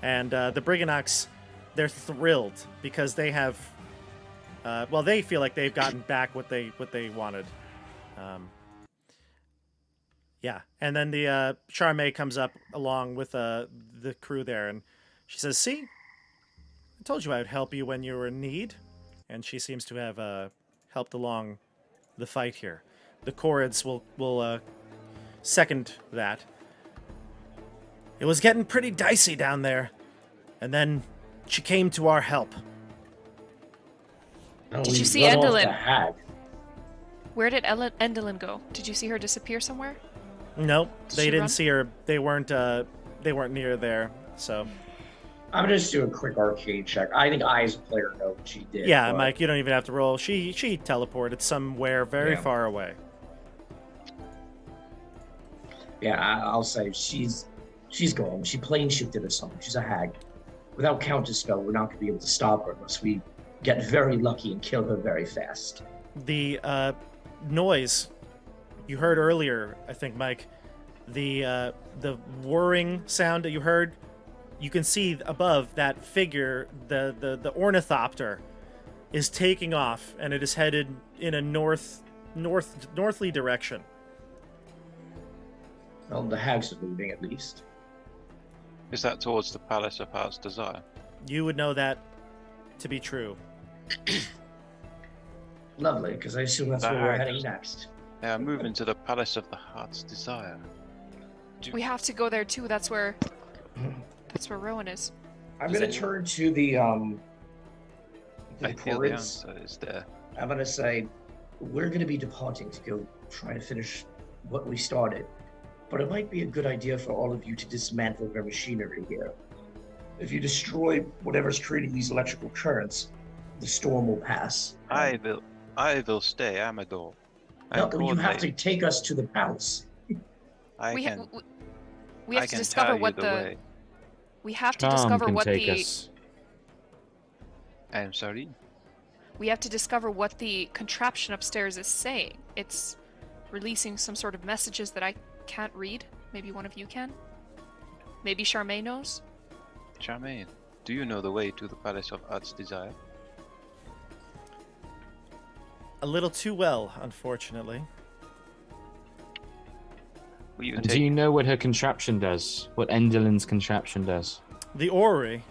and the Briganocks, they're thrilled because they have, they feel like they've gotten back what they wanted. Yeah, and then the Charmaine comes up along with the crew there, and she says, "See, I told you I would help you when you were in need," and she seems to have helped along the fight here. The Chorids will second that. It was getting pretty dicey down there. And then she came to our help. No, Did we you see let off Endelyn? the hag. Where did Endelyn go? Did you see her disappear somewhere? Nope, Did they she didn't run? see her. They weren't near there. So I'm gonna just do a quick arcade check. I think I, as a player, know what she did. yeah, but- Mike, you don't even have to roll. She teleported somewhere very Yeah. far away. Yeah, I'll say she's gone. She plane shifted or something. She's a hag. Without counterspell, we're not gonna be able to stop her unless we get very lucky and kill her very fast. The noise you heard earlier, I think, Mike, the whirring sound that you heard, you can see above that figure, the ornithopter is taking off, and it is headed in a northly direction. Well, the hags are leaving at least. Is that towards the Palace of Heart's Desire? You would know that to be true. Lovely, because I assume that's The where we're hags. heading next. They are moving to the Palace of the Heart's Desire. We have to go there too. That's where Rowan is. I'm Does gonna any- turn to the I feel the ports. answer is there. I'm gonna say we're gonna be departing to go try to finish what we started, but it might be a good idea for all of you to dismantle their machinery here. If you destroy whatever's creating these electrical currents, the storm will pass. I will stay, Amador. No, you have to take us to the palace. We can, we I have to can discover tell you what the the way. we have to Tom discover can what take the us. I'm sorry. we have to discover what the contraption upstairs is saying. It's releasing some sort of messages that I can't read. Maybe one of you can. Maybe Charmaine knows. Charmaine, do you know the way to the Palace of Heart's Desire? A little too well, unfortunately. Will you And take do you know what her contraption does? What Endelyn's contraption does? The orrery.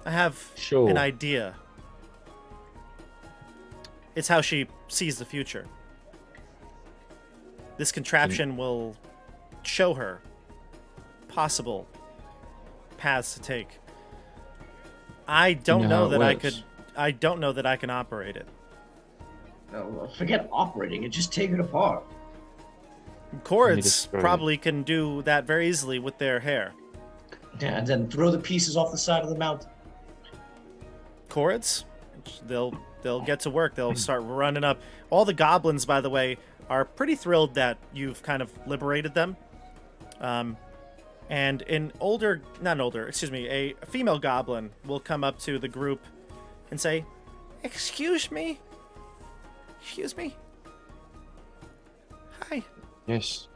I have Sure. an idea. It's how she sees the future. This contraption will show her possible paths to take. I don't You know how it that I works. could. I don't know that I can operate it. No, forget operating it. Just take it apart. Chords destroy it. probably can do that very easily with their hair. Yeah, and then throw the pieces off the side of the mountain. Chords, they'll get to work. They'll start running up. All the goblins, by the way, are pretty thrilled that you've kind of liberated them. And a female goblin will come up to the group and say, "Excuse me. Hi, Yes.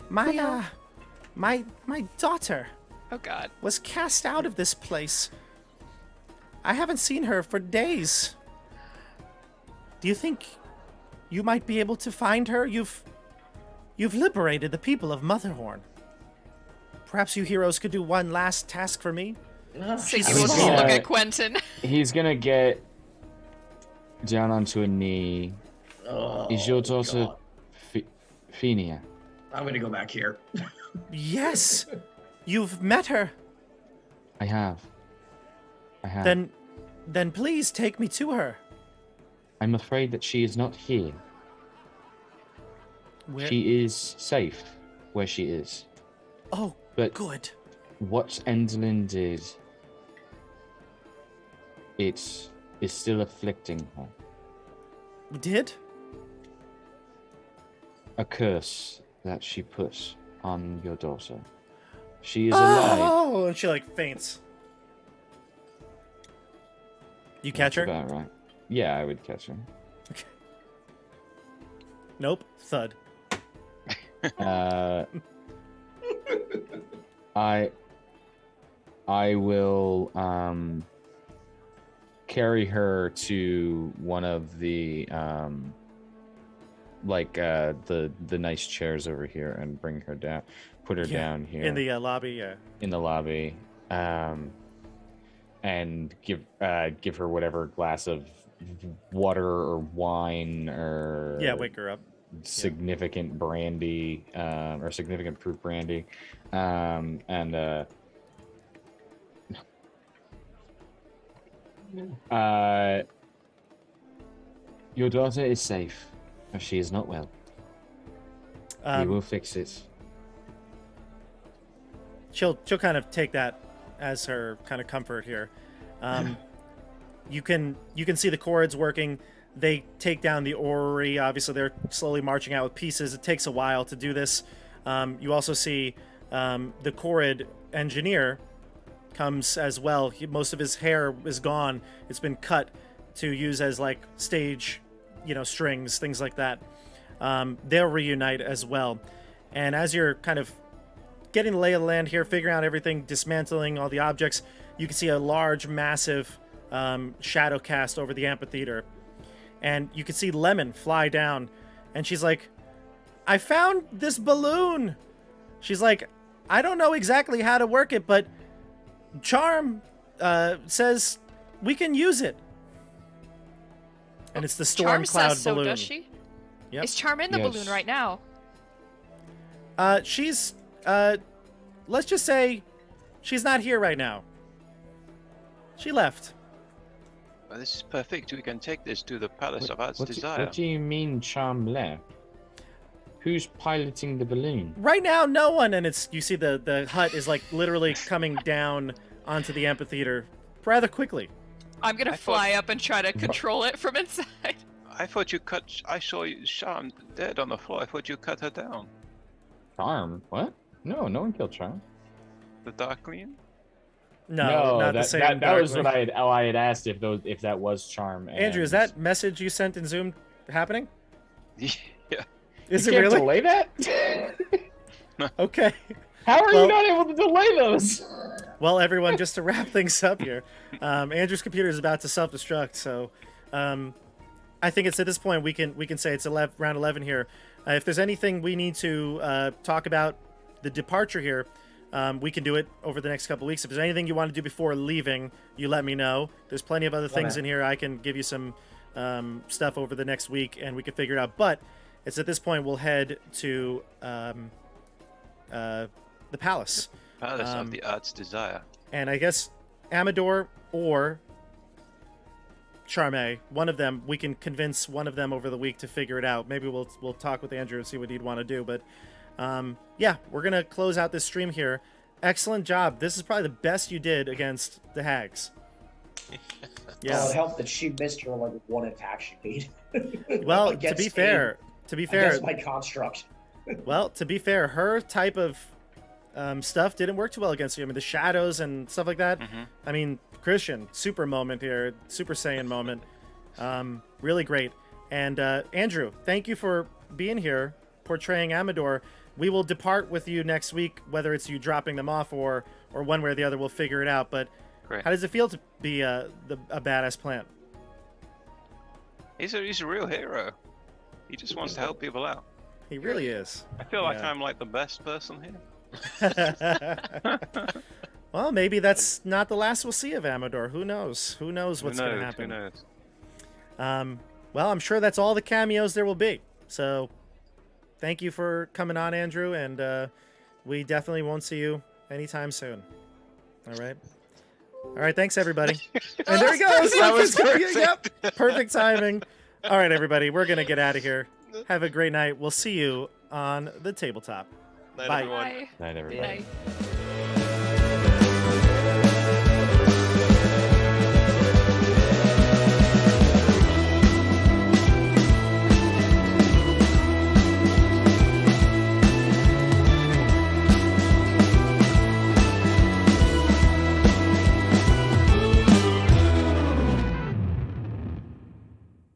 my daughter Oh God. was cast out of this place. I haven't seen her for days. Do you think you might be able to find her? You've liberated the people of Motherhorn. Perhaps you heroes could do one last task for me? Siggy small. will just look Yeah. at Quentin. He's gonna get down onto a knee. Oh, Is your daughter God. Fenia? I'm gonna go back here. Yes. You've met her. I have. Then please take me to her. I'm afraid that she is not here. Where? She is safe where she is. Oh, But good. what Endelyn did, it is still afflicting her. Did? A curse that she put on your daughter. She is alive. Oh, and she like faints. You catch That's her? about right. Yeah, I would catch her. Nope. Thud. I will carry her to one of the the nice chairs over here and bring her down, put her Yeah, down here In the lobby, yeah. in the lobby, and give her whatever glass of water or wine or Yeah, wake her up. significant brandy or significant proof brandy, and Your daughter is safe, but she is not well. We will fix it. She'll kind of take that as her kind of comfort here. You can see the cords working. They take down the orrery. Obviously, they're slowly marching out with pieces. It takes a while to do this. You also see the Corrid engineer comes as well. Most of his hair is gone. It's been cut to use as like stage, strings, things like that. They'll reunite as well. And as you're kind of getting the lay of the land here, figuring out everything, dismantling all the objects, you can see a large, massive shadow cast over the amphitheater. And you can see Lemon fly down. And she's like, I found this balloon. She's like, I don't know exactly how to work it, but Charm says we can use it. And it's the storm Charm cloud says so, balloon. does she? Yep. Is Charm in the Yes. balloon right now? She's let's just say she's not here right now. She left. Well, this is perfect. We can take this to the Palace of Art's What Desire. do you mean, Charm left? Who's piloting the balloon? Right now, no one, and you see the hut is like literally coming down onto the amphitheater rather quickly. I'm gonna fly up and try to control it from inside. I thought you cut. I saw you, Charm dead on the floor. I thought you cut her down. Charm? What? No, no one killed Charm. The Dark Queen? No, not that, the same. that was Darkling. what I had asked if that was Charm. Andrew, is that message you sent in Zoom happening? Yeah. Is you it can't really? delay that? Okay. How are Well- you not able to delay those? Well, everyone, just to wrap things up here, Andrew's computer is about to self-destruct, so I think it's at this point we can say it's round 11 here. If there's anything we need to talk about the departure here, we can do it over the next couple weeks. If there's anything you want to do before leaving, you let me know. There's plenty of other things in here. I can give you some stuff over the next week, and we can figure it out. But it's at this point we'll head to the palace. Palace of the Art's Desire. And I guess Amador or Charme, one of them, we can convince one of them over the week to figure it out. Maybe we'll talk with Andrew and see what he'd want to do. But yeah, we're going to close out this stream here. Excellent job. This is probably the best you did against the hags. Yeah. Well, it helped that she missed her like one attack she made. Well, to Against be fair, against my construct. well, to be fair, her type of stuff didn't work too well against you. I mean, the shadows and stuff like that. Mhm. I mean, Christian, super moment here, Super Saiyan moment. Really great. And Andrew, thank you for being here, portraying Amador. We will depart with you next week, whether it's you dropping them off or one way or the other. We'll figure it out. But Great. how does it feel to be a badass plant? He's a real hero. He just wants to help people out. He really is. I feel like Yeah. I'm like the best person here. Well, maybe that's not the last we'll see of Amador. Who knows? Who knows what's going to happen? Who knows? Well, I'm sure that's all the cameos there will be. So thank you for coming on, Andrew, and we definitely won't see you anytime soon. All right. All right. Thanks, everybody. And there he goes. That was Yep. Perfect timing. All right, everybody. We're going to get out of here. Have a great night. We'll see you on the tabletop. Night, Bye. everyone. Bye. Night, everybody. Bye.